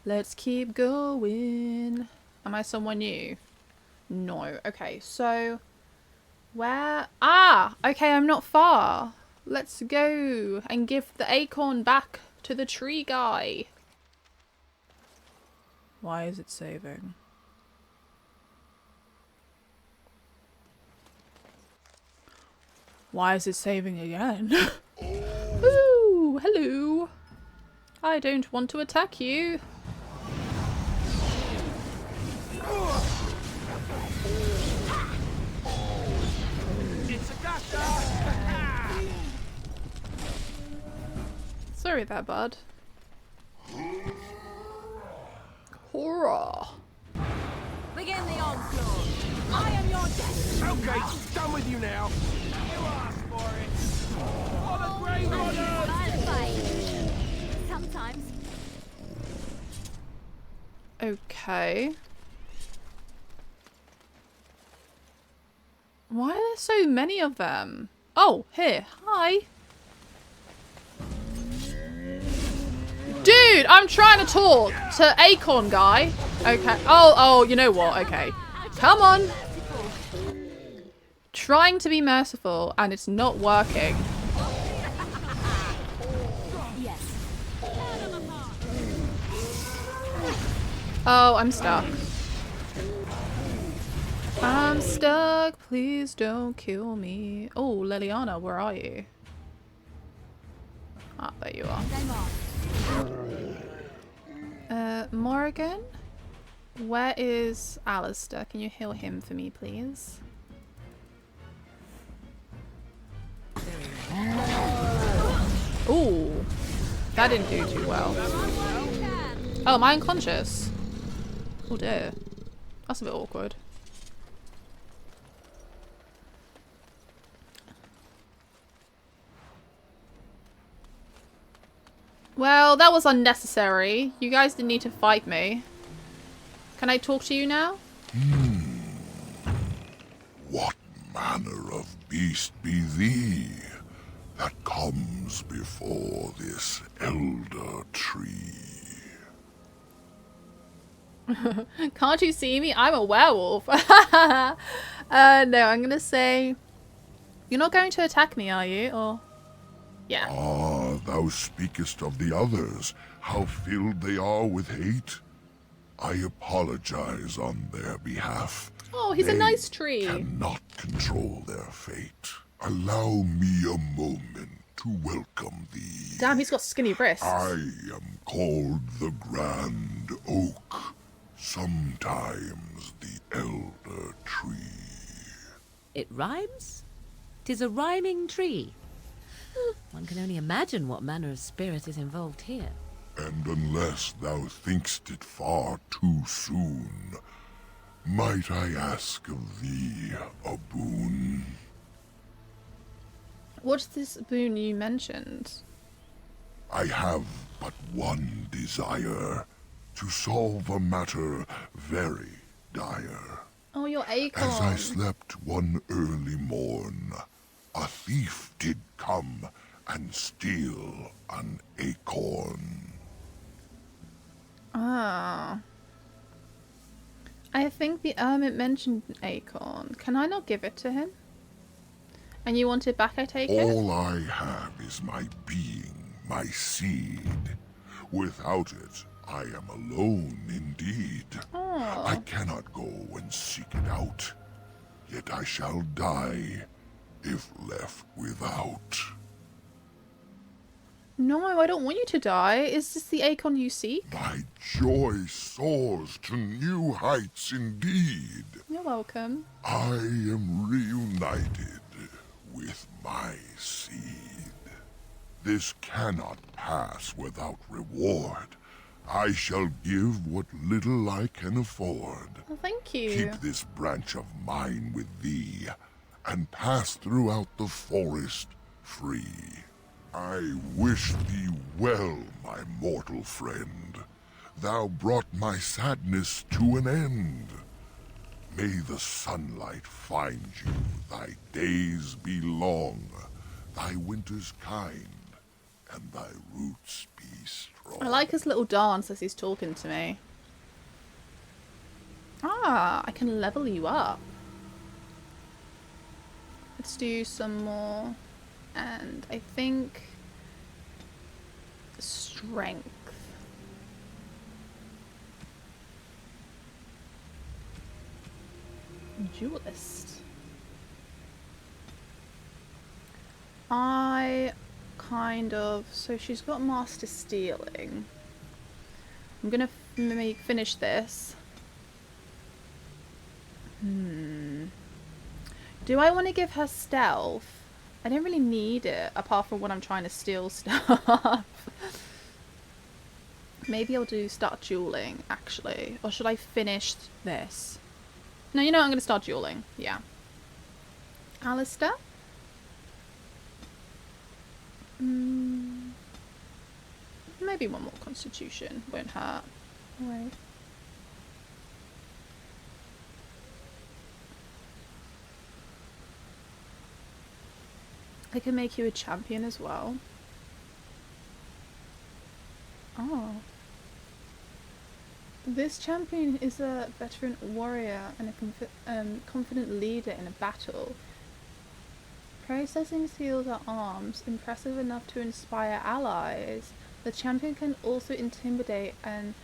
Let's keep going. Am I someone new? No. Okay, so where? Ah, okay, I'm not far. Let's go and give the acorn back to the tree guy. Why is it saving? Why is it saving again? Ooh, hello. I don't want to attack you. Sorry there, bud. Horror. Begin the onslaught. I am your death. Okay, done with you now. You asked for it. I'm a grey runner. I'll fight. Sometimes. Okay. Why are there so many of them? Oh, here. Hi. Dude, I'm trying to talk to Acorn guy. Okay. Oh, you know what? Okay. Come on. Trying to be merciful and it's not working. Oh, I'm stuck. I'm stuck. Please don't kill me. Oh, Liliana, where are you? Ah, there you are. Morrigan? Where is Alistair? Can you heal him for me, please? Ooh. That didn't do too well. Oh, am I unconscious? Oh dear. That's a bit awkward. Well, that was unnecessary. You guys didn't need to fight me. Can I talk to you now? What manner of beast be thee that comes before this elder tree? Can't you see me? I'm a werewolf. No, I'm gonna say... You're not going to attack me, are you? Or... Yeah. Ah, thou speakest of the others, how filled they are with hate. I apologize on their behalf. Oh, he's a nice tree. Cannot control their fate. Allow me a moment to welcome thee. Damn, he's got skinny wrists. I am called the Grand Oak, sometimes the Elder Tree. It rhymes? 'Tis a rhyming tree. One can only imagine what manner of spirit is involved here. And unless thou thinkst it far too soon, might I ask of thee a boon? What's this boon you mentioned? I have but one desire, to solve a matter very dire. Oh, your acorn. As I slept one early morn, a thief did come and steal an acorn. Ah. I think the hermit mentioned an acorn. Can I not give it to him? And you want it back, I take it? All I have is my being, my seed. Without it, I am alone indeed. Oh. I cannot go and seek it out, yet I shall die if left without. No, I don't want you to die. Is this the acorn you seek? My joy soars to new heights indeed. You're welcome. I am reunited with my seed. This cannot pass without reward. I shall give what little I can afford. Well, thank you. Keep this branch of mine with thee, and pass throughout the forest free. I wish thee well, my mortal friend. Thou brought my sadness to an end. May the sunlight find you, thy days be long, thy winters kind, and thy roots be strong. I like his little dance as he's talking to me. Ah, I can level you up. Let's do some more. And I think strength. Duelist. I kind of... So she's got master stealing. I'm gonna finish this. Do I want to give her stealth? I don't really need it, apart from when I'm trying to steal stuff. Maybe I'll start dueling, actually. Or should I finish this? No, you know what? I'm going to start dueling. Yeah. Alistair? Maybe one more constitution. Won't hurt. Alright. I can make you a champion as well. Oh. This champion is a veteran warrior and a confident leader in a battle. Processing skills are arms, impressive enough to inspire allies. The champion can also intimidate and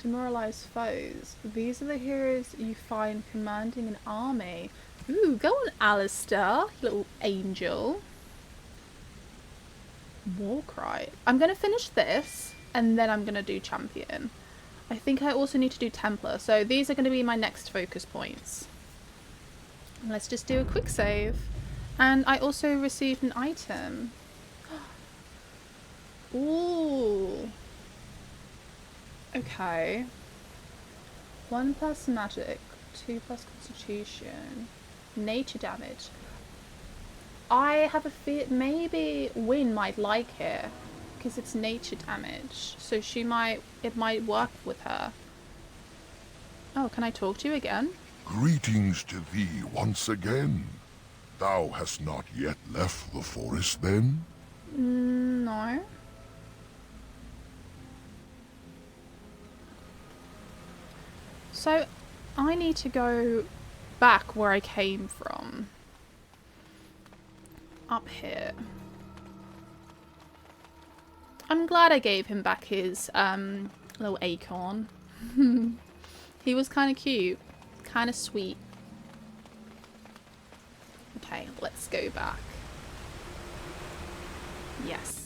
demoralize foes. These are the heroes you find commanding an army. Ooh, go on, Alistair, little angel. Warcry. I'm going to finish this and then I'm going to do champion. I think I also need to do Templar. So these are going to be my next focus points. Let's just do a quick save. And I also received an item. Ooh. Okay. 1+ magic, 2+ constitution, nature damage. I have a fear maybe Wynne might like it because it's nature damage. So it might work with her. Oh, can I talk to you again? Greetings to thee once again. Thou hast not yet left the forest, then? No. So, I need to go back where I came from. Up here. I'm glad I gave him back his little acorn. He was kind of cute. Kind of sweet. Okay, let's go back. Yes.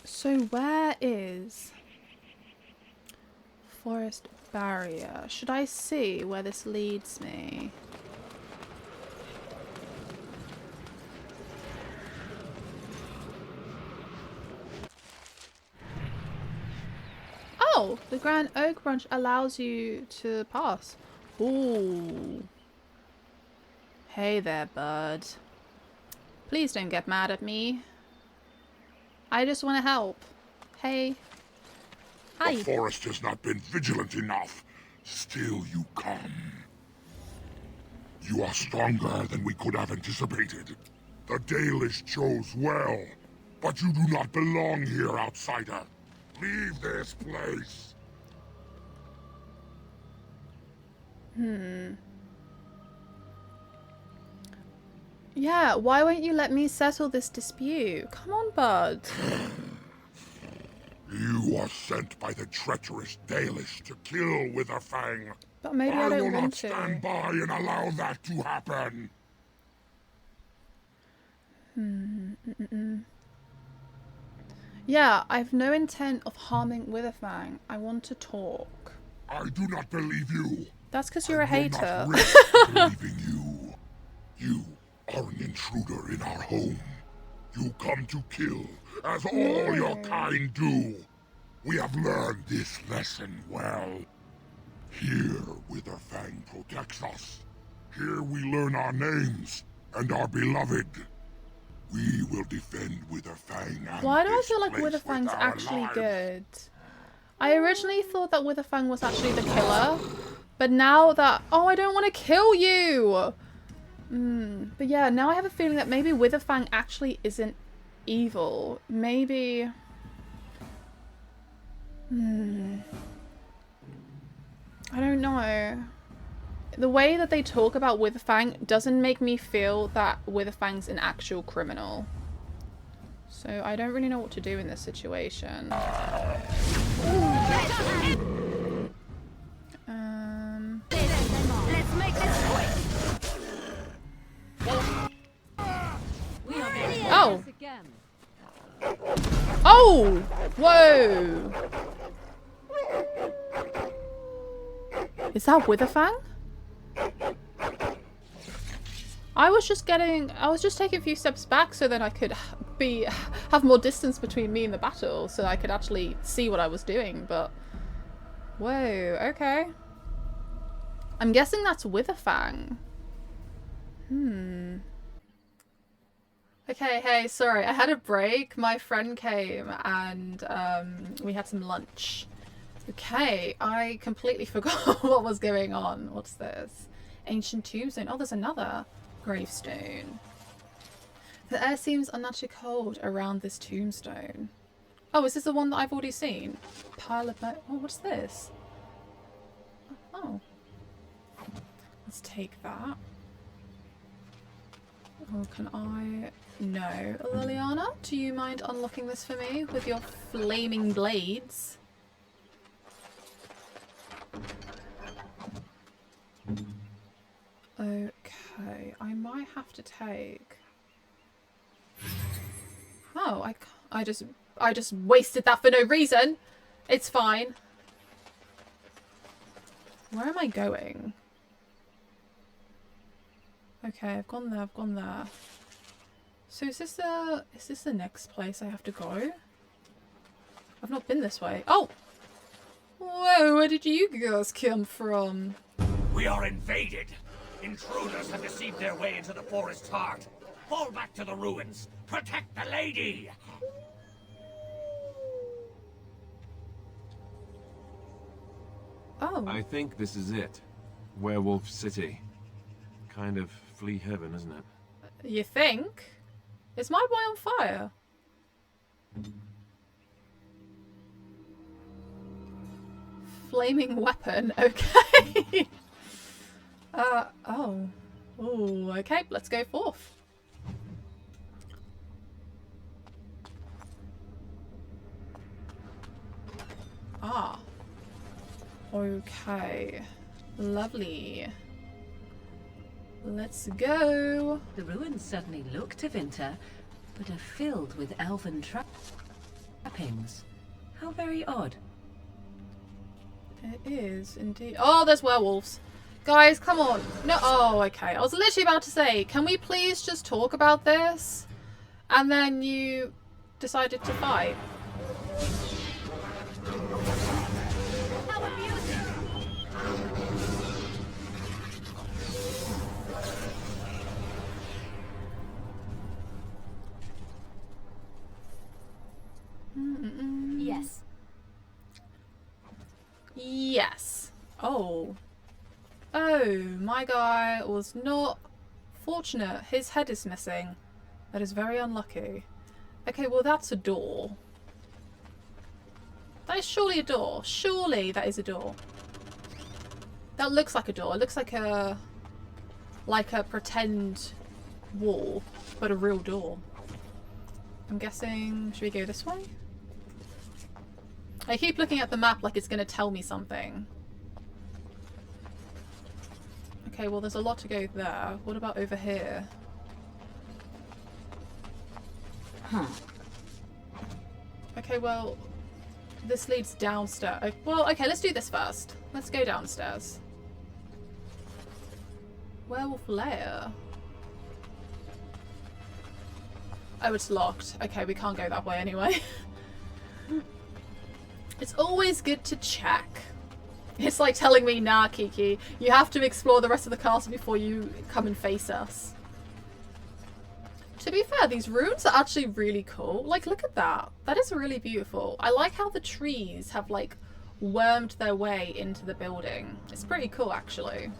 So where is forest barrier? Should I see where this leads me? Oh, the Grand Oak Branch allows you to pass. Ooh. Hey there, bud. Please don't get mad at me. I just want to help. Hey. Hi. The forest has not been vigilant enough. Still you come. You are stronger than we could have anticipated. The Dalish chose well, but you do not belong here, outsider. Leave this place. Yeah, why won't you let me settle this dispute? Come on, bud. You are sent by the treacherous Dalish to kill Witherfang. But maybe I don't will want not to. stand by and allow that to happen. Yeah, I've no intent of harming Witherfang. I want to talk. I do not believe you. That's because you're a hater. Believing you. You are an intruder in our home. You come to kill, as all your kind do. We have learned this lesson well. Here, Witherfang protects us. Here we learn our names and our beloved. We will defend Witherfang. And why do I feel like Witherfang's actually good? I originally thought that Witherfang was actually the killer, but now that... Oh, I don't want to kill you! But yeah, now I have a feeling that maybe Witherfang actually isn't evil. Maybe... I don't know. The way that they talk about Witherfang doesn't make me feel that Witherfang's an actual criminal. So I don't really know what to do in this situation. Let's make this quick. Oh! Oh! Whoa! Is that Witherfang? I was just taking a few steps back so that I could have more distance between me and the battle so I could actually see what I was doing, but... Whoa, okay. I'm guessing that's Witherfang. Okay, hey, sorry, I had a break. My friend came and we had some lunch. Okay, I completely forgot what was going on. What's this? Ancient tombstone. Oh, there's another gravestone. The air seems unnaturally cold around this tombstone. Oh, is this the one that I've already seen? Pile of... Oh, what's this? Oh. Let's take that. Or can I... No. Liliana, do you mind unlocking this for me with your flaming blades? Okay, I might have to take... Oh, I just wasted that for no reason. It's fine. Where am I going? Okay, I've gone there, I've gone there. So is this the next place I have to go? I've not been this way. Oh! Whoa, where did you guys come from? We are invaded. Intruders have deceived their way into the forest's heart. Fall back to the ruins. Protect the lady! Oh. I think this is it. Werewolf City. Kind of flea heaven, isn't it? You think? Is my boy on fire? Flaming weapon, okay. Oh. Ooh, okay, let's go forth. Ah. Okay. Lovely. Let's go. The ruins certainly look Tevinter, but are filled with elven trappings. How very odd. It is indeed. Oh, there's werewolves. Guys, come on. No. Oh, okay. I was literally about to say, can we please just talk about this? And then you decided to fight. Yes. Yes. Oh. Oh, my guy was not fortunate. His head is missing. That is very unlucky. Okay, well that's a door. That is surely a door. Surely that is a door. That looks like a door. It looks like a pretend wall, but a real door. I'm guessing, should we go this way? I keep looking at the map like it's going to tell me something. Okay, well there's a lot to go there. What about over here? Huh. Okay, well, this leads downstairs. Well, okay, let's do this first. Let's go downstairs. Werewolf lair. Oh, it's locked. Okay, we can't go that way anyway. It's always good to check. It's like telling me, nah, Kiki, you have to explore the rest of the castle before you come and face us. To be fair, these ruins are actually really cool. Like, look at that. That is really beautiful. I like how the trees have, like, wormed their way into the building. It's pretty cool, actually.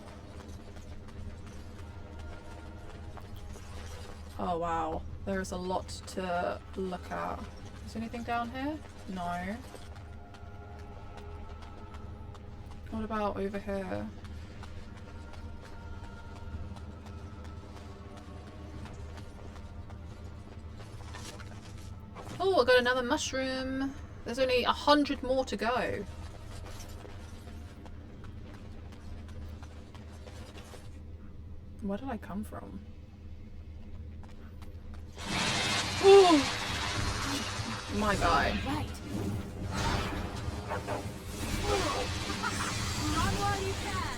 Oh, wow. There's a lot to look at. Is there anything down here? No. What about over here? Oh, I got another mushroom. There's only 100 more to go. Where did I come from? Ooh! My guy. Right. Run while you can.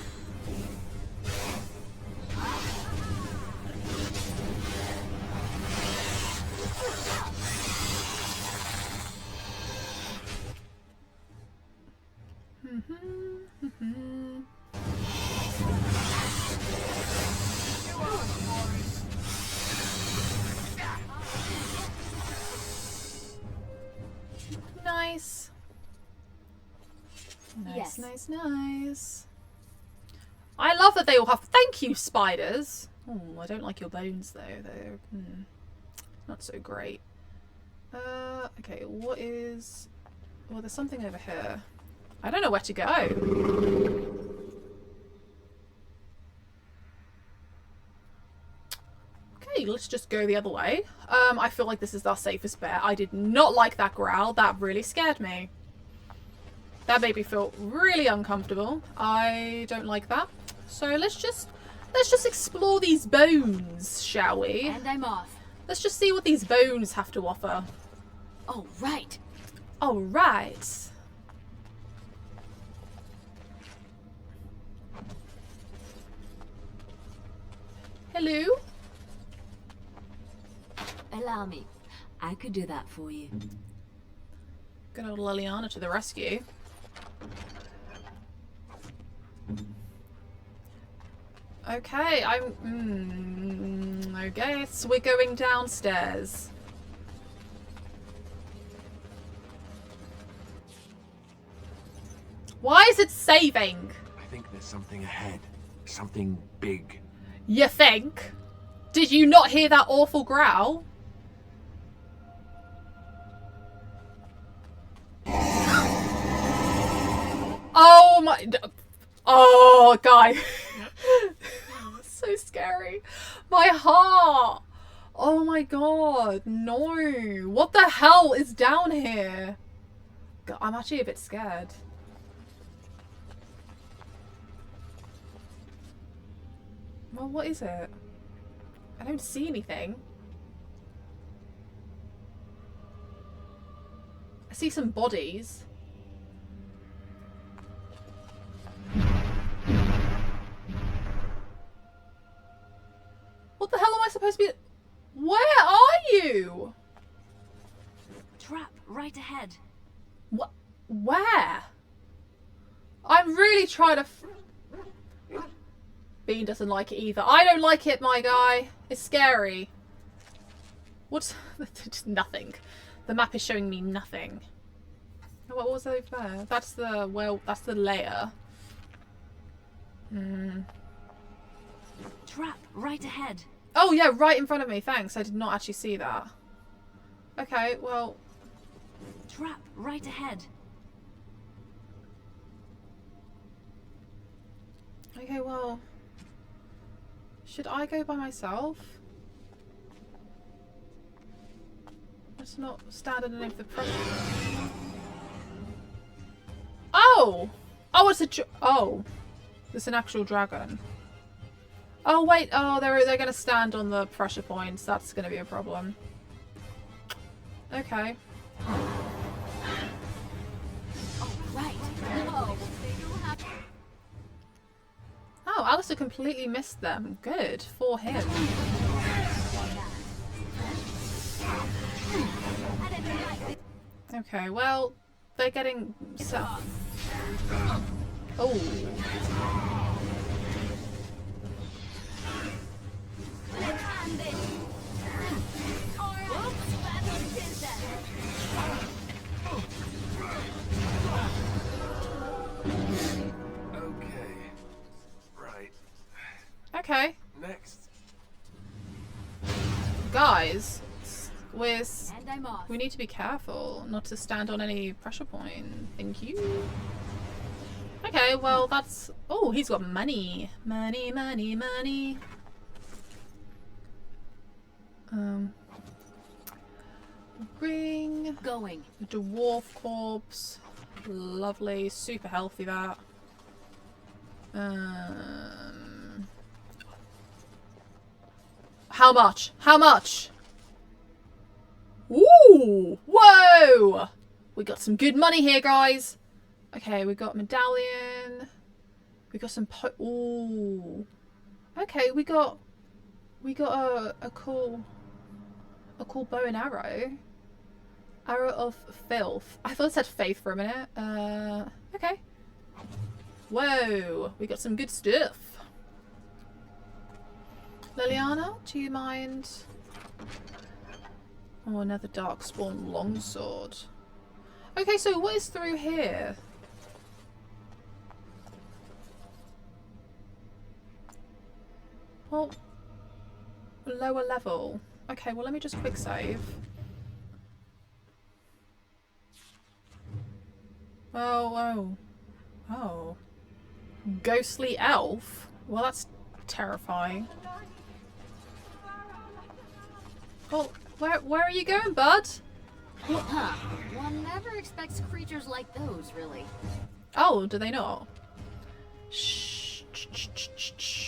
Nice. Nice, Yes. nice, nice. I love that they all have... Thank you, spiders. Oh, I don't like your bones, though. They're not so great. Okay, what is... Well, there's something over here. I don't know where to go. honestly, let's just go the other way. I feel like this is our safest bet. I did not like that growl. That really scared me. That made me feel really uncomfortable. I don't like that. So let's just explore these bones, shall we? And I'm off. Let's just see what these bones have to offer. Oh, right. All right. Hello? Allow me. I could do that for you. Good old Liliana to the rescue. Okay, okay, so we're going downstairs. Why is it saving? I think there's something ahead. Something big. You think? Did you not hear that awful growl? Oh my... Oh, guy. So scary. My heart. Oh my god. No. What the hell is down here? God, I'm actually a bit scared. Well, what is it? I don't see anything. I see some bodies. What the hell am I supposed to be? Where are you? Trap right ahead. What? Where? I'm really trying to... Bean doesn't like it either. I don't like it, my guy. It's scary. What's... Nothing. The map is showing me nothing. What was over there? That's the... Well, that's the layer. Trap right ahead. Oh, yeah, right in front of me. Thanks. I did not actually see that. Okay, well... Trap right ahead. Okay, well... Should I go by myself? Let's not stand underneath the pressure. Oh! Oh, it's a... Oh. It's an actual dragon. Oh, wait. Oh, they're going to stand on the pressure points. That's going to be a problem. Okay. Right. Oh, Alistair completely missed them. Good for him. Okay, well, they're getting set. Oh. Okay. Next. Guys, we need to be careful not to stand on any pressure point. Thank you. Okay, well that's... Oh, he's got money. Money, money, money. Ring. Going. Dwarf corpse. Lovely. Super healthy, that. How much? How much? Ooh! Whoa! We got some good money here, guys. Okay, we got medallion. We got some ooh. Okay, we got a cool bow and arrow. Arrow of filth. I thought it said faith for a minute. Okay. Whoa, we got some good stuff. Liliana, do you mind? Oh, another darkspawn longsword. Okay, so what is through here? Well, lower level. Okay, well let me just quick save. Oh. Ghostly elf? Well, that's terrifying. Oh, where are you going, bud? Huh. One never expects creatures like those, really. Oh, do they not? Shh.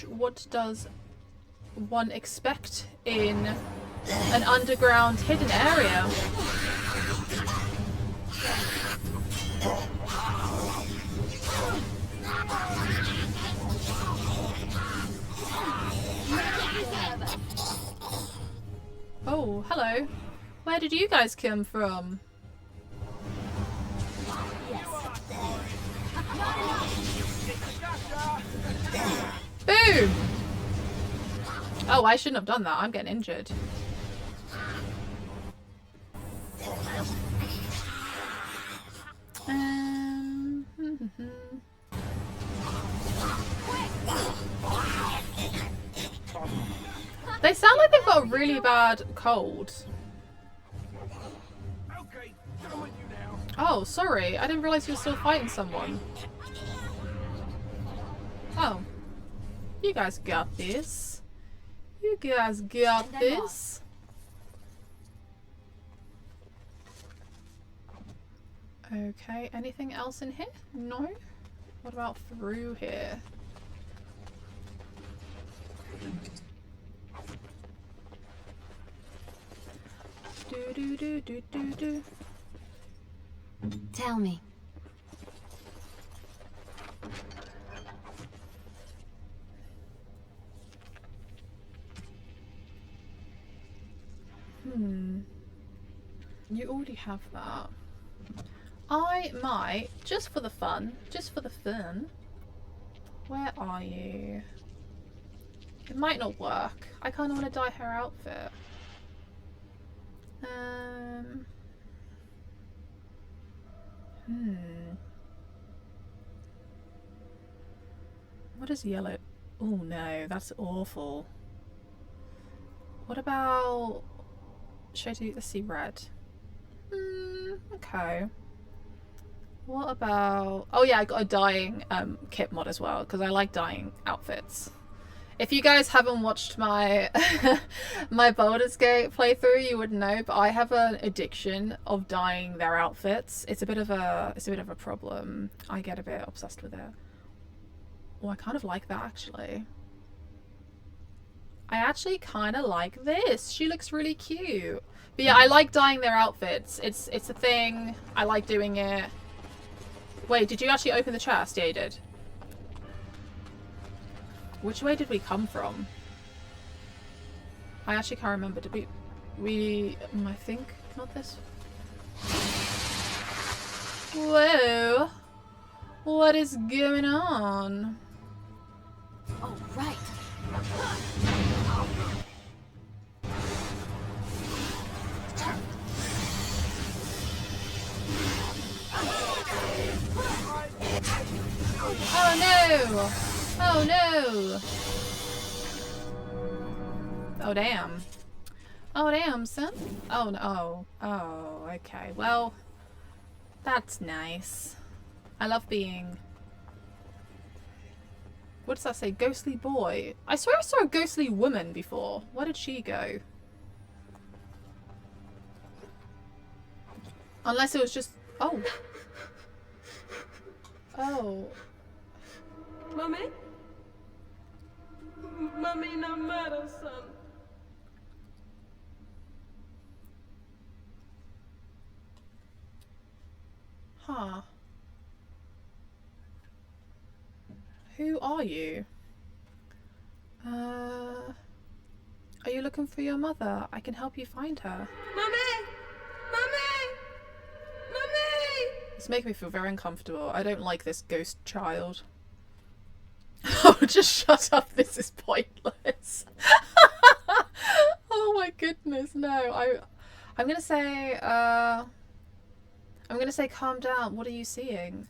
What does one expect in an underground hidden area? Oh, hello. Where did you guys come from? Boom! Oh, I shouldn't have done that. I'm getting injured. They sound like they've got a really bad cold. Oh, sorry. I didn't realize you were still fighting someone. Oh. You guys got this. You guys got this. Okay, anything else in here? No? What about through here? Do. Tell me. You already have that. I might, just for the fun, where are you? It might not work. I kind of want to dye her outfit. What is yellow? Oh no, that's awful. What about... should I do... let's see, red. Okay. What about... oh yeah, I got a dyeing kit mod as well, because I like dyeing outfits. If you guys haven't watched my my Baldur's Gate playthrough, you would know, but I have an addiction of dyeing their outfits. It's a bit of a problem. I get a bit obsessed with it. Oh, I kind of like that actually. I actually kind of like this. She looks really cute. But yeah, I like dyeing their outfits. It's a thing. I like doing it. Wait, did you actually open the chest? Yeah, you did. Which way did we come from? I actually can't remember. Did we I think not this. Whoa. What is going on? Oh, right. Oh no! Oh no! Oh damn. Oh damn, son. Oh no. Oh, okay. Well, that's nice. I love being... what does that say? Ghostly boy. I swear I saw a ghostly woman before. Where did she go? Unless it was just... oh. Oh. Mummy? Mummy, no matter, son. Huh. Who are you? Are you looking for your mother? I can help you find her. Mummy! Mummy! Mummy! It's making me feel very uncomfortable. I don't like this ghost child. Oh, just shut up. This is pointless. Oh my goodness, no. I'm gonna say, calm down. What are you seeing?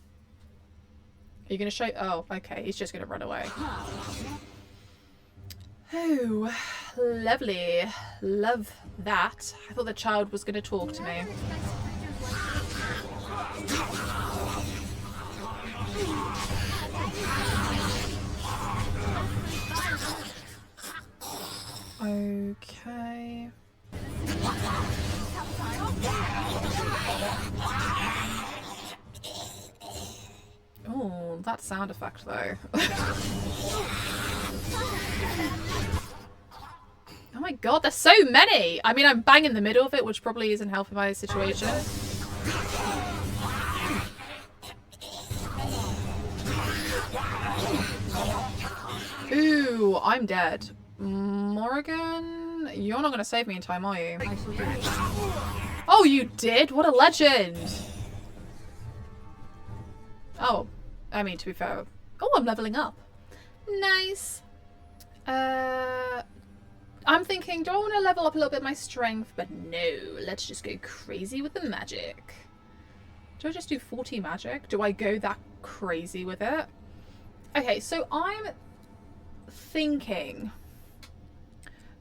Are you gonna show... oh, okay. He's just gonna run away. Oh, lovely. Love that. I thought the child was gonna talk to me. Okay. Oh, that sound effect though. Oh my god, there's so many! I mean, I'm bang in the middle of it, which probably isn't helping my situation. Ooh, I'm dead. Morgan, you're not gonna save me in time, are you? Oh, you did? What a legend! Oh, I mean, to be fair. Oh, I'm leveling up. Nice. I'm thinking, do I want to level up a little bit my strength? But no, let's just go crazy with the magic. Do I just do 40 magic? Do I go that crazy with it? Okay, so I'm thinking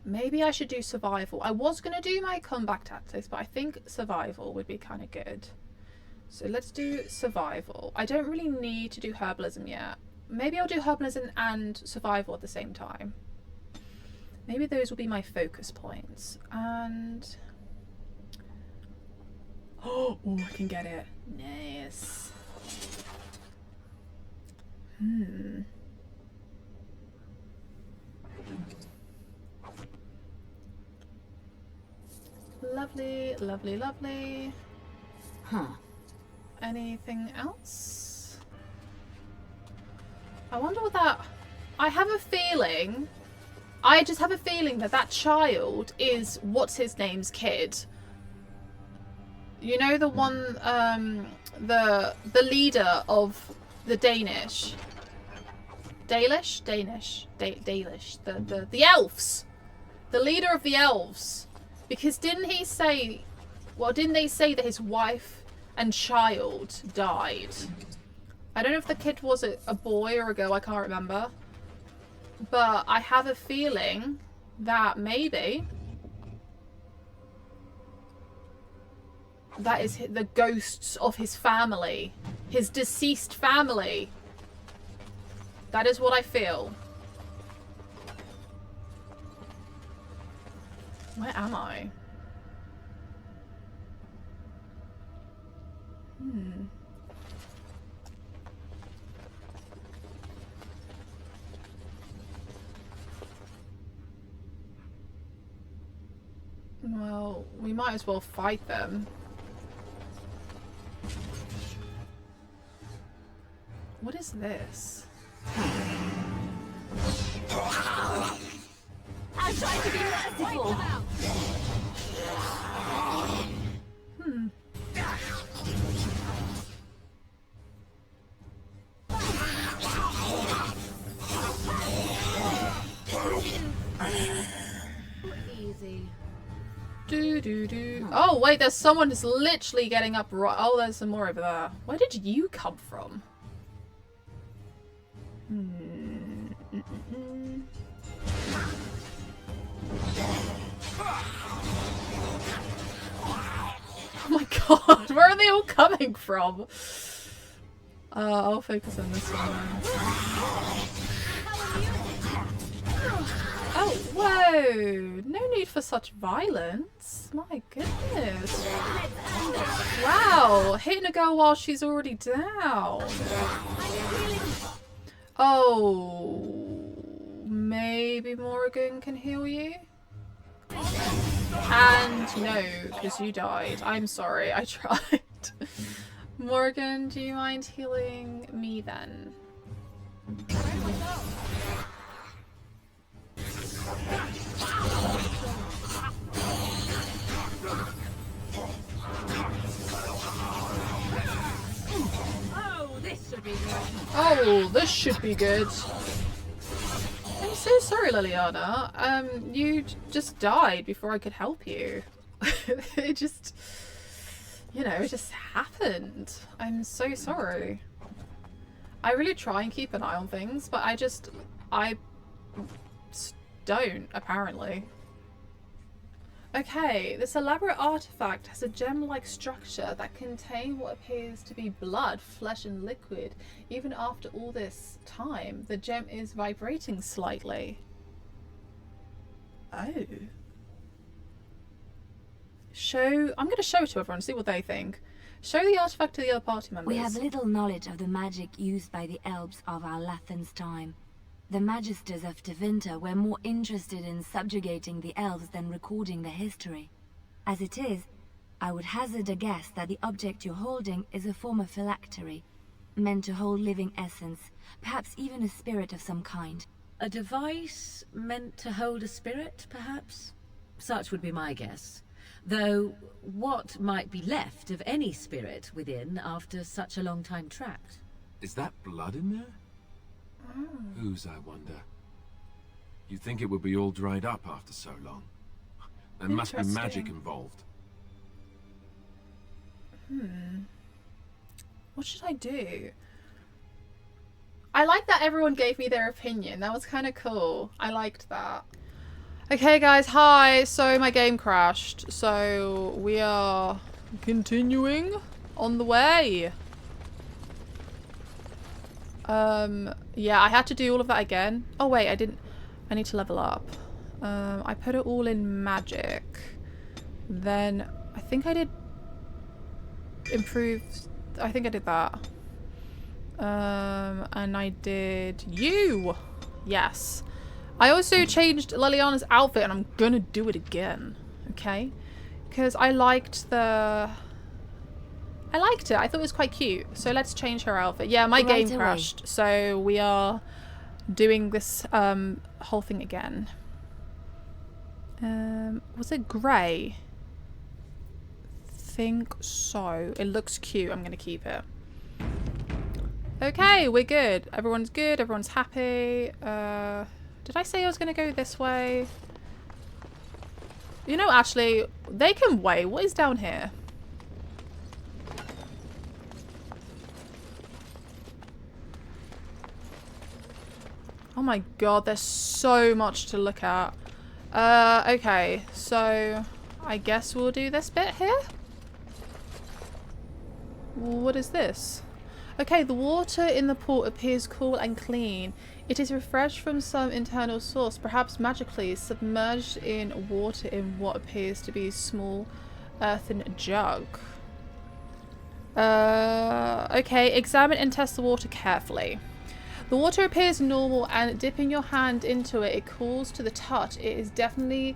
maybe I should do survival. I was going to do my comeback tactics, but I think survival would be kind of good. So let's do survival. I don't really need to do herbalism yet. Maybe I'll do herbalism and survival at the same time. Maybe those will be my focus points. And oh, I can get it. Nice. Lovely, lovely, lovely. Huh. Anything else? I wonder what that... I have a feeling... I just have a feeling that that child is what's his name's kid. You know, the one, the leader of the Danish. Dalish? Danish. Dalish. The elves. The leader of the elves. Because didn't he say... Well, didn't they say that his wife and child died? I don't know if the kid was a boy or a girl, I can't remember. But I have a feeling that maybe that is the ghosts of his family. His deceased family. That is what I feel. Where am I? Well, we might as well fight them. What is this? I'm trying to be merciful. Easy. Oh wait, there's someone who's literally getting up right. Oh, there's some more over there. Where did you come from? Oh my god, where are they all coming from? I'll focus on this one then. Oh, whoa! No need for such violence. My goodness. Wow, hitting a girl while she's already down. Oh, maybe Morgan can heal you? And no, because you died. I'm sorry, I tried. Morgan, do you mind healing me then? Oh, this should be good. Oh, this should be good. I'm so sorry, Liliana. You just died before I could help you. It just, you know, it just happened. I'm so sorry. I really try and keep an eye on things, but I don't, apparently. Okay, this elaborate artifact has a gem-like structure that contains what appears to be blood, flesh and liquid. Even after all this time, the gem is vibrating slightly. Oh. I'm going to show it to everyone, see what they think. Show the artifact to the other party members. We have little knowledge of the magic used by the elves of our Lathan's time. The magisters of Tevinter were more interested in subjugating the elves than recording their history. As it is, I would hazard a guess that the object you're holding is a form of phylactery, meant to hold living essence, perhaps even a spirit of some kind. A device meant to hold a spirit, perhaps? Such would be my guess. Though, what might be left of any spirit within after such a long time trapped? Is that blood in there? Whose, I wonder? You'd think it would be all dried up after so long. There must be magic involved. What should I do? I like that everyone gave me their opinion. That was kind of cool. I liked that. Okay guys, hi. So my game crashed. So we are continuing on the way. Yeah, I had to do all of that again. Oh wait, I didn't. I need to level up. I put it all in magic. Then I think I did improve. I think I did that. And I did you. Yes. I also changed Liliana's outfit and I'm gonna do it again. Okay? Because I liked it. I thought it was quite cute. So let's change her outfit. Yeah, my game crashed. So we are doing this whole thing again. Was it grey? Think so. It looks cute. I'm gonna keep it. Okay, we're good. Everyone's good. Everyone's happy. Did I say I was gonna go this way? You know, actually, they can wait. What is down here? Oh my god, there's so much to look at. Okay, so I guess we'll do this bit here. What is this? Okay, the water in the port appears cool and clean. It is refreshed from some internal source, perhaps magically submerged in water in what appears to be a small earthen jug. Okay, examine and test the water carefully. The water appears normal, and dipping your hand into it, it cools to the touch. It is definitely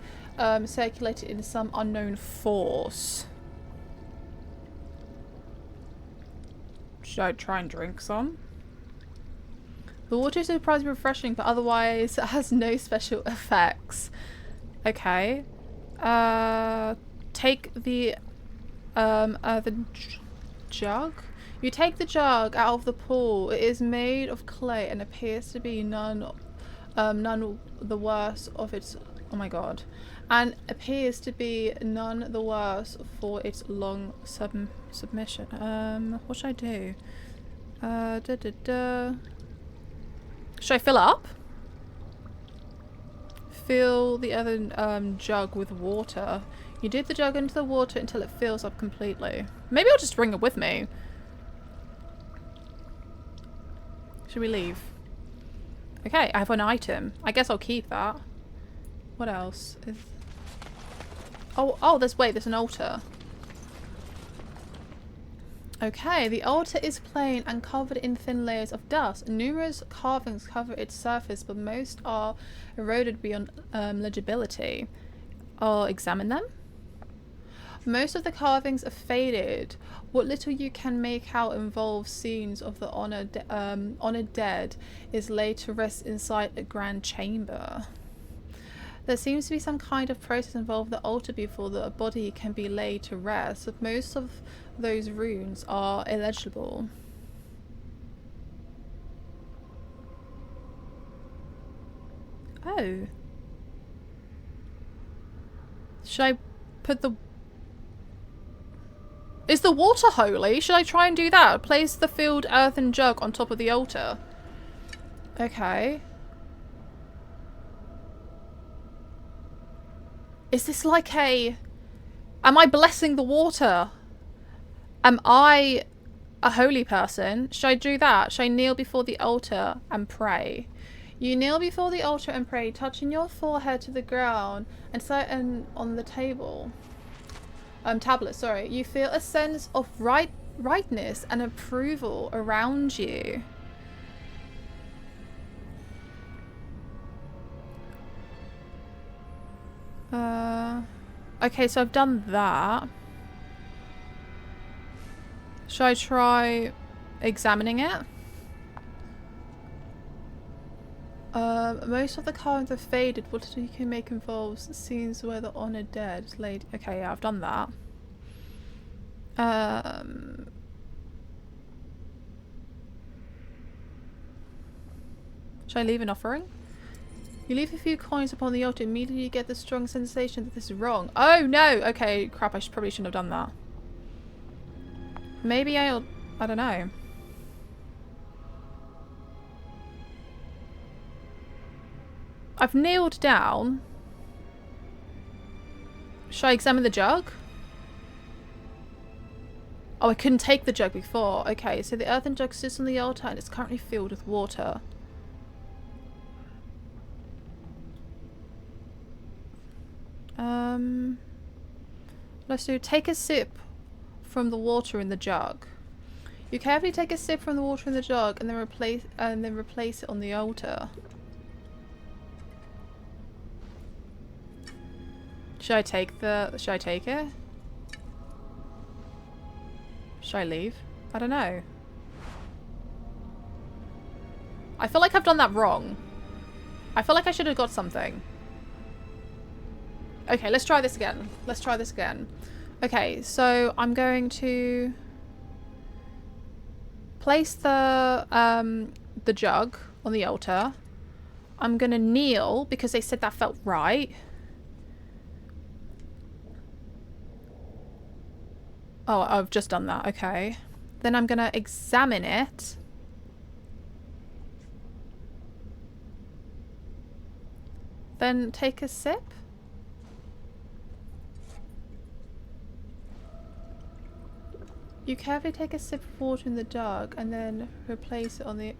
circulated in some unknown force. Should I try and drink some? The water is surprisingly refreshing, but otherwise it has no special effects. Okay. Take the earthen jug. You take the jug out of the pool. It is made of clay and appears to be none the worse of its. Oh my god. And appears to be none the worse for its long submission. What should I do? Should I fill up? Fill the other jug with water. You dip the jug into the water until it fills up completely. Maybe I'll just bring it with me. Should we leave? Okay, I have an item. I guess I'll keep that. What else? Oh, there's an altar. Okay, the altar is plain and covered in thin layers of dust. Numerous carvings cover its surface, but most are eroded beyond legibility. I'll examine them. Most of the carvings are faded. What little you can make out involves scenes of the honored dead is laid to rest inside a grand chamber. There seems to be some kind of process involved with the altar before the body can be laid to rest, but most of those runes are illegible. Oh. Should I put the... Is the water holy? Should I try and do that? Place the filled earthen jug on top of the altar. Okay. Is this like a... Am I blessing the water? Am I a holy person? Should I do that? Should I kneel before the altar and pray? You kneel before the altar and pray, touching your forehead to the ground and certain on the table. tablet, sorry. You feel a sense of rightness and approval around you. Okay, so I've done that. Should I try examining it? Most of the carvings are faded. What you can make involves scenes where the honored dead lady. Okay, yeah, I've done that. Should I leave an offering? You leave a few coins upon the altar. Immediately you get the strong sensation that this is wrong. Oh no! Okay, crap, I probably shouldn't have done that. Maybe I don't know. I've kneeled down. Should I examine the jug? Oh, I couldn't take the jug before. Okay, so the earthen jug sits on the altar and it's currently filled with water. Let's do take a sip from the water in the jug. You carefully take a sip from the water in the jug and then replace it on the altar. Should I take it? Should I leave? I don't know. I feel like I've done that wrong. I feel like I should have got something. Okay, let's try this again. Let's try this again. Okay, so I'm going to place the jug on the altar. I'm gonna kneel because they said that felt right. Oh, I've just done that. Okay. Then I'm gonna examine it. Then take a sip. You carefully take a sip of water in the jug and then replace it on the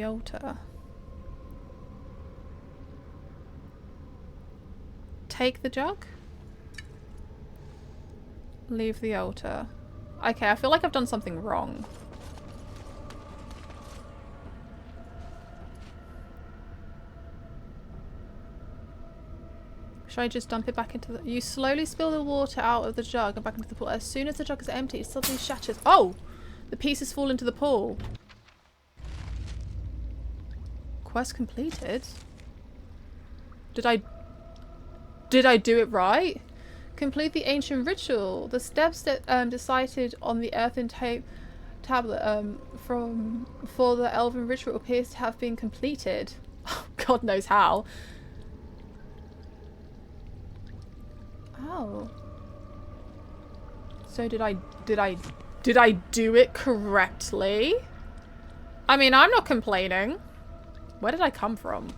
altar. Take the jug. Leave the altar. Okay, I feel like I've done something wrong. Should I just dump it back into the... You slowly spill the water out of the jug and back into the pool. As soon as the jug is empty, it suddenly shatters. Oh! The pieces fall into the pool. Quest completed. Did I do it right? Complete the ancient ritual. The steps that decided on the earthen tablet for the elven ritual appears to have been completed. Oh, God knows how. Oh. So did I do it correctly? I mean, I'm not complaining. Where did I come from?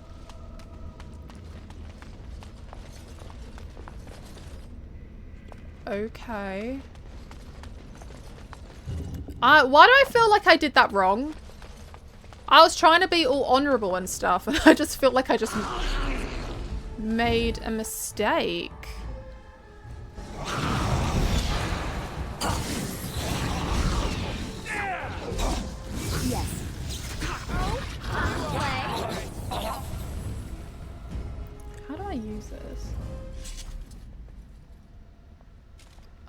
Okay. Why do I feel like I did that wrong? I was trying to be all honorable and stuff, and I just feel like I just made a mistake. Yes. How do I use this?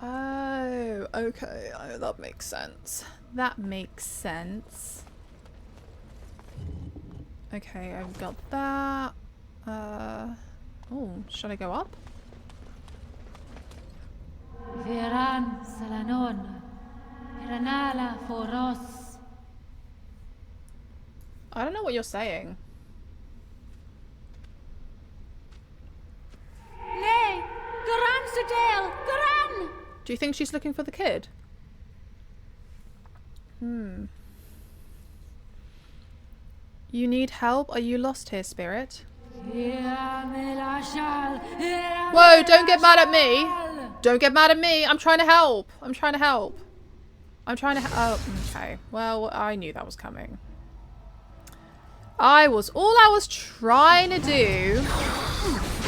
Oh, okay. Oh, that makes sense. That makes sense. Okay, I've got that. Oh, should I go up? Veran Salanon. Piranala Foros. I don't know what you're saying. Nay, Garan Sudale, Garan! Do you think she's looking for the kid? You need help? Are you lost here, spirit? Whoa, don't get mad at me. Don't get mad at me. I'm trying to help. I'm trying to help. Oh, okay. Well, I knew that was coming. All I was trying to do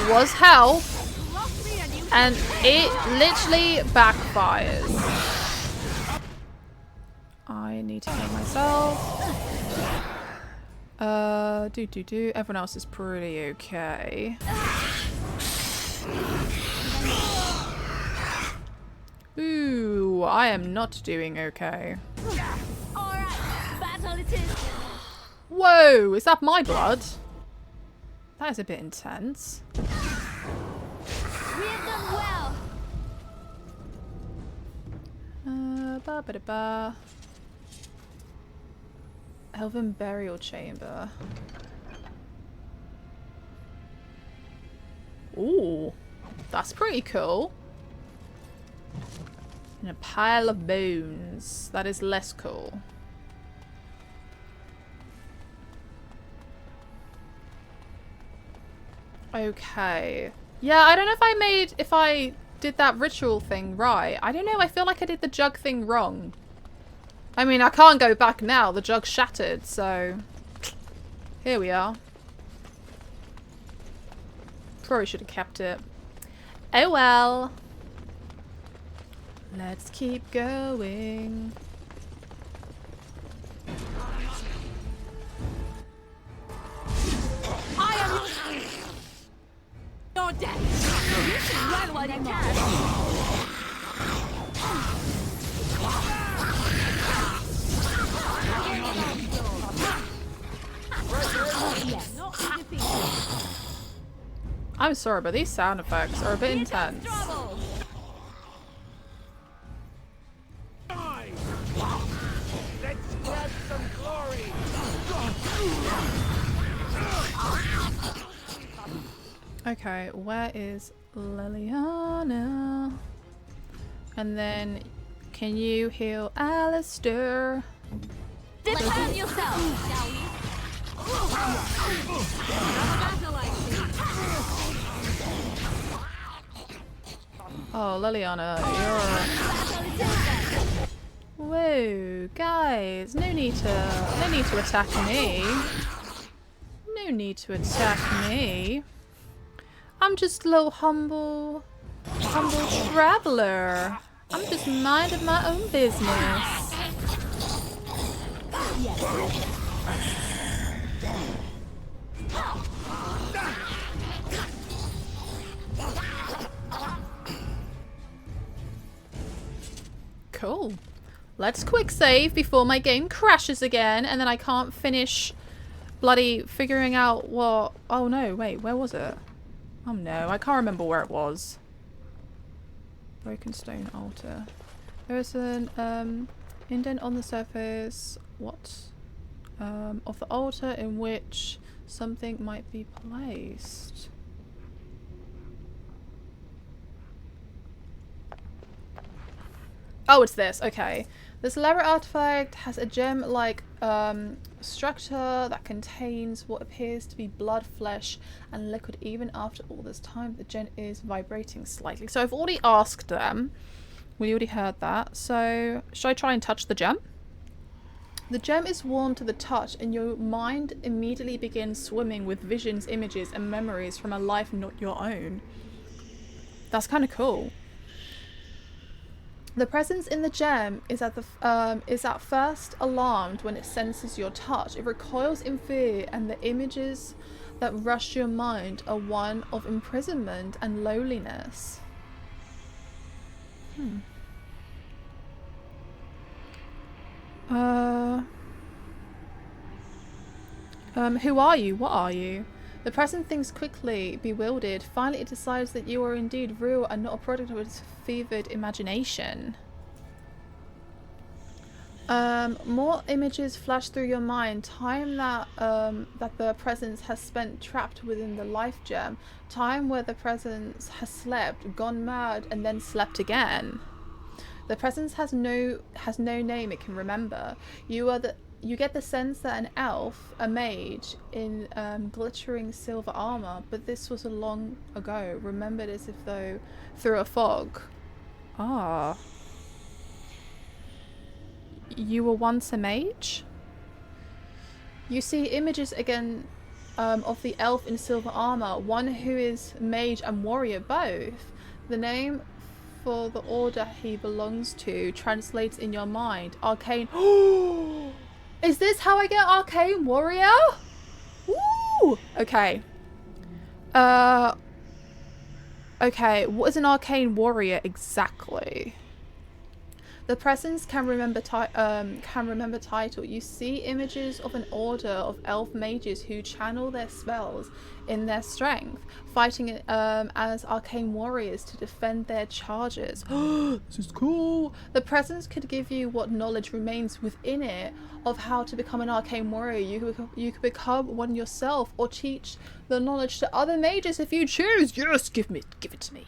was help. You lost me and you And it literally backfires. I need to heal myself. Everyone else is pretty okay. Ooh, I am not doing okay. Alright, battle it is. Whoa, is that my blood? That is a bit intense. We have done well. Elven burial chamber. Ooh, that's pretty cool. And a pile of bones. That is less cool. Okay. Yeah, I don't know if I did that ritual thing right. I don't know, I feel like I did the jug thing wrong. I mean, I can't go back now. The jug's shattered, so... Here we are. Probably should have kept it. Oh well. Let's keep going. I am your death. You should run while you can. I'm sorry, but these sound effects are a bit intense. Let's grab some glory. Okay, where is Liliana? And then, can you heal Alistair? Defend yourself, shall we? Oh, Liliana, you're... Whoa, guys, no need to attack me. No need to attack me. I'm just a little humble traveler. I'm just minding my own business. Cool. Let's quick save before my game crashes again and then I can't finish bloody figuring out what... Oh no, wait, where was it? Oh no, I can't remember where it was. Broken stone altar. There is an indent on the surface, what? Of the altar in which something might be placed. Oh, it's this. Okay. This elaborate artifact has a gem-like structure that contains what appears to be blood, flesh, and liquid. Even after all this time, the gem is vibrating slightly. So I've already asked them. We already heard that. So should I try and touch the gem? The gem is warm to the touch, and your mind immediately begins swimming with visions, images, and memories from a life not your own. That's kind of cool. The presence in the gem is at first alarmed when it senses your touch. It recoils in fear, and the images that rush to your mind are one of imprisonment and loneliness. Who are you? What are you? The present thinks quickly, bewildered. Finally, it decides that you are indeed real and not a product of its fevered imagination. More images flash through your mind. Time that the presence has spent trapped within the life gem. Time where the presence has slept, gone mad, and then slept again. The presence has no name it can remember. You get the sense that an elf, a mage, in glittering silver armor, but this was a long ago, remembered as if though through a fog. Ah. You were once a mage? You see images again of the elf in silver armor, one who is mage and warrior both. The name for the order he belongs to translates in your mind. Arcane. Is this how I get Arcane Warrior? Woo! Okay. Okay, what is an Arcane Warrior exactly? The presence can remember title. You see images of an order of elf mages who channel their spells in their strength, fighting as arcane warriors to defend their charges. This is cool. The presence could give you what knowledge remains within it of how to become an arcane warrior. You could become one yourself or teach the knowledge to other mages if you choose. Yes, give it to me.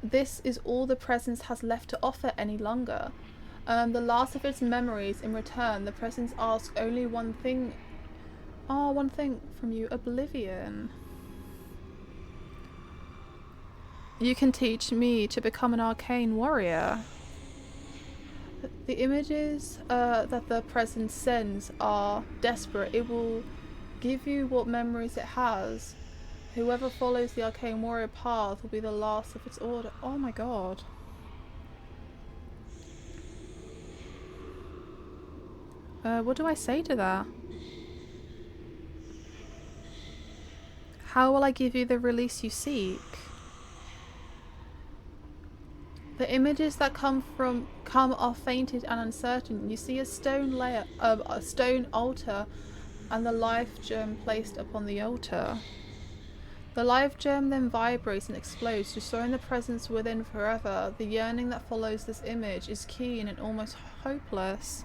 This is all the presence has left to offer any longer. The last of its memories. In return, the presence asks only one thing. One thing from you: oblivion. You can teach me to become an arcane warrior. The images that the presence sends are desperate. It will give you what memories it has. Whoever follows the arcane warrior path will be the last of its order. Oh my god. What do I say to that? How will I give you the release you seek? The images that come are fainted and uncertain. You see a stone altar and the life gem placed upon the altar. The life gem then vibrates and explodes, destroying the presence within forever. The yearning that follows this image is keen and almost hopeless.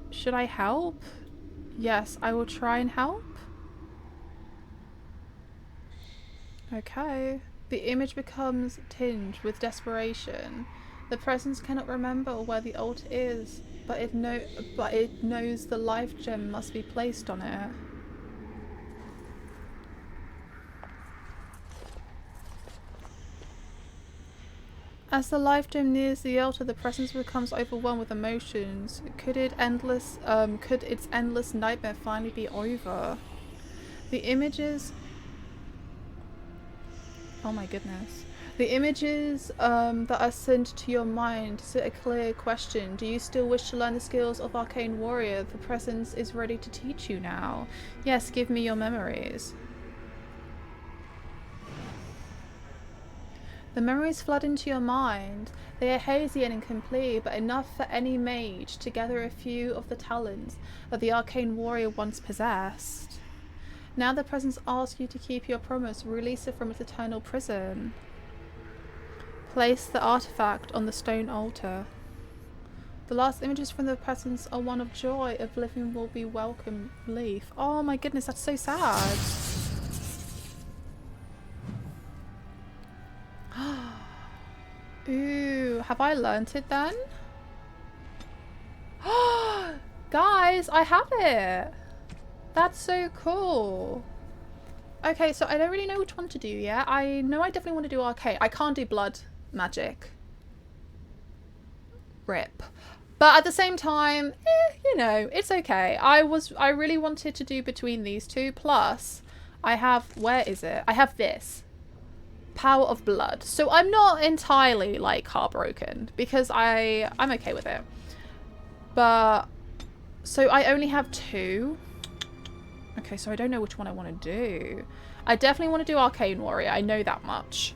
Should I help? Yes, I will try and help. Okay. The image becomes tinged with desperation. The presence cannot remember where the altar is, but it knows the life gem must be placed on it. As the life gem nears the altar, the presence becomes overwhelmed with emotions. Could its endless nightmare finally be over? The images... Oh my goodness. The images that are sent to your mind set a clear question. Do you still wish to learn the skills of Arcane Warrior? The presence is ready to teach you now. Yes, give me your memories. The memories flood into your mind. They are hazy and incomplete, but enough for any mage to gather a few of the talents that the Arcane Warrior once possessed. Now the presence asks you to keep your promise, release it from its eternal prison. Place the artifact on the stone altar. The last images from the presence are one of joy. Oblivion will be welcome relief. Oh my goodness, that's so sad. Ooh, have I learnt it then? Guys, I have it! That's so cool. Okay, so I don't really know which one to do yet. I know I definitely want to do arcane. I can't do blood magic. Rip. But at the same time, you know, it's okay. I really wanted to do between these two. Plus, I have, where is it? I have this. Power of Blood. So I'm not entirely like heartbroken because I'm okay with it. But so I only have two. Okay, so I don't know which one I want to do. I definitely want to do Arcane Warrior. I know that much.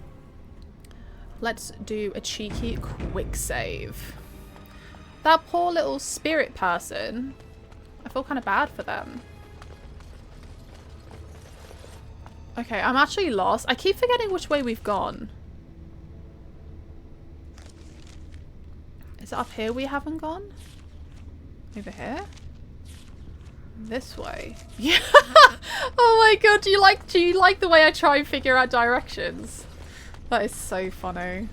Let's do a cheeky quick save. That poor little spirit person. I feel kind of bad for them. Okay, I'm actually lost. I keep forgetting which way we've gone. Is it up here we haven't gone? Over here? This way. Yeah. Oh my god, do you like the way I try and figure out directions? That is so funny.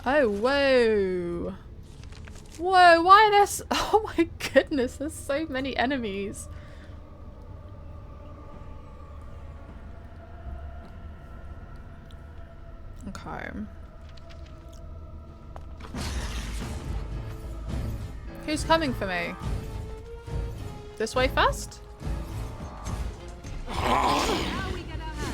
Oh, whoa. Whoa, why are there oh my goodness, there's so many enemies. Okay. Who's coming for me? This way first? I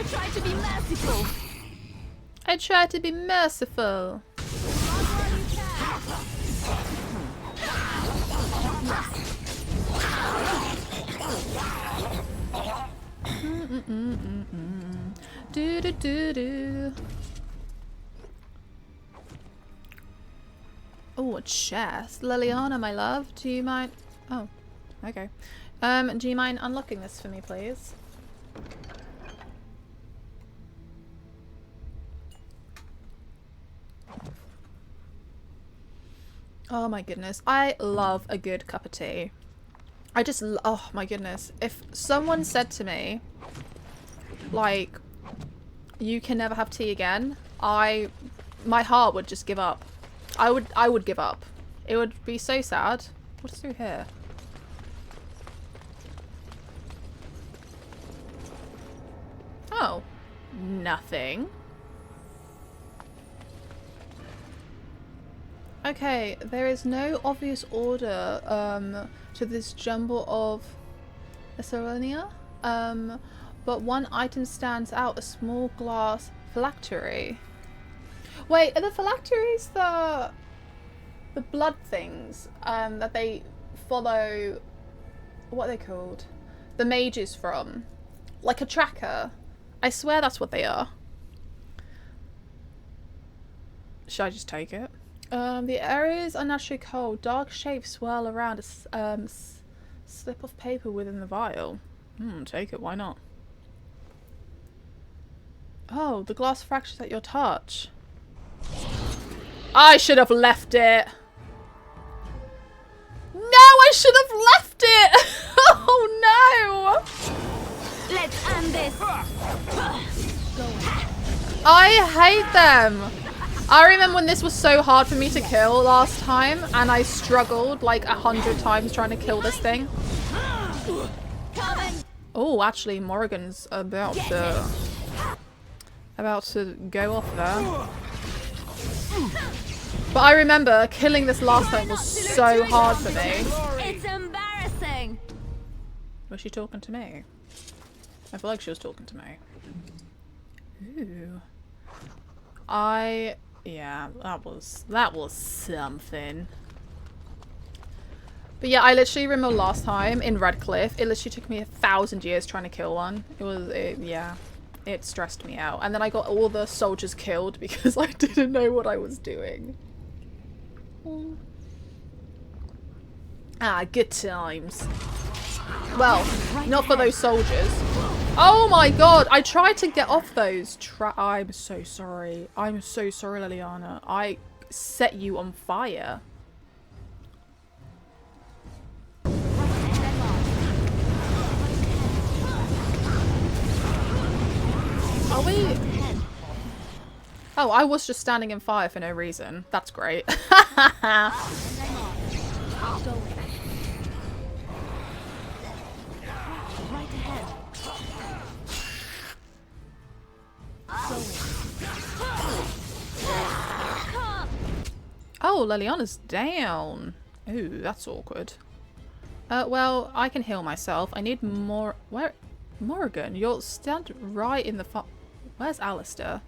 try to be merciful. I try to be merciful. Do do do do. Oh, a chest. Liliana, my love, do you mind? Oh, okay. Do you mind unlocking this for me, please? Oh my goodness, I love a good cup of tea. Oh my goodness. If someone said to me, like, you can never have tea again, my heart would just give up. I would give up. It would be so sad. What's through here? Oh, nothing. Okay, there is no obvious order to this jumble of Brecillia, but one item stands out, a small glass phylactery. Wait, are the phylacteries the blood things that they follow, what are they called? The mages from? Like a tracker? I swear that's what they are. Should I just take it? The area is unnaturally cold. Dark shapes swirl around a slip of paper within the vial. Take it, why not? Oh, the glass fractures at your touch. I should have left it. No, I should have left it. Oh no. Let's end this. I hate them. I remember when this was so hard for me to kill last time, and I struggled like 100 times trying to kill this thing. Oh, actually, Morrigan's about to go off there. But I remember killing this last time was so hard for me. It's embarrassing. Was she talking to me? I feel like she was talking to me. Ooh. Yeah, that was something. But yeah, I literally remember last time in Redcliffe, it literally took me 1,000 years trying to kill one. Yeah, it stressed me out. And then I got all the soldiers killed because I didn't know what I was doing. Ah, good times. Well, not for those soldiers. Oh my god, I tried to get off those I'm so sorry. I'm so sorry, Liliana. I set you on fire. Are we? Oh, I was just standing in fire for no reason. That's great. Oh, Liliana's down. Ooh, that's awkward. Well, I can heal myself. I need more. Where? Morrigan, you'll stand right in the Where's Alistair?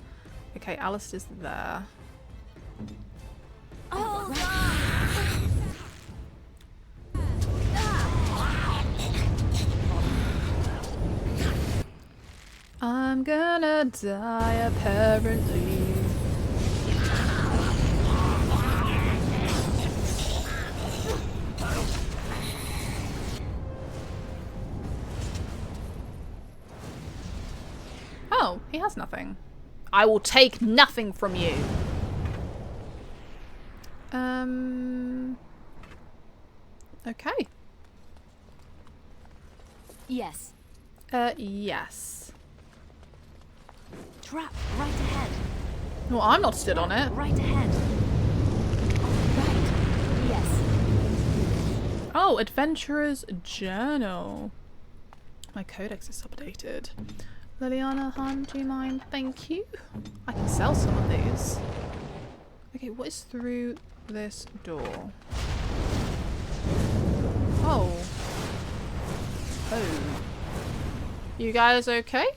Okay, Alistair's there. I'm gonna die apparently. Oh, he has nothing. I will take nothing from you. Okay. Yes. Yes. Trap right ahead. Well, I'm not stood on it. Right ahead. Right. Yes. Oh, Adventurer's Journal. My codex is updated. Liliana, Han, do you mind? Thank you. I can sell some of these. Okay, what is through this door? Oh. Oh. You guys okay?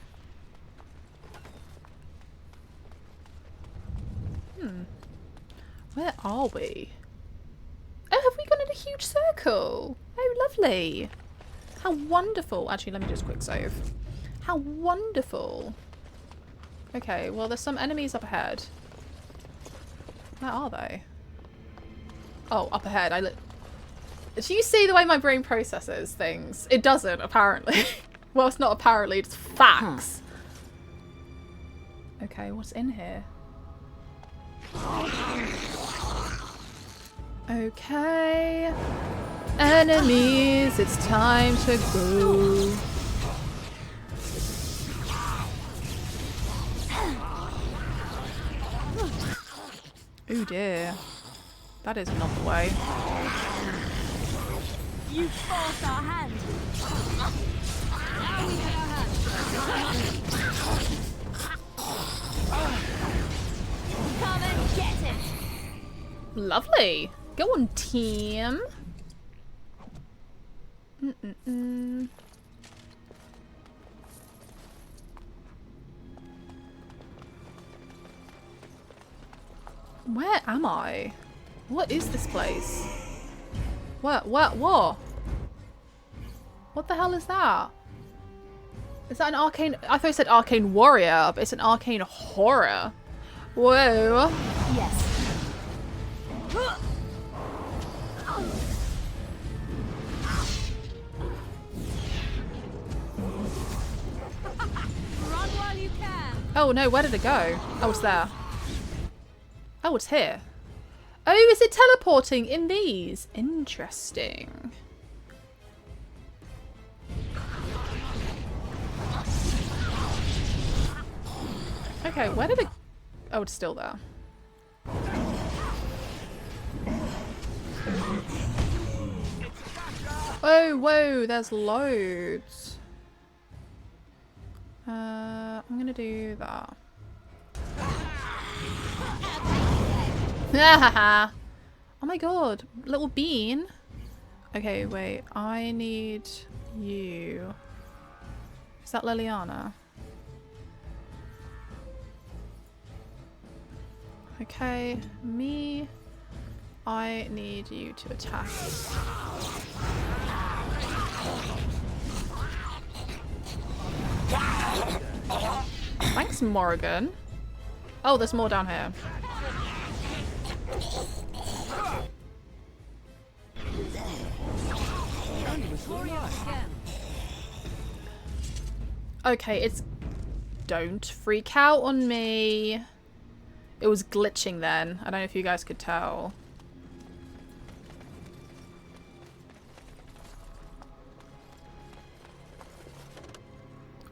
Where are we? Oh, have we gone in a huge circle? Oh, lovely. How wonderful. Actually, let me just quick save. How wonderful. Okay, well, there's some enemies up ahead. Where are they? Oh, up ahead. Do you see the way my brain processes things? It doesn't, apparently. Well, it's not apparently, it's facts. Okay, what's in here? Okay. Enemies, it's time to go. Oh dear. That is not the way. You forced our hand. Now we get our hand. Come and get it. Lovely. Go on, team. Where am I? What is this place? What? What the hell is that? Is that an arcane? I thought it said arcane warrior, but it's an arcane horror. Whoa. Yes. Run while you can. Oh no, where did it go? Oh, it's there. Oh, it's here. Oh, is it teleporting in these? Interesting. Okay, where did it... Oh, it's still there. Oh, whoa, there's loads. I'm gonna do that. Oh my god, little bean. Okay, wait, I need you. Is that Liliana? Okay, me. I need you to attack. Thanks, Morrigan. Oh, there's more down here. Okay, it's... Don't freak out on me. It was glitching then. I don't know if you guys could tell.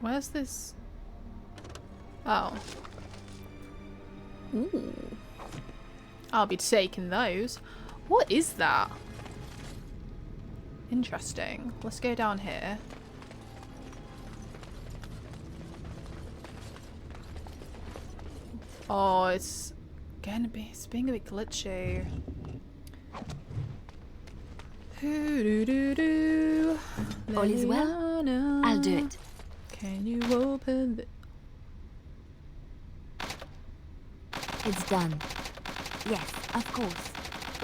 Where's this? Oh. Ooh. I'll be taking those. What is that? Interesting. Let's go down here. Oh, it's being a bit glitchy. All is well. I'll do it. Can you open the... It's done. Yes, of course.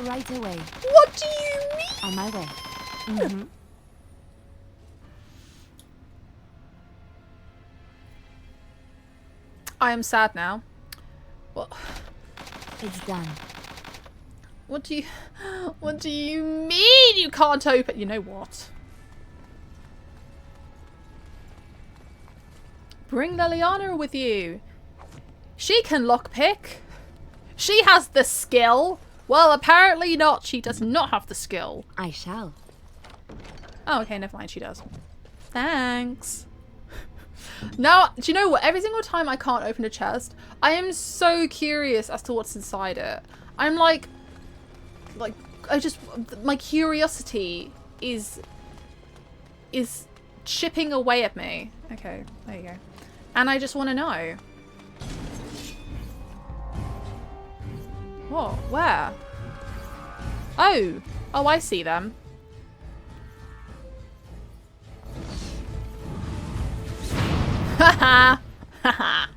Right away. What do you mean? On my way. I am sad now. What? It's done. What do you mean you can't open? You know what? Bring Liliana with you. She can lockpick. She has the skill. Well, apparently not. She does not have the skill. I shall. Oh, okay, never mind. She does. Thanks. Now, do you know what? Every single time I can't open a chest, I am so curious as to what's inside it. I'm like, my curiosity is chipping away at me. Okay, there you go. And I just want to know. What? Where? Oh! Oh, I see them. Haha! Haha!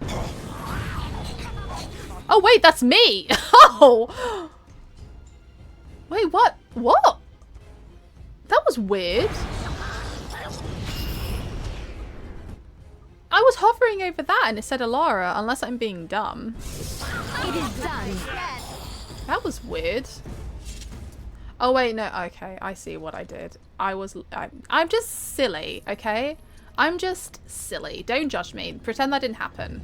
Oh, wait, that's me! Oh! Wait, what? What? That was weird. I was hovering over that and it said Alara, unless I'm being dumb. It is done. That was weird. Oh wait, no, okay, I see what I did. I'm just silly, okay? I'm just silly. Don't judge me. Pretend that didn't happen.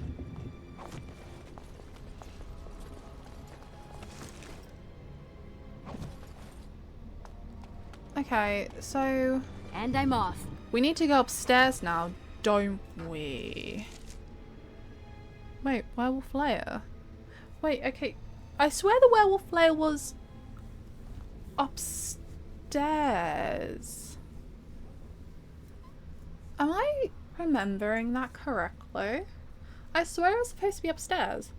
Okay, so... And I'm off. We need to go upstairs now, don't we? Wait, werewolf lair? Wait, okay. I swear the werewolf lair was upstairs. Am I remembering that correctly? I swear it was supposed to be upstairs.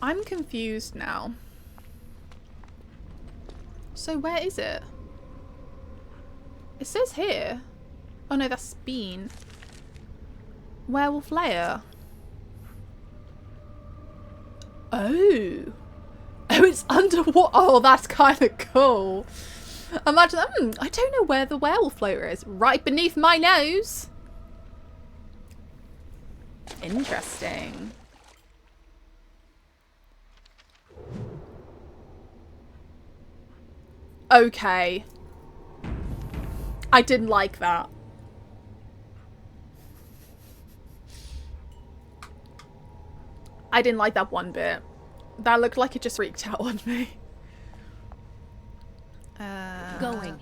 I'm confused now. So where is it? It says here. Oh no, that's Bean. Werewolf lair. Oh. Oh, it's underwater. Oh, that's kind of cool. Imagine that. I don't know where the werewolf lair is. Right beneath my nose. Interesting. Okay. I didn't like that. I didn't like that one bit. That looked like it just freaked out on me. Going.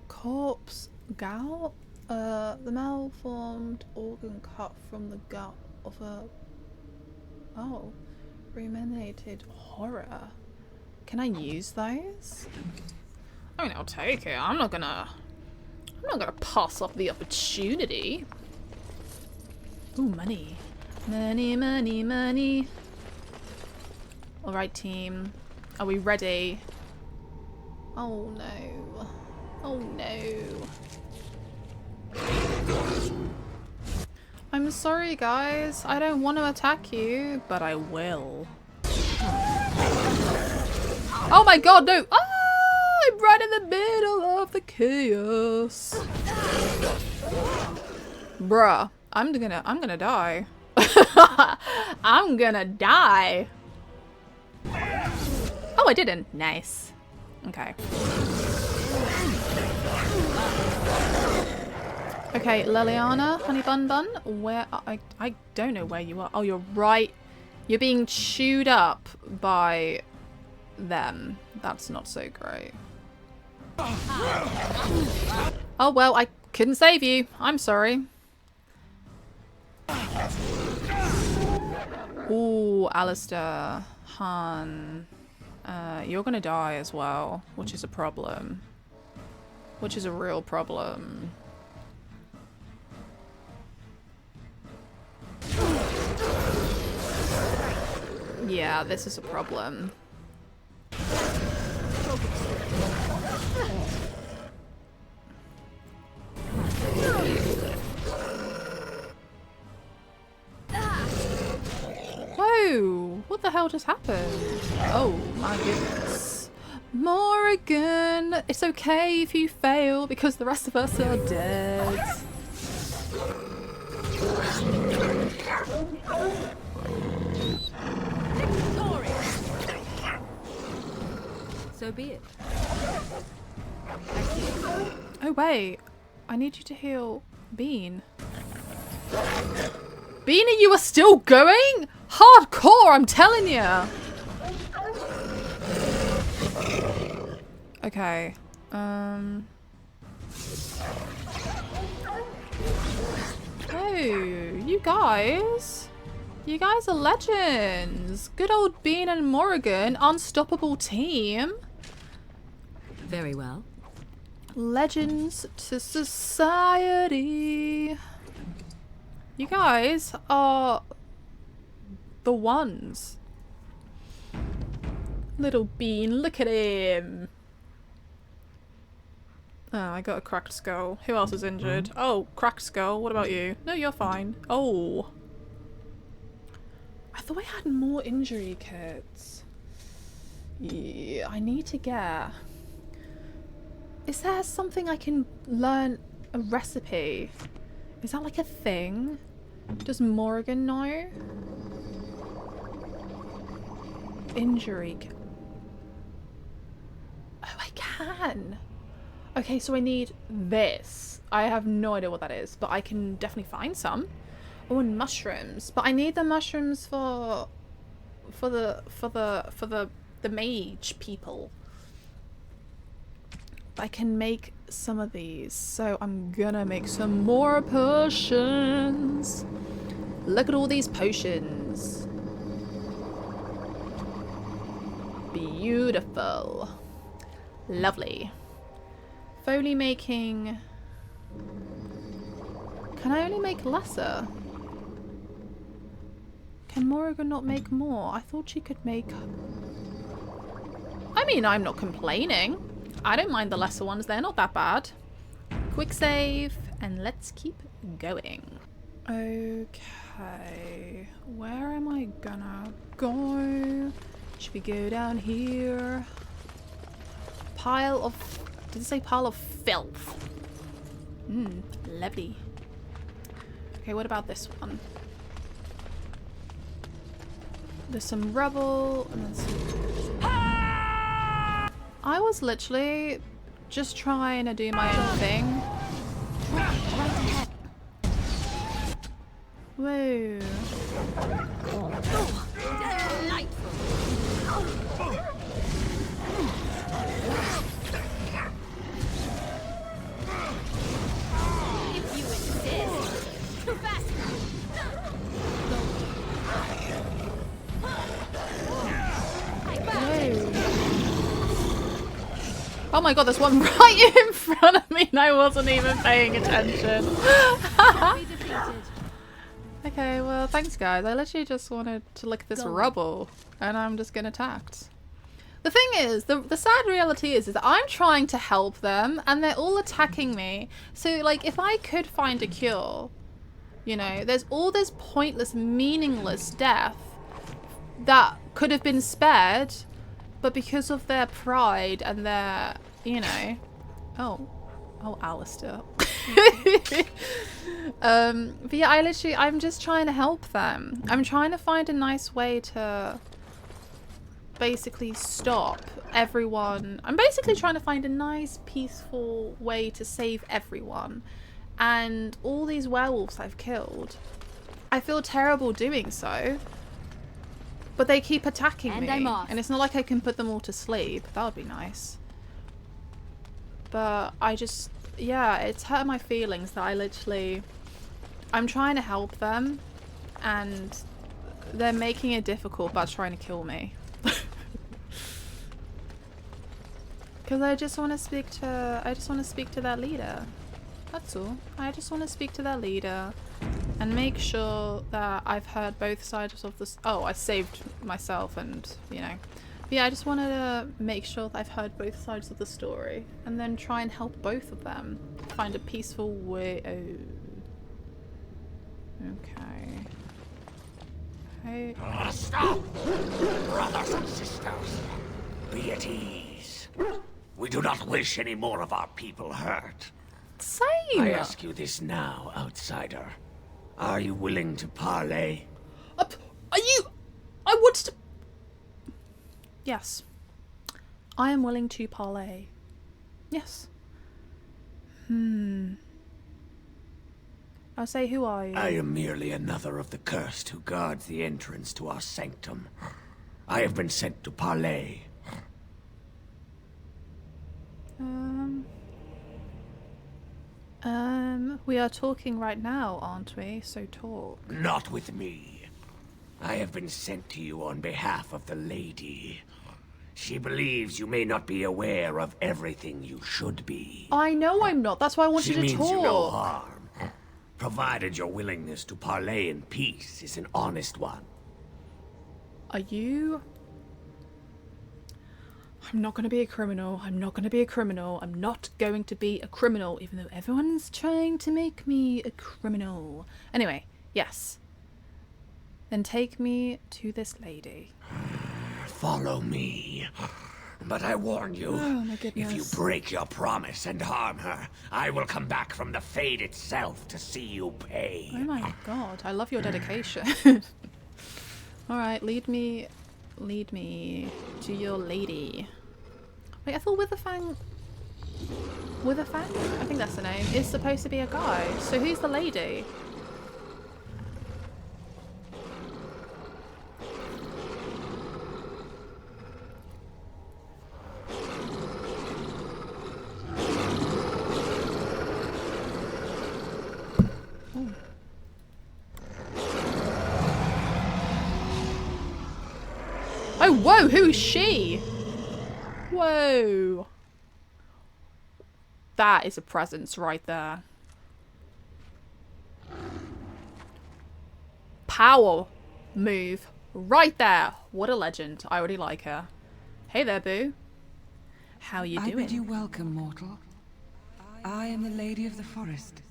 Corpse gout? The malformed organ cut from the gut of a... Oh. Ruminated horror. Can I use those? I mean, I'll take it. I'm not gonna pass up the opportunity. Ooh, money. Money, money, money. Alright, team. Are we ready? Oh no. Oh no. I'm sorry, guys. I don't want to attack you, but I will. Oh my god, no! Ah! I'm right in the middle of the chaos. Bruh. I'm gonna die. I'm gonna die. Oh, I didn't. Nice. Okay. Okay, Liliana, Honey Bun Bun, where I don't know where you are. Oh, you're right. You're being chewed up by them. That's not so great. Oh well, I couldn't save you. I'm sorry. Ooh, Alistair, Han. You're gonna die as well, which is a problem. Which is a real problem. Yeah, this is a problem. Whoa! What the hell just happened? Oh my goodness. Morrigan! It's okay if you fail because the rest of us are dead. So be it. Oh wait, I need you to heal Bean. Beanie, you are still going? Hardcore, I'm telling you. Okay. Oh, you guys. You guys are legends. Good old Bean and Morrigan, unstoppable team. Very well. Legends to society. You guys are the ones. Little bean, look at him. Oh, I got a cracked skull. Who else is injured? Oh, cracked skull. What about you? No, you're fine. Oh. I thought I had more injury kits. Yeah, I need to get... Is there something I can learn a recipe? Is that like a thing? Does Morrigan know? Injury kit. Oh, I can. Okay, so I need this. I have no idea what that is, but I can definitely find some. Oh, and mushrooms. But I need the mushrooms for the mage people. I can make some of these, so I'm gonna make some more potions. Look at all these potions. Beautiful. Lovely. Foley making... Can I only make lesser? Can Morrigan not make more? I thought she could make... I mean, I'm not complaining. I don't mind the lesser ones, they're not that bad. Quick save, and let's keep going. Okay, where am I gonna go? Should we go down here? Pile of... Did it say pile of filth? Lovely. Okay, what about this one? There's some rubble, and then some... I was literally just trying to do my own thing. Whoa. If you insist. Too fast. Oh my god, there's one right in front of me and I wasn't even paying attention. Okay, well, thanks guys. I literally just wanted to look at this rubble and I'm just getting attacked. The thing is, the sad reality is that I'm trying to help them and they're all attacking me. So, like, if I could find a cure, you know, there's all this pointless, meaningless death that could have been spared, but because of their pride and their, you know... Oh, Alistair. But yeah, I'm just trying to help them. I'm trying to find a nice way to basically stop everyone. I'm basically trying to find a nice, peaceful way to save everyone. And all these werewolves I've killed, I feel terrible doing so. But they keep attacking me. And it's not like I can put them all to sleep. That would be nice. But I just... Yeah, it's hurt my feelings that I'm trying to help them. And they're making it difficult by trying to kill me. Because I just want to speak to their leader. That's all. I just want to speak to their leader and make sure that I've heard both sides of this. Oh, I saved myself and, you know. But yeah, I just wanted to make sure that I've heard both sides of the story and then try and help both of them find a peaceful way. Oh. Okay. Hey. Stop! Brothers and sisters, be at ease. We do not wish any more of our people hurt. Same! I ask you this now, outsider. Are you willing to parley? Are you... I want to... Yes. I am willing to parley. Yes. I'll say, who are you? I am merely another of the cursed who guards the entrance to our sanctum. I have been sent to parley. We are talking right now, aren't we? So talk. Not with me. I have been sent to you on behalf of the lady. She believes you may not be aware of everything you should be. I know I'm not. That's why I want She you to means talk. you no harm, provided your willingness to parley in peace is an honest one. Are you... I'm not going to be a criminal. I'm not going to be a criminal. I'm not going to be a criminal, even though everyone's trying to make me a criminal. Anyway, yes. Then take me to this lady. Follow me. But I warn you, Oh my goodness. if you break your promise and harm her, I will come back from the Fade itself to see you pay. Oh my god, I love your dedication. Alright, lead me to your lady. Wait, I thought Witherfang... Witherfang? I think that's the name. Is supposed to be a guy. So who's the lady? Oh, whoa, who is she? Whoa. That is a presence right there. Power move right there. What a legend. I already like her. Hey there, boo. How you doing? I bid you welcome, mortal. I am the Lady of the Forest.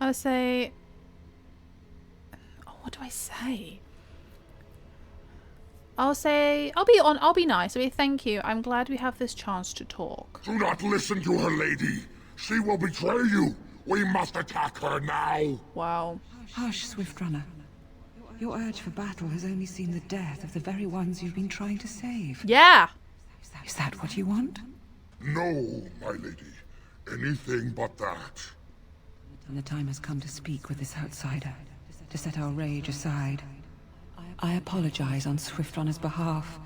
I'll say... Oh, what do I say? I'll be nice. I'll be thank you. I'm glad we have this chance to talk. Do not listen to her, lady. She will betray you. We must attack her now. Wow. Hush, Swift Runner. Your urge for battle has only seen the death of the very ones you've been trying to save. Yeah. Is that what you want? No, my lady. Anything but that. And the time has come to speak with this outsider, to set our rage aside. I apologize on Swift Runner's behalf.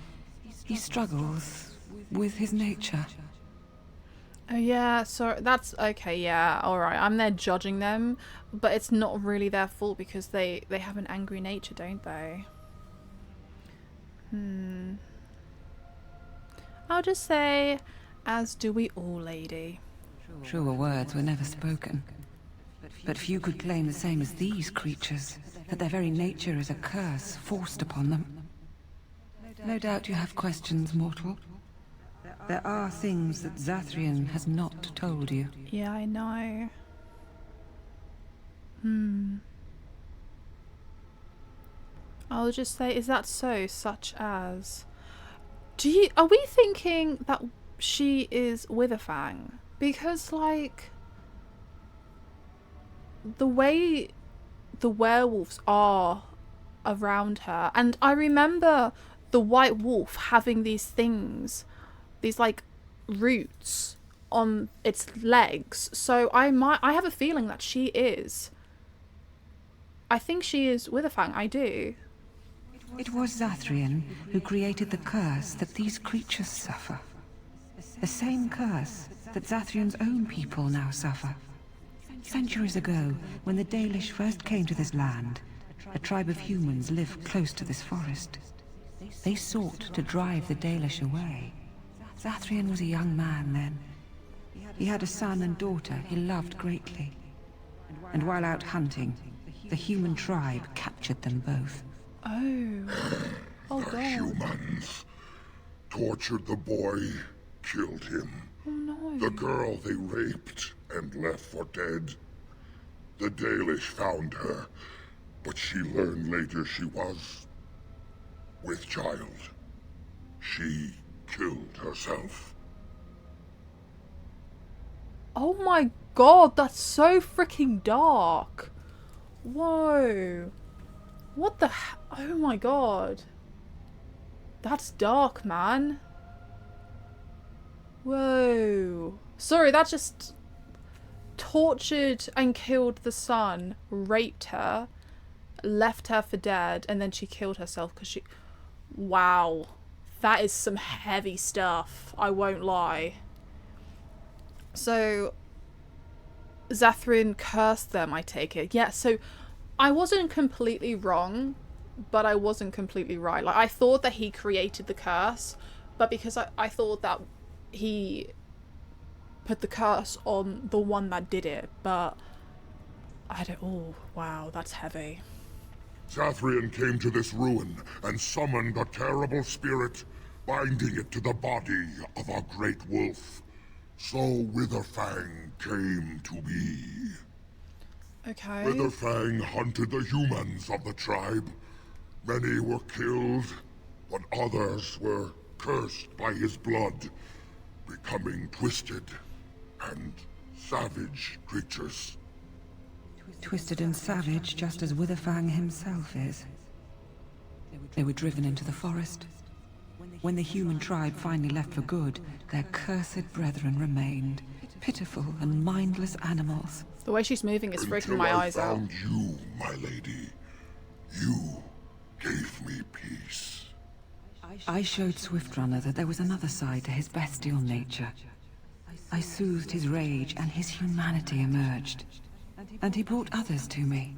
He struggles with his nature. Oh yeah, so that's okay, yeah, alright. I'm there judging them, but it's not really their fault because they have an angry nature, don't they? I'll just say, as do we all, lady. Truer words were never spoken. But few could claim the same as these creatures, that their very nature is a curse forced upon them. No doubt you have questions, mortal. There are things that Zathrian has not told you. Yeah, I know. I'll just say, is that so? Such as... Are we thinking that she is Witherfang? Because, like... the way the werewolves are around her, and I remember the white wolf having these things, these like roots on its legs, so I have a feeling that she is. I think she is Witherfang, I do. It was Zathrian who created the curse that these creatures suffer. The same curse that Zathrian's own people now suffer. Centuries ago, when the Dalish first came to this land, a tribe of humans lived close to this forest. They sought to drive the Dalish away. Zathrian was a young man then. He had a son and daughter he loved greatly. And while out hunting, the human tribe captured them both. Oh The god. humans tortured the boy, killed him. Oh no. The girl they raped and left for dead. The Dalish found her, but she learned later she was with child. She killed herself. Oh my god, that's so freaking dark. Whoa. What the oh my god. That's dark, man. Whoa. Sorry, that just tortured and killed the son, raped her, left her for dead, and then she killed herself because she... Wow. That is some heavy stuff. I won't lie. So, Zathrian cursed them, I take it. Yeah, so I wasn't completely wrong, but I wasn't completely right. Like, I thought that he created the curse, but because I thought that he put the curse on the one that did it, but I don't... Oh, wow, that's heavy. Zathrian came to this ruin and summoned a terrible spirit, binding it to the body of a great wolf. So Witherfang came to be. Okay. Witherfang hunted the humans of the tribe. Many were killed, but others were cursed by his blood, becoming twisted and savage creatures. Twisted and savage, just as Witherfang himself is. They were driven into the forest. When the human tribe finally left for good, their cursed brethren remained, pitiful and mindless animals. The way she's moving is freaking my eyes out. Until I found you, my lady. You gave me peace. I showed Swiftrunner that there was another side to his bestial nature. I soothed his rage and his humanity emerged. And he brought others to me.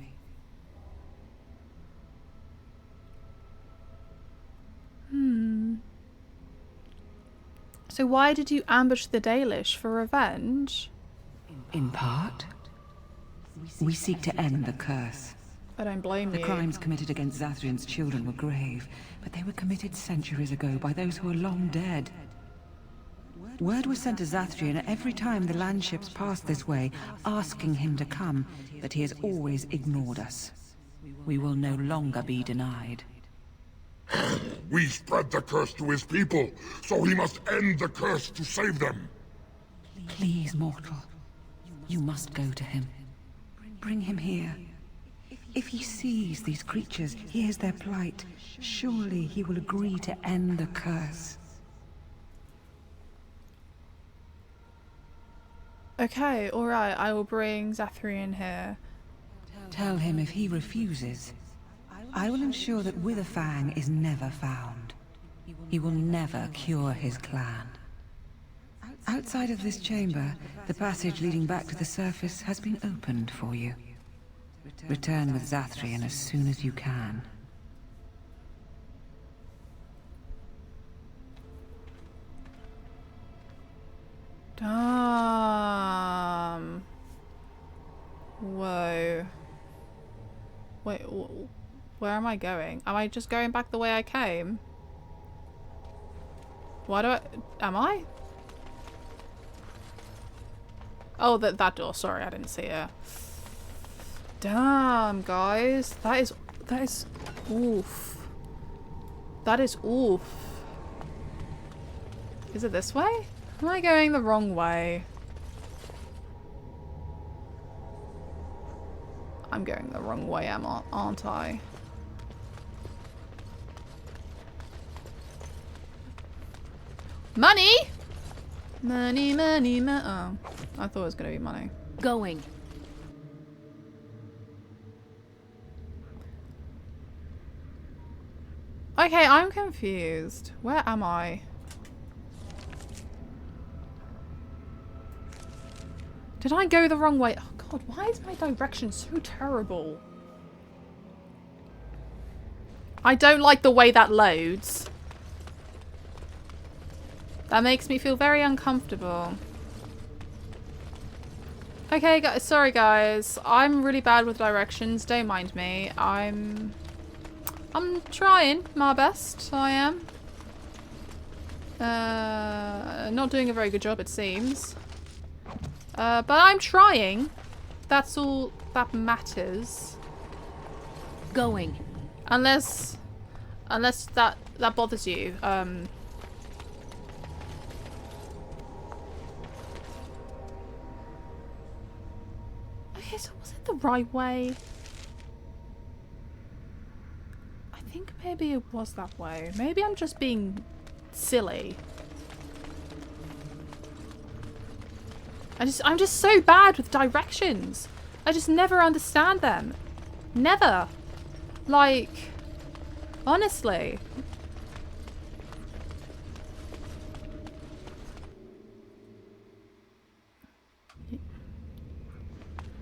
So why did you ambush the Dalish? For revenge? In part. We seek to end the curse. I don't blame you. The crimes committed against Zathrian's children were grave, but they were committed centuries ago by those who are long dead. Word was sent to Zathrian every time the landships passed this way, asking him to come, but he has always ignored us. We will no longer be denied. We spread the curse to his people, so he must end the curse to save them. Please, mortal. You must go to him. Bring him here. If he sees these creatures, hears their plight, surely he will agree to end the curse. Okay, alright, I will bring Zathrian here. Tell him if he refuses, I will ensure that Witherfang is never found. He will never cure his clan. Outside of this chamber, the passage leading back to the surface has been opened for you. Return with Zathrian as soon as you can. Damn. Whoa. Wait, where am I going? Am I just going back the way I came? Why do I... Am I? Oh, that door. Sorry, I didn't see it. Damn, guys. That is oof. That is oof. Is it this way? Am I going the wrong way? I'm going the wrong way, aren't I? Money! Money, money, money. Oh, I thought it was going to be money. Going. Okay, I'm confused. Where am I? Did I go the wrong way? Oh god, why is my direction so terrible? I don't like the way that loads. That makes me feel very uncomfortable. Okay, guys, sorry guys. I'm really bad with directions. Don't mind me. I'm trying my best. I am. Not doing a very good job, it seems. But I'm trying. That's all that matters. Going. Unless that bothers you. Okay, so was it the right way? I think maybe it was that way. Maybe I'm just being silly. I'm just so bad with directions. I just never understand them. Never. Like, honestly.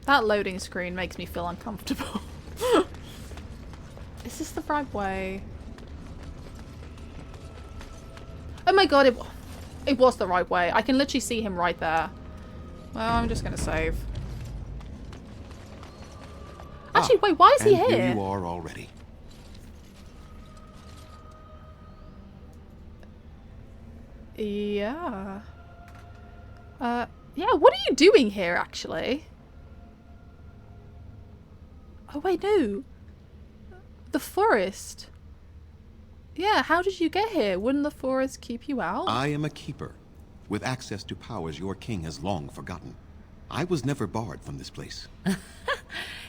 That loading screen makes me feel uncomfortable. Is this the right way? Oh my god, it was the right way. I can literally see him right there. Well, I'm just gonna save. Actually, wait, why is he here? Here you are already. Yeah. Yeah, what are you doing here, actually? Oh, wait, no. The forest. Yeah, how did you get here? Wouldn't the forest keep you out? I am a keeper, with access to powers your king has long forgotten. I was never barred from this place.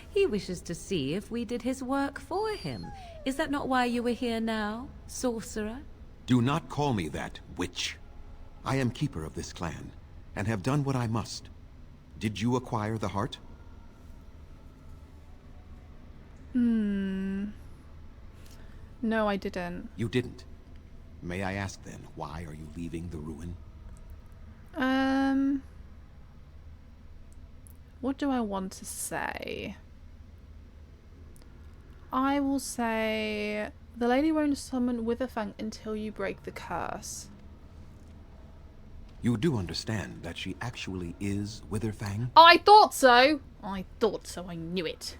He wishes to see if we did his work for him. Is that not why you were here now, sorcerer? Do not call me that, witch. I am keeper of this clan, and have done what I must. Did you acquire the heart? No, I didn't. You didn't. May I ask then, why are you leaving the ruin? What do I want to say? I will say the lady won't summon Witherfang until you break the curse. You do understand that she actually is Witherfang? I thought so! I thought so, I knew it.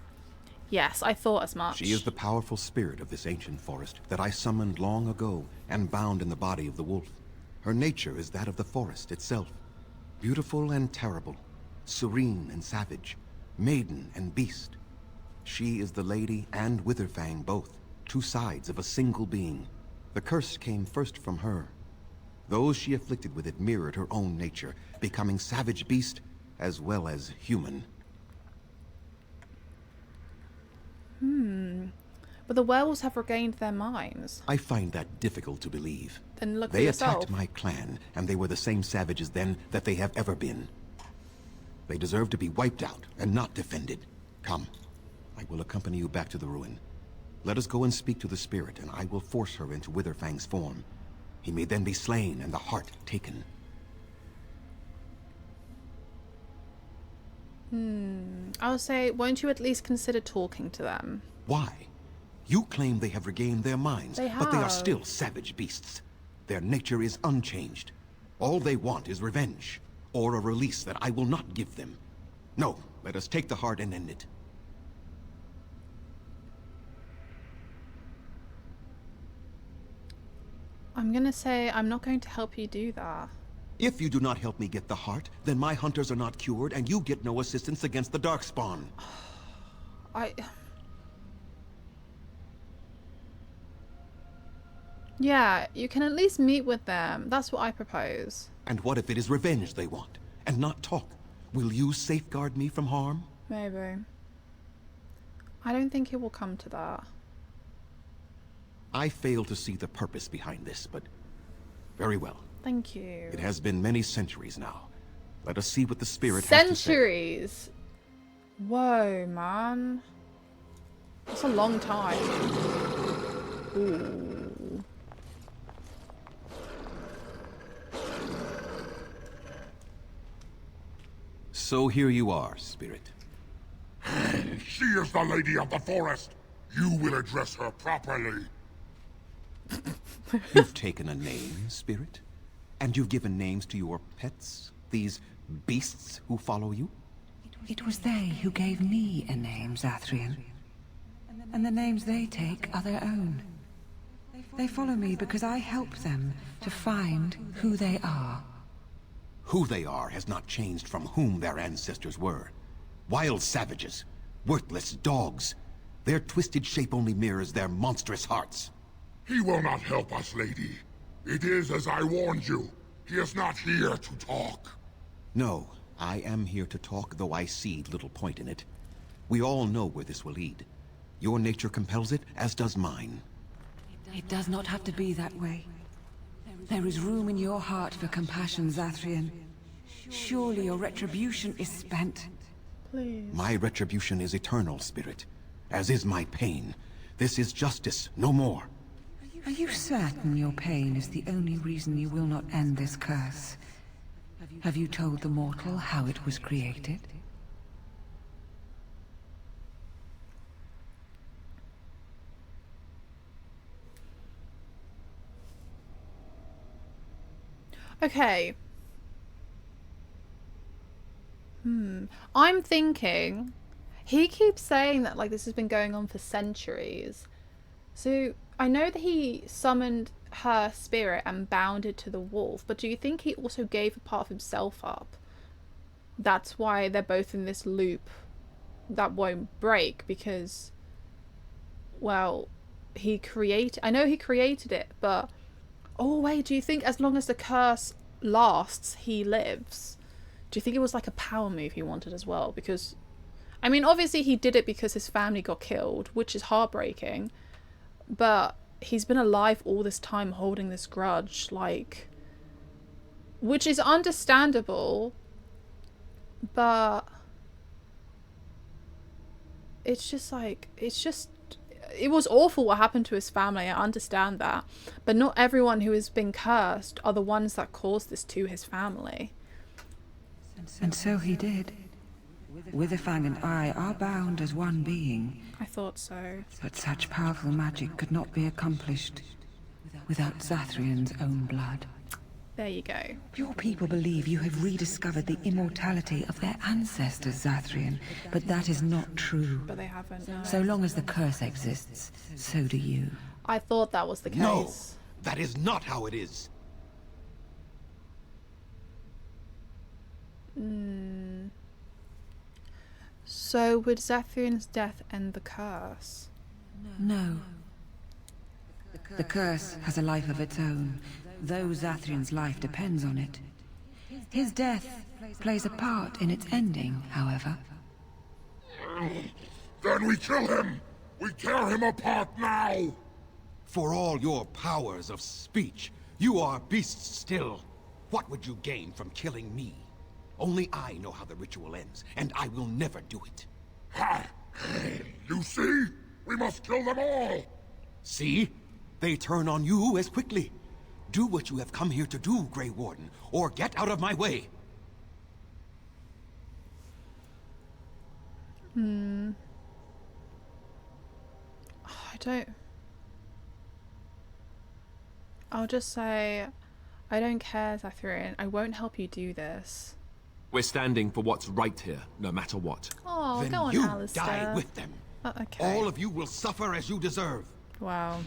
Yes, I thought as much. She is the powerful spirit of this ancient forest that I summoned long ago and bound in the body of the wolf. Her nature is that of the forest itself. Beautiful and terrible, serene and savage, maiden and beast. She is the lady and Witherfang both, two sides of a single being. The curse came first from her. Those she afflicted with it mirrored her own nature, becoming savage beast as well as human. But the werewolves have regained their minds. I find that difficult to believe. Then look for They yourself. attacked my clan, and they were the same savages then that they have ever been. They deserve to be wiped out and not defended. Come, I will accompany you back to the ruin. Let us go and speak to the spirit, and I will force her into Witherfang's form. He may then be slain and the heart taken. I'll say, won't you at least consider talking to them? Why? You claim they have regained their minds, They but they are have. still savage beasts. Their nature is unchanged. All they want is revenge, or a release that I will not give them. No, let us take the heart and end it. I'm gonna say I'm not going to help you do that. If you do not help me get the heart, then my hunters are not cured, and you get no assistance against the Darkspawn. Yeah, you can at least meet with them. That's what I propose. And what if it is revenge they want, and not talk? Will you safeguard me from harm? Maybe. I don't think it will come to that. I fail to see the purpose behind this, but very well. Thank you. It has been many centuries now. Let us see what the spirit has to say. Centuries? Whoa, man. That's a long time. Ooh. So here you are, spirit. She is the lady of the forest. You will address her properly. You've taken a name, spirit? And you've given names to your pets? These beasts who follow you? It was they who gave me a name, Zathrian. And the names they take are their own. They follow me because I help them to find who they are. Who they are has not changed from whom their ancestors were. Wild savages, worthless dogs. Their twisted shape only mirrors their monstrous hearts. He will not help us, lady. It is as I warned you. He is not here to talk. No, I am here to talk, though I see little point in it. We all know where this will lead. Your nature compels it, as does mine. It does not have to be that way. There is room in your heart for compassion, Zathrian. Surely your retribution is spent. Please. My retribution is eternal, spirit, as is my pain. This is justice, no more. Are you certain your pain is the only reason you will not end this curse? Have you told the mortal how it was created? Okay. I'm thinking, he keeps saying that like this has been going on for centuries. So I know that he summoned her spirit and bound it to the wolf, but do you think he also gave a part of himself up? That's why they're both in this loop that won't break, because, well, I know he created it, but oh wait, do you think as long as the curse lasts, he lives? Do you think it was like a power move he wanted as well? Because, I mean, obviously he did it because his family got killed, which is heartbreaking, but he's been alive all this time holding this grudge, like, which is understandable, but it's just like, it was awful what happened to his family, I understand that, but not everyone who has been cursed are the ones that caused this to his family. And so he did. Witherfang and I are bound as one being. I thought so. But such powerful magic could not be accomplished without Zathrian's own blood. There you go. Your people believe you have rediscovered the immortality of their ancestors, Zathrian, but that is not true. But they haven't, no. So long as the curse exists, so do you. I thought that was the case. No, that is not how it is. So would Zathrian's death end the curse? No. The curse has a life of its own, though Zathrian's life depends on it. His death plays a part in its ending, however. Then we kill him! We tear him apart now! For all your powers of speech, you are beasts still. What would you gain from killing me? Only I know how the ritual ends, and I will never do it. Ha! You see? We must kill them all! See? They turn on you as quickly. Do what you have come here to do, Grey Warden, or get out of my way. I'll just say, I don't care, Zathrian. I won't help you do this. We're standing for what's right here, no matter what. Oh, Then go on, you Alistair. die with them. Okay. All of you will suffer as you deserve. Wow.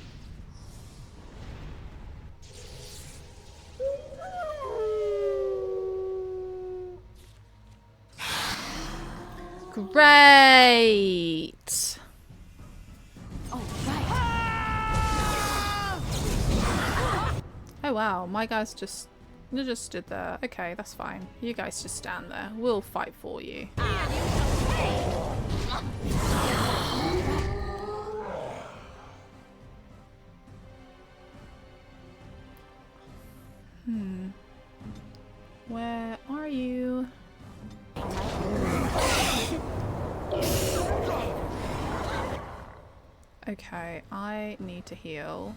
Great. Oh wow, my guys just stood there. Okay, that's fine. You guys just stand there. We'll fight for you. Where are you? Okay, I need to heal.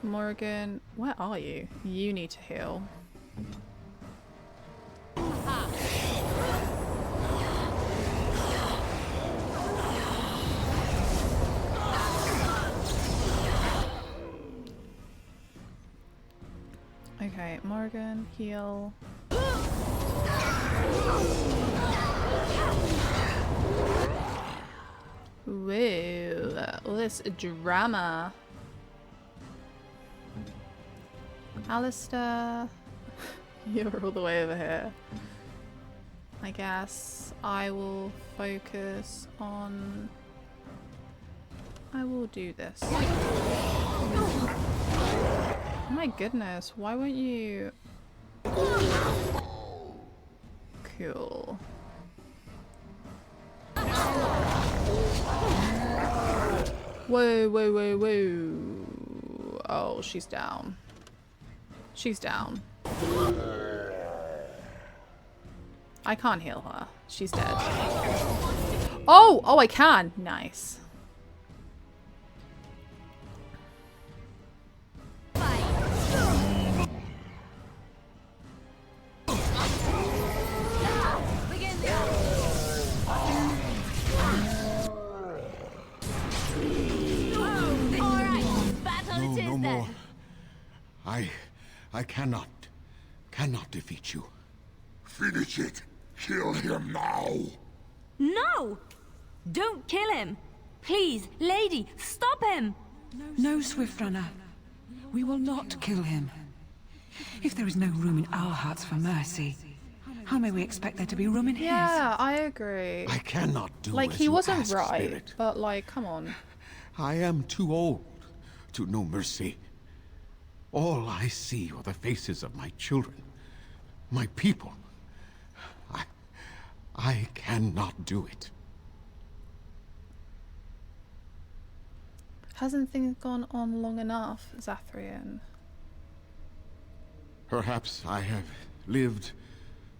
Morgan, where are you? You need to heal. Okay, Morgan, heal. Whoa, all this drama. Alistair, you're all the way over here. I guess I will focus on... I will do this. Oh my goodness, why won't you... Cool. Whoa, whoa, whoa, whoa. Oh, she's down. She's down. I can't heal her. She's dead. Oh! Oh, I can. Nice. No more. I cannot. cannot defeat you. Finish it. Kill him now. No! Don't kill him! Please, lady, stop him! No, Swift Runner. We will not kill him. If there is no room in our hearts for mercy, how may we expect there to be room in his? Yeah, I agree. I cannot do like as he you wasn't ask, right, Spirit. but like, come on. I am too old to know mercy. All I see are the faces of my children, my people. I cannot do it. Hasn't things gone on long enough, Zathrian? Perhaps I have lived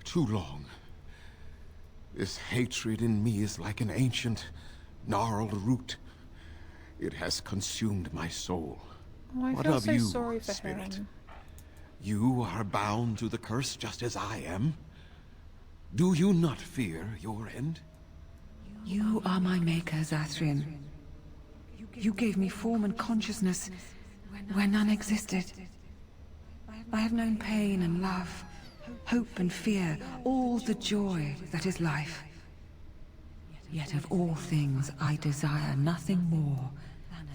too long. This hatred in me is like an ancient, gnarled root. It has consumed my soul. Oh, I What feel of so you, sorry for Spirit? him. You are bound to the curse just as I am. Do you not fear your end? You are my maker, Zathrian. You gave me form and consciousness where none existed. I have known pain and love, hope and fear, all the joy that is life. Yet of all things I desire nothing more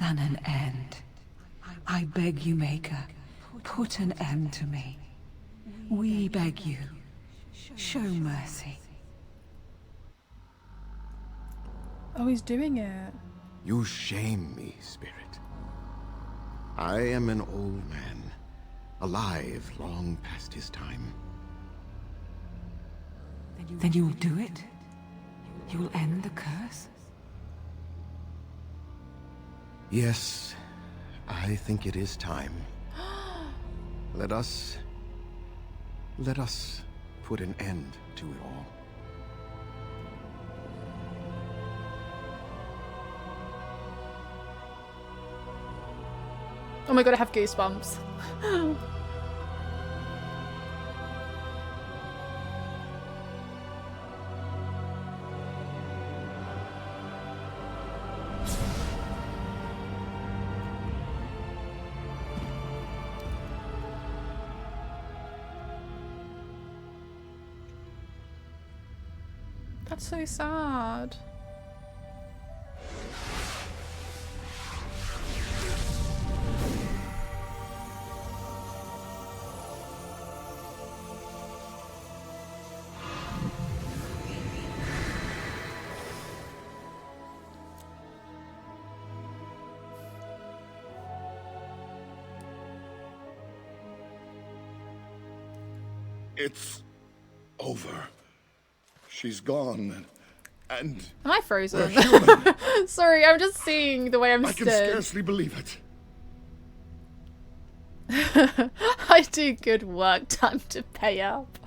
than an end. I beg you, Maker, put an end to me. We beg you, show mercy. Oh, he's doing it. You shame me, Spirit. I am an old man, alive long past his time. Then you will do it? You will end the curse? Yes, I think it is time. Let us put an end to it all. Oh my god, I have goosebumps. That's so sad. It's over. She's gone, and... Am I frozen? we're human. Sorry, I'm just seeing the way I'm I stood. can scarcely believe it. I do good work. Time to pay up.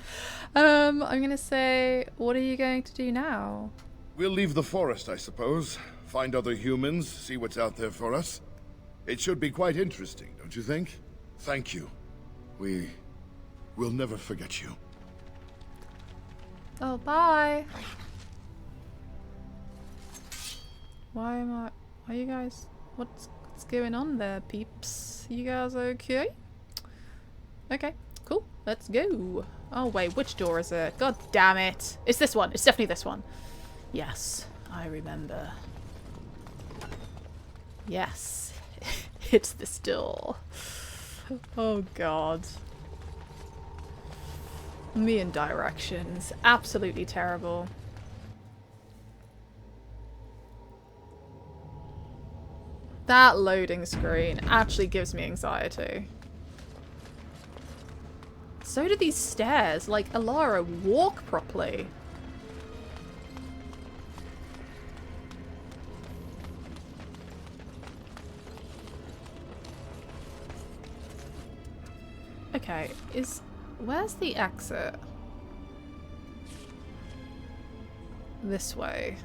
I'm gonna say, what are you going to do now? We'll leave the forest, I suppose. Find other humans, see what's out there for us. It should be quite interesting, don't you think? Thank you. We'll never forget you. Oh, bye. Why are you guys, what's going on there, peeps? You guys okay? Okay, cool. Let's go. Oh wait, which door is it? God damn it. It's this one. It's definitely this one. Yes, I remember. Yes, it's this door. Oh god. Me and directions. Absolutely terrible. That loading screen actually gives me anxiety. So do these stairs. Like, Alara, walk properly. Okay, where's the exit? This way.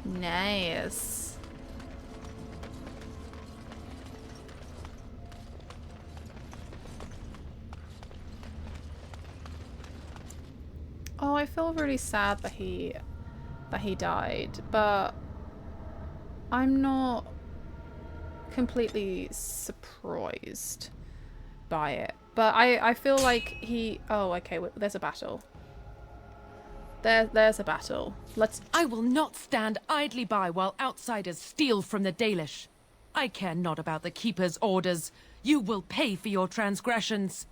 Nice. Oh, I feel really sad that he died, but I'm not completely surprised by it. But I feel like he... Oh, okay, there's a battle. There's a battle. I will not stand idly by while outsiders steal from the Dalish. I care not about the Keeper's orders. You will pay for your transgressions.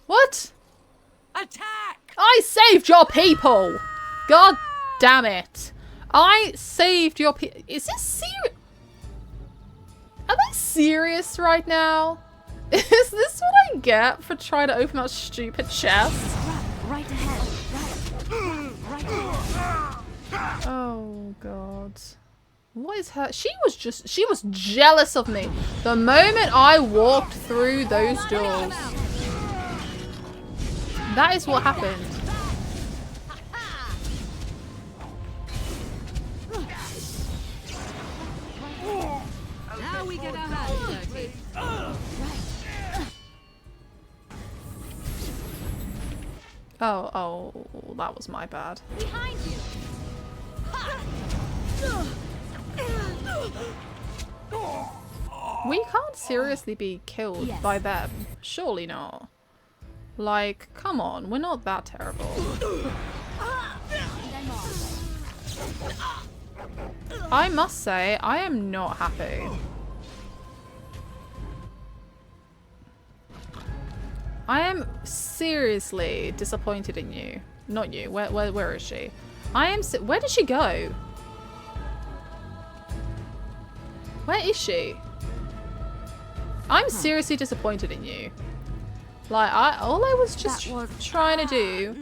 What? Attack! I saved your people! God damn it. I saved your people. Is this serious? Are they serious right now? Is this what I get for trying to open that stupid chest? Right ahead. Right ahead. Oh god. What is her? She was jealous of me the moment I walked through those doors. That is what happened. Now we get our hands dirty. Oh, that was my bad. Behind you. We can't seriously be killed by them. Surely not. Like, come on, we're not that terrible. I must say, I am not happy. I am seriously disappointed in you. Not you. Where is she? Where did she go? Where is she? I'm seriously disappointed in you. Like, all I was just trying to do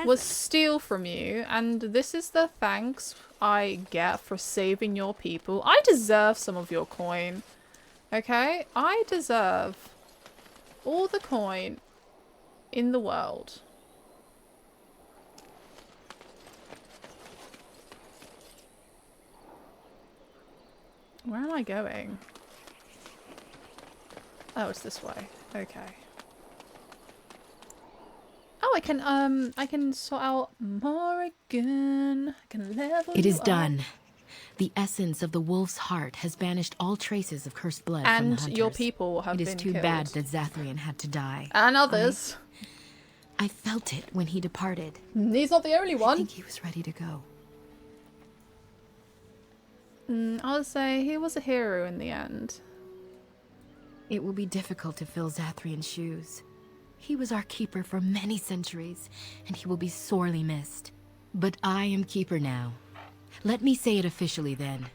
was steal from you, and this is the thanks I get for saving your people. I deserve some of your coin. Okay? I deserve all the coin in the world. Where am I going? Oh, it's this way. Okay. Oh, I can sort out Morrigan. I can level It is you done. up. The essence of the wolf's heart has banished all traces of cursed blood from the And hunters. your people have been It is too killed. bad that Zathrian had to die. And others. I felt it when he departed. He's not the only one. I think he was ready to go. I'll say he was a hero in the end. It will be difficult to fill Zathrian's shoes. He was our keeper for many centuries, and he will be sorely missed. But I am keeper now. Let me say it officially then.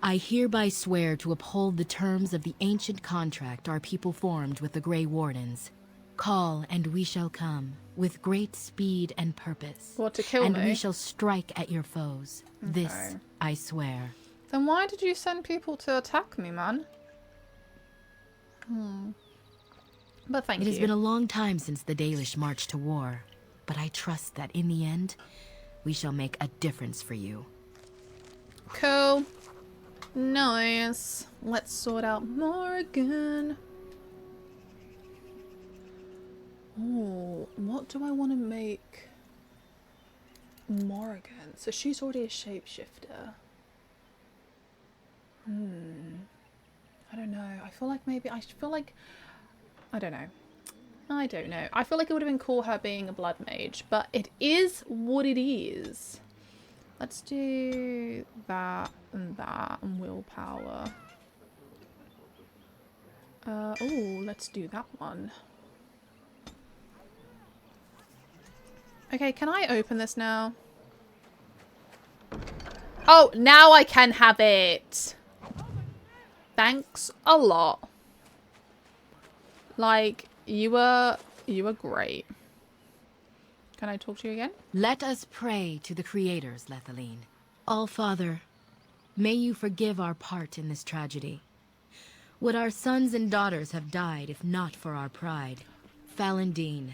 I hereby swear to uphold the terms of the ancient contract our people formed with the Grey Wardens. Call, and we shall come, with great speed and purpose. What, to kill and me? And we shall strike at your foes. Okay. This I swear. Then why did you send people to attack me, man? But thank you. It has been a long time since the Dalish marched to war, but I trust that in the end, we shall make a difference for you. Cool. Nice. Let's sort out Morrigan. Oh, what do I want to make Morrigan? So she's already a shapeshifter. I don't know. I feel like maybe I don't know. I don't know. I feel like it would have been cool her being a blood mage, but it is what it is. Let's do that and willpower. Oh, let's do that one. Okay, can I open this now? Oh, now I can have it. Thanks a lot. Like, you were great. Can I talk to you again? Let us pray to the creators, Lethaline. All-Father, may you forgive our part in this tragedy. Would our sons and daughters have died if not for our pride? Falendine,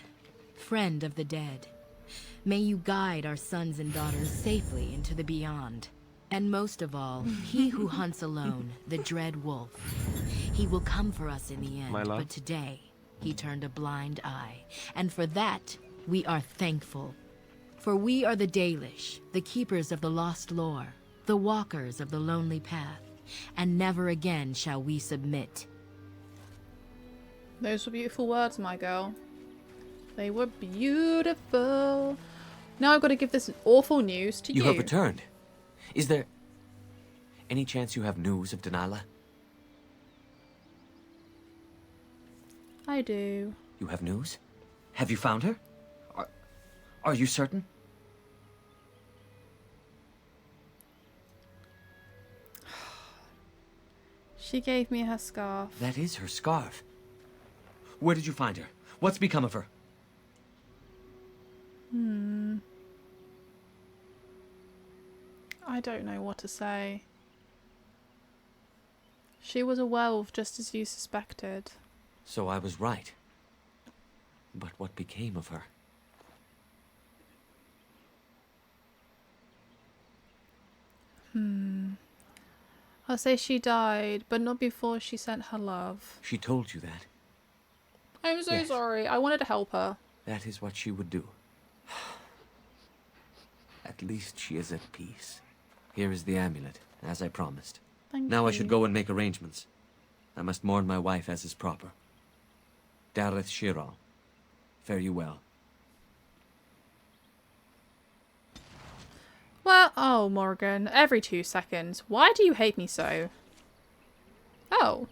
friend of the dead, may you guide our sons and daughters safely into the beyond. And most of all, he who hunts alone, the dread wolf. He will come for us in the end, but today, he turned a blind eye. And for that, we are thankful. For we are the Dalish, the keepers of the lost lore, the walkers of the lonely path, and never again shall we submit. Those were beautiful words, my girl. They were beautiful. Now I've got to give this awful news to you. You have returned. Is there any chance you have news of Dalilah? I do. You have news? Have you found her? Are you certain? She gave me her scarf. That is her scarf. Where did you find her? What's become of her? I don't know what to say. She was a werewolf just as you suspected. So I was right. But what became of her? I'll say she died, but not before she sent her love. She told you that. I'm so Yes. sorry. I wanted to help her. That is what she would do. At least she is at peace. Here is the amulet, as I promised. Thank Now I you. should go and make arrangements. I must mourn my wife as is proper. Dareth Shiral, fare you well. Well, oh, Morgan, every 2 seconds. Why do you hate me so? Oh.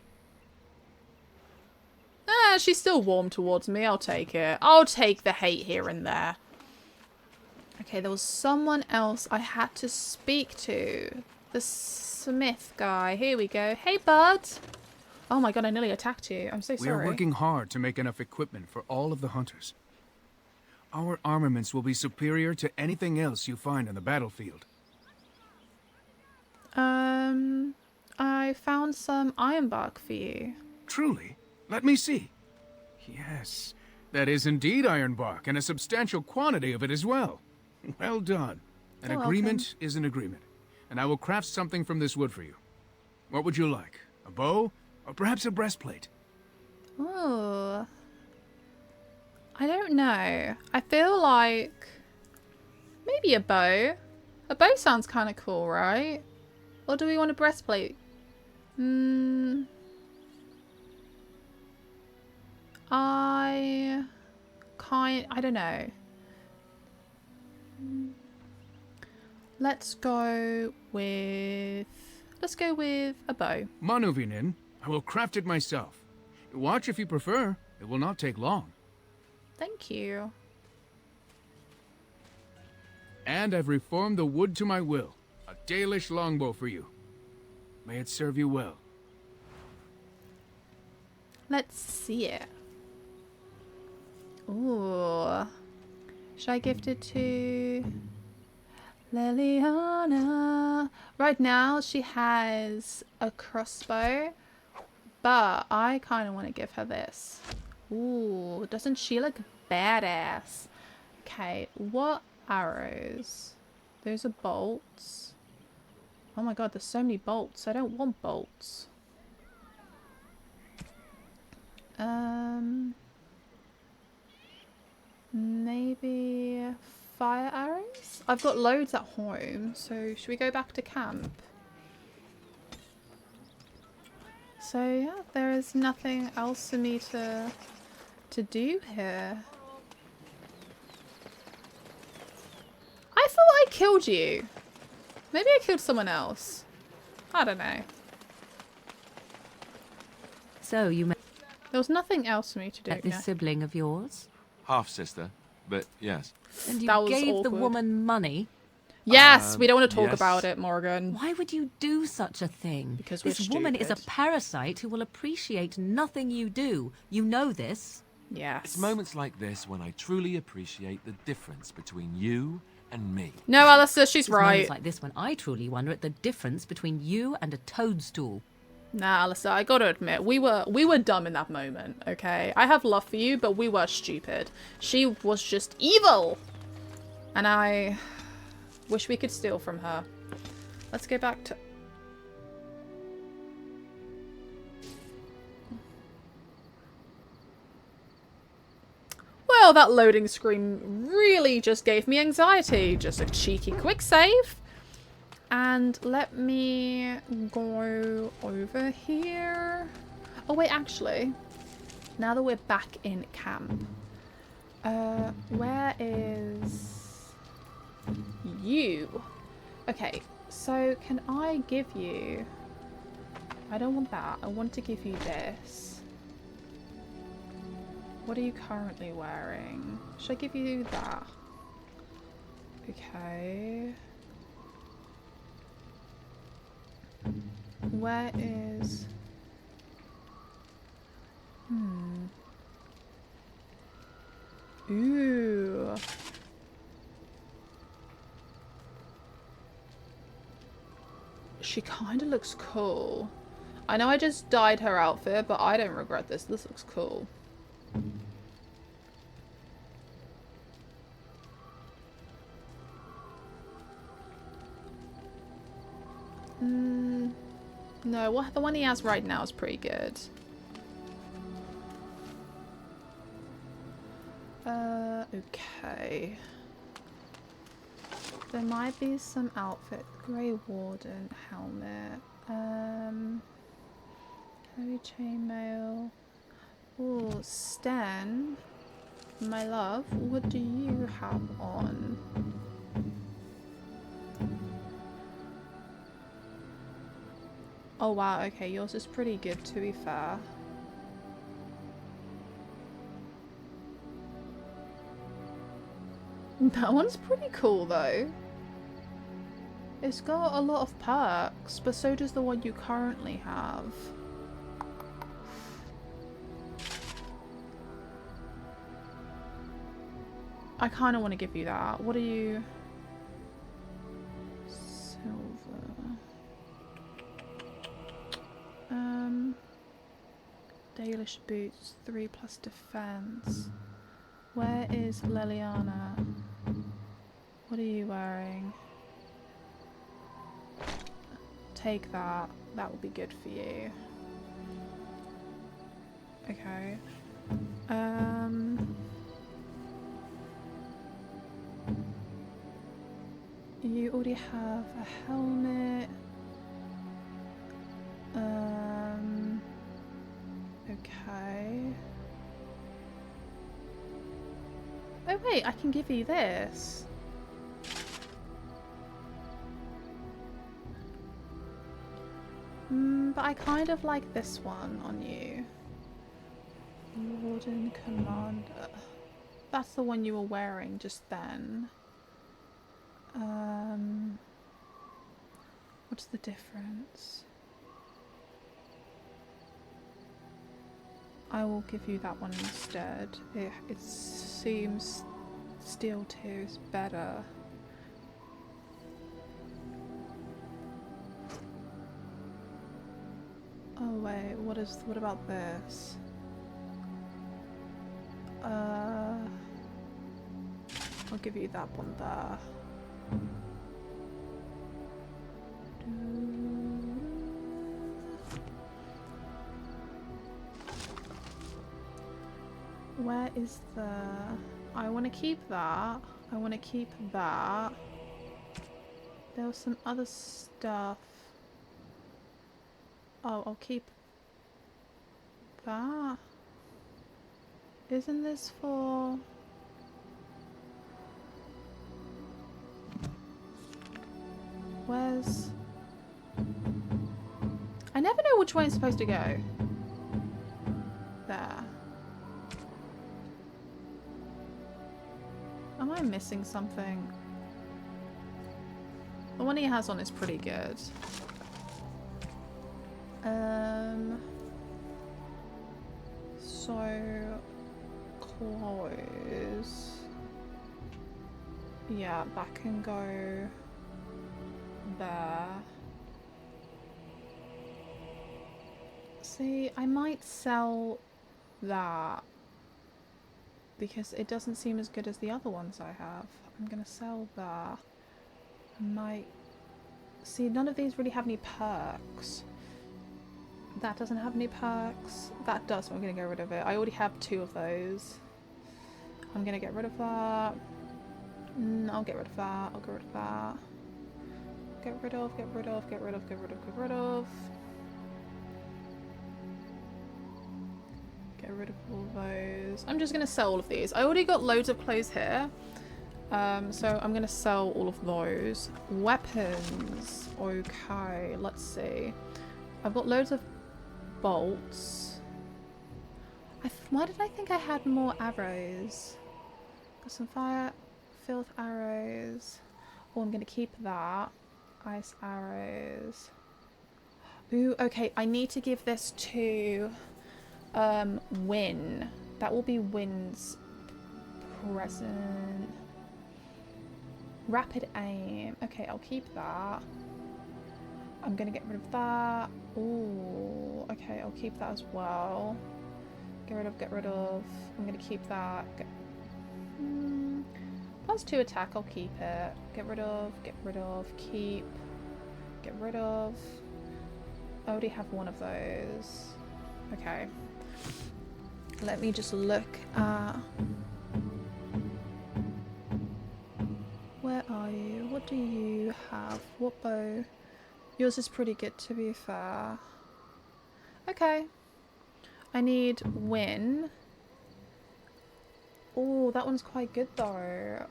She's still warm towards me. I'll take it. I'll take the hate here and there. Okay, there was someone else I had to speak to. The Smith guy. Here we go. Hey, bud. Oh my god, I nearly attacked you. I'm so We sorry. are working hard to make enough equipment for all of the hunters. Our armaments will be superior to anything else you find on the battlefield. I found some ironbark for you. Truly? Let me see. Yes, that is indeed ironbark, and a substantial quantity of it as well. Well done. An You're agreement is an agreement, and I will craft something from this wood for you. What would you like? A bow? Or perhaps a breastplate? Oh. I don't know. I feel like maybe a bow. A bow sounds kind of cool, right? Or do we want a breastplate? I don't know. Let's go with a bow. Manuvinin, I will craft it myself. Watch if you prefer. It will not take long. Thank you. And I've reformed the wood to my will. A Dalish longbow for you. May it serve you well. Let's see it. Ooh. Should I gift it to Liliana? Right now she has a crossbow, but I kind of want to give her this. Ooh, doesn't she look badass? Okay, what arrows? Those are bolts. Oh my god, there's so many bolts. I don't want bolts. Maybe fire arrows? I've got loads at home, so should we go back to camp? So yeah, there is nothing else for me to do here. I thought I killed you. Maybe I killed someone else. I don't know. So you met There was nothing else for me to do. this no. sibling of yours? Half-sister, but yes. And you That was gave the awkward. woman money? Yes, we don't want to talk yes. about it, Morgan. Why would you do such a thing? Because we're this woman is a stupid. parasite who will appreciate nothing you do. You know this. Yes. It's moments like this when I truly appreciate the difference between you and me. No, Alistair, she's It's moments right. like this when I truly wonder at the difference between you and a toadstool. Nah, Alistair, I gotta admit, we were dumb in that moment, okay? I have love for you, but we were stupid. She was just evil! And I wish we could steal from her. Let's go back to... Well, that loading screen really just gave me anxiety. Just a cheeky quick save. And let me go over here. Oh wait, actually, Now that we're back in camp, where is you? Okay, so can I give you... I don't want that. I want to give you this. What are you currently wearing? Should I give you that? Okay. Where is... Ooh. She kind of looks cool. I know I just dyed her outfit, but I don't regret this. This looks cool. No, what the one he has right now is pretty good. Okay. There might be some outfit. Grey Warden helmet. Heavy chainmail. Ooh, Sten. My love, what do you have on? Oh wow, okay, yours is pretty good to be fair. That one's pretty cool though. It's got a lot of perks, but so does the one you currently have. I kind of want to give you that. What are you? Silver. Dalish boots, 3+ defense. Where is Leliana? What are you wearing? Take that. That will be good for you. Okay. You already have a helmet. Okay. Oh wait, I can give you this. But I kind of like this one on you. Warden Commander. That's the one you were wearing just then. What's the difference? I will give you that one instead. It seems Steel 2 is better. Oh wait, what about this? I'll give you that one there. Where is the... I want to keep that. I want to keep that. There was some other stuff. Oh, I'll keep that. Isn't this for... Where's... I never know which way I'm supposed to go. There. Am I missing something? The one he has on is pretty good. So clothes. Yeah, that can go there. See, I might sell that because it doesn't seem as good as the other ones I have. I'm gonna sell that. I might... See, none of these really have any perks. That doesn't have any perks. That does, so I'm gonna get rid of it. I already have 2 of those. I'm gonna get rid of that. I'll get rid of that. I'll get rid of that. Get rid of, get rid of, get rid of, get rid of, get rid of. Get rid of all those. I'm just gonna sell all of these. I already got loads of clothes here. So I'm gonna sell all of those. Weapons. Okay, let's see. I've got loads of bolts. Why did I think I had more arrows? Got some fire, filth arrows. Oh, I'm gonna keep that. Ice arrows. Ooh, okay, I need to give this to Win. That will be Win's present. Rapid aim. Okay, I'll keep that. I'm gonna get rid of that. Ooh, okay, I'll keep that as well. Get rid of. I'm gonna keep that. +2 attack, I'll keep it. Get rid of, keep. Get rid of. I already have one of those. Okay. Let me just look at... Where are you? What do you have? What bow? Yours is pretty good, to be fair. Okay. I need Win. Oh, that one's quite good though.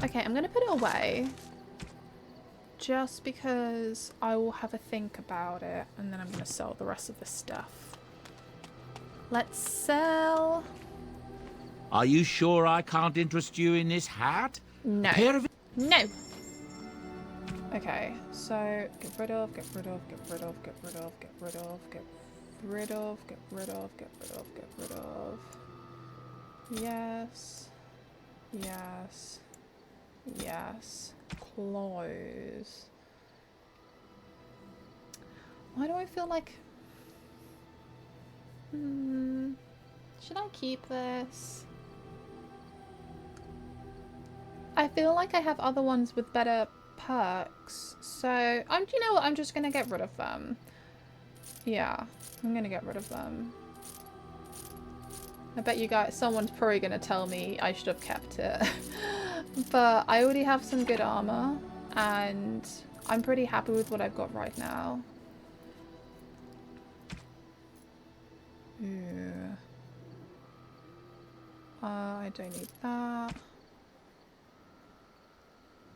Okay, I'm gonna put it away. Just because I will have a think about it, and then I'm gonna sell the rest of this stuff. Let's sell. Are you sure I can't interest you in this hat? No. A pair of... No. Okay, so get rid of, get rid of, get rid of, get rid of, get rid of, get rid of, get rid of, get rid of, get rid of. Yes. Yes. Yes. Close. Why do I feel like... should I keep this? I feel like I have other ones with better perks, so you know what, I'm just gonna get rid of them. Yeah, I'm gonna get rid of them. I bet you guys, someone's probably gonna tell me I should have kept it. But I already have some good armor, and I'm pretty happy with what I've got right now. Yeah. I don't need that.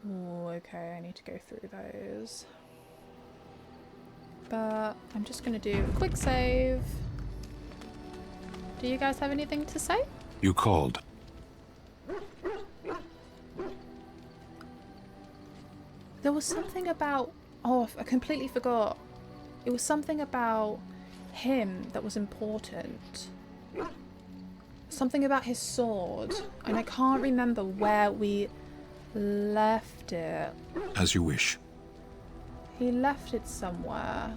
Oh, okay, I need to go through those. But I'm just gonna do a quick save. Do you guys have anything to say? You called. There was something about... Oh, I completely forgot. It was something about him that was important. Something about his sword. And I can't remember where we left it. As you wish. He left it somewhere.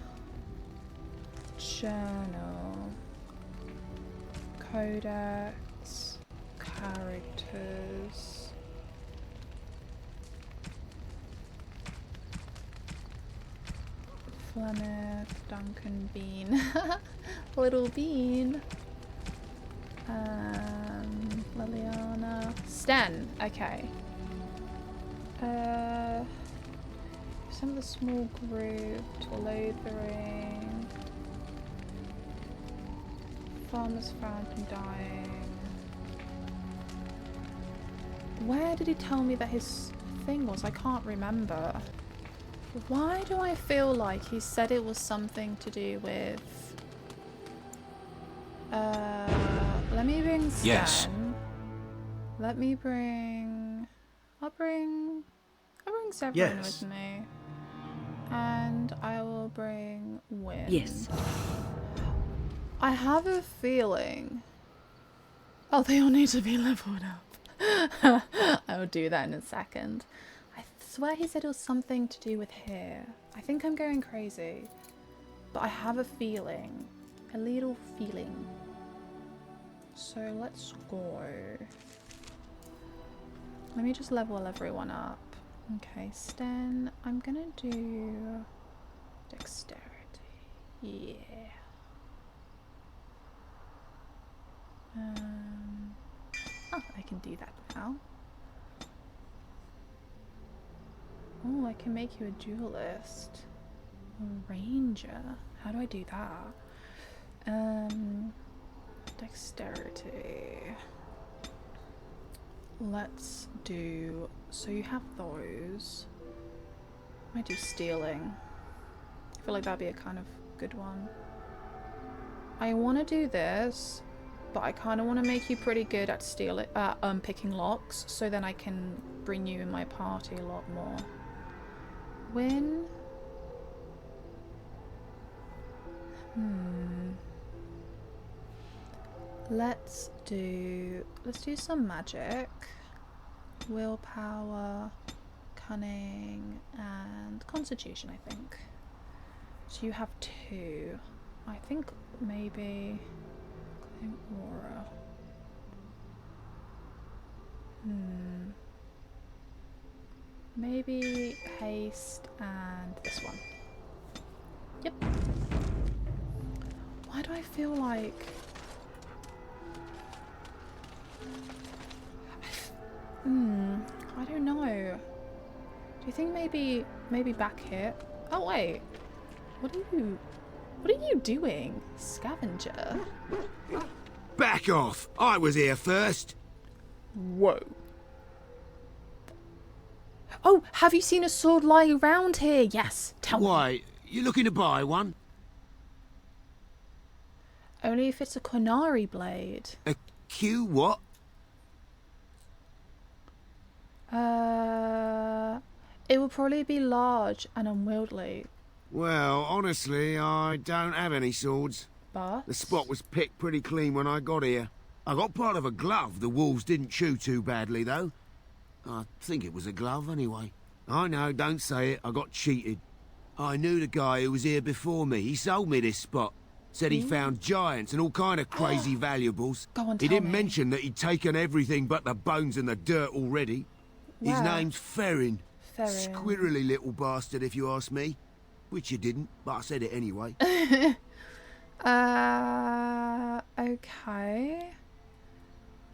Journal. Codex. Characters. Flemeth, Duncan Bean. Little Bean. Liliana. Sten. Okay. Some of the small group to loathering. Farmers found him dying. Where did he tell me that his thing was? I can't remember. Why do I feel like he said it was something to do with... let me bring Stan. Yes. Let me bring... I'll bring Severin with me. And I will bring Win. Yes. I have a feeling... Oh, they all need to be leveled up. I will do that in a second. I swear he said it was something to do with hair. I think I'm going crazy. But I have a feeling. A little feeling. So let's go. Let me just level everyone up. Okay, Sten, I'm gonna do dexterity. Yeah. Oh, I can do that now. Oh, I can make you a duelist. A ranger. How do I do that? Dexterity. Let's do... So you have those. I might do stealing. I feel like that'd be a kind of good one. I want to do this, but I kind of want to make you pretty good at picking locks, so then I can bring you in my party a lot more. When... Let's do some magic. Willpower, cunning, and constitution, I think. So you have 2. I think maybe aura. Maybe haste and this one. Yep. Why do I feel like... I don't know. Do you think maybe back here? Oh wait. What are you doing? Scavenger? Back off! I was here first. Whoa. Oh, have you seen a sword lying around here? Yes, tell me. Why, you looking to buy one? Only if it's a Konari blade. A Q what? It will probably be large and unwieldy. Well, honestly, I don't have any swords. But? The spot was picked pretty clean when I got here. I got part of a glove the wolves didn't chew too badly, though. I think it was a glove, anyway. I know, don't say it, I got cheated. I knew the guy who was here before me. He sold me this spot. Said he found giants and all kind of crazy valuables. Go on, he tell didn't me. mention that he'd taken everything but the bones and the dirt already. His Where? name's Ferrin. Ferrin. Squirrely little bastard, if you ask me. Which you didn't, but I said it anyway. Okay.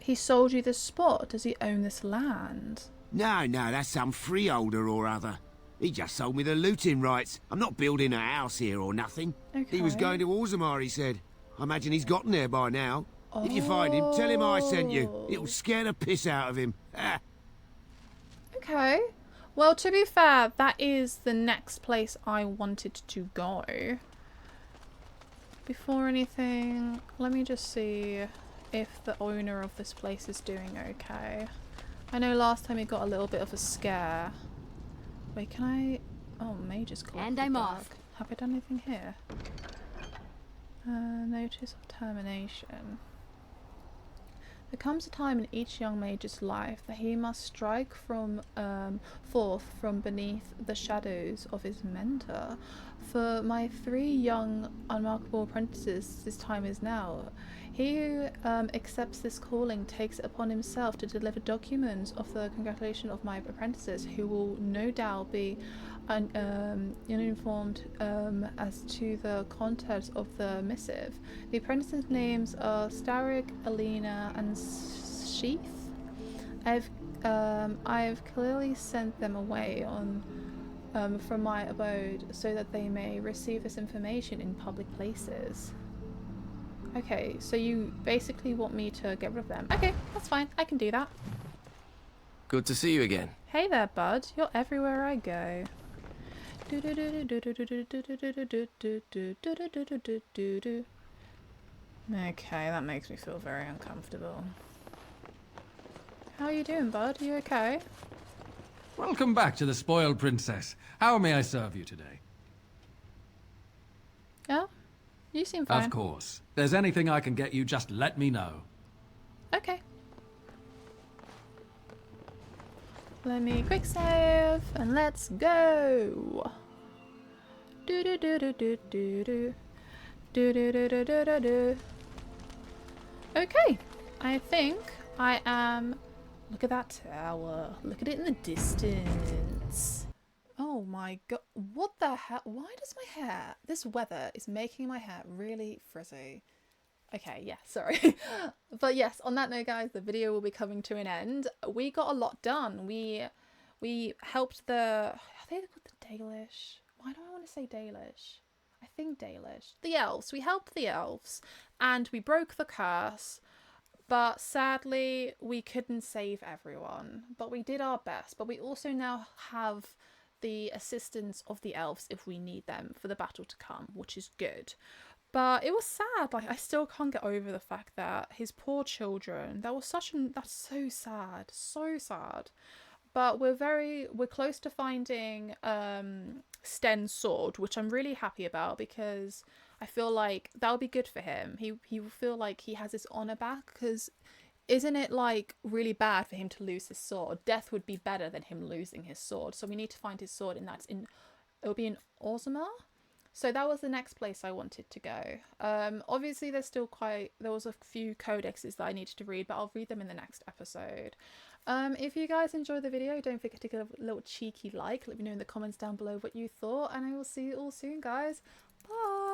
He sold you this spot. Does he own this land? No, that's some freeholder or other. He just sold me the looting rights. I'm not building a house here or nothing. Okay. He was going to Orzammar, he said. I imagine he's gotten there by now. If you find him, tell him I sent you. It'll scare the piss out of him. Ah. Okay. Well, to be fair, that is the next place I wanted to go. Before anything, let me just see if the owner of this place is doing okay. I know last time he got a little bit of a scare. Wait, can I... Oh, Mage's Clock. And I'm off. Have I done anything here? Notice of termination. There comes a time in each young mage's life that he must strike forth from beneath the shadows of his mentor. For my 3 young unmarkable apprentices, this time is now. He who accepts this calling takes it upon himself to deliver documents of the congratulation of my apprentices, who will no doubt be uninformed as to the contents of the missive. The apprentices' names are Starik, Alina, and Sheath. I've clearly sent them away from my abode so that they may receive this information in public places. Okay, so you basically want me to get rid of them. Okay, that's fine. I can do that. Good to see you again. Hey there, bud. You're everywhere I go. Okay, that makes me feel very uncomfortable. How are you doing, bud? Are you okay? Welcome back to the Spoiled Princess. How may I serve you today? Yeah? You seem fine. Of course. If there's anything I can get you, just let me know. Okay. Let me quick save and let's go. Do do do do do do do do do do do do do do. Okay, I think I am. Look at that tower. Look at it in the distance. Oh my god! What the hell? Why does my hair? This weather is making my hair really frizzy. Okay, yeah, sorry. But yes, on that note, guys, the video will be coming to an end. We got a lot done. We We helped the... Are they called the Dalish? Why do I want to say Dalish? I think Dalish. The elves. We helped the elves. And we broke the curse. But sadly, we couldn't save everyone. But we did our best. But we also now have the assistance of the elves if we need them for the battle to come, which is good. But it was sad. Like, I still can't get over the fact that his poor children, that's so sad. So sad. But we're close to finding Sten's sword, which I'm really happy about because I feel like that'll be good for him. He will feel like he has his honor back, because isn't it like really bad for him to lose his sword? Death would be better than him losing his sword. So we need to find his sword, and it'll be in Orzammar. So that was the next place I wanted to go. Obviously there was a few codexes that I needed to read, but I'll read them in the next episode. If you guys enjoyed the video, don't forget to give a little cheeky like. Let me know in the comments down below what you thought, and I will see you all soon, guys. Bye!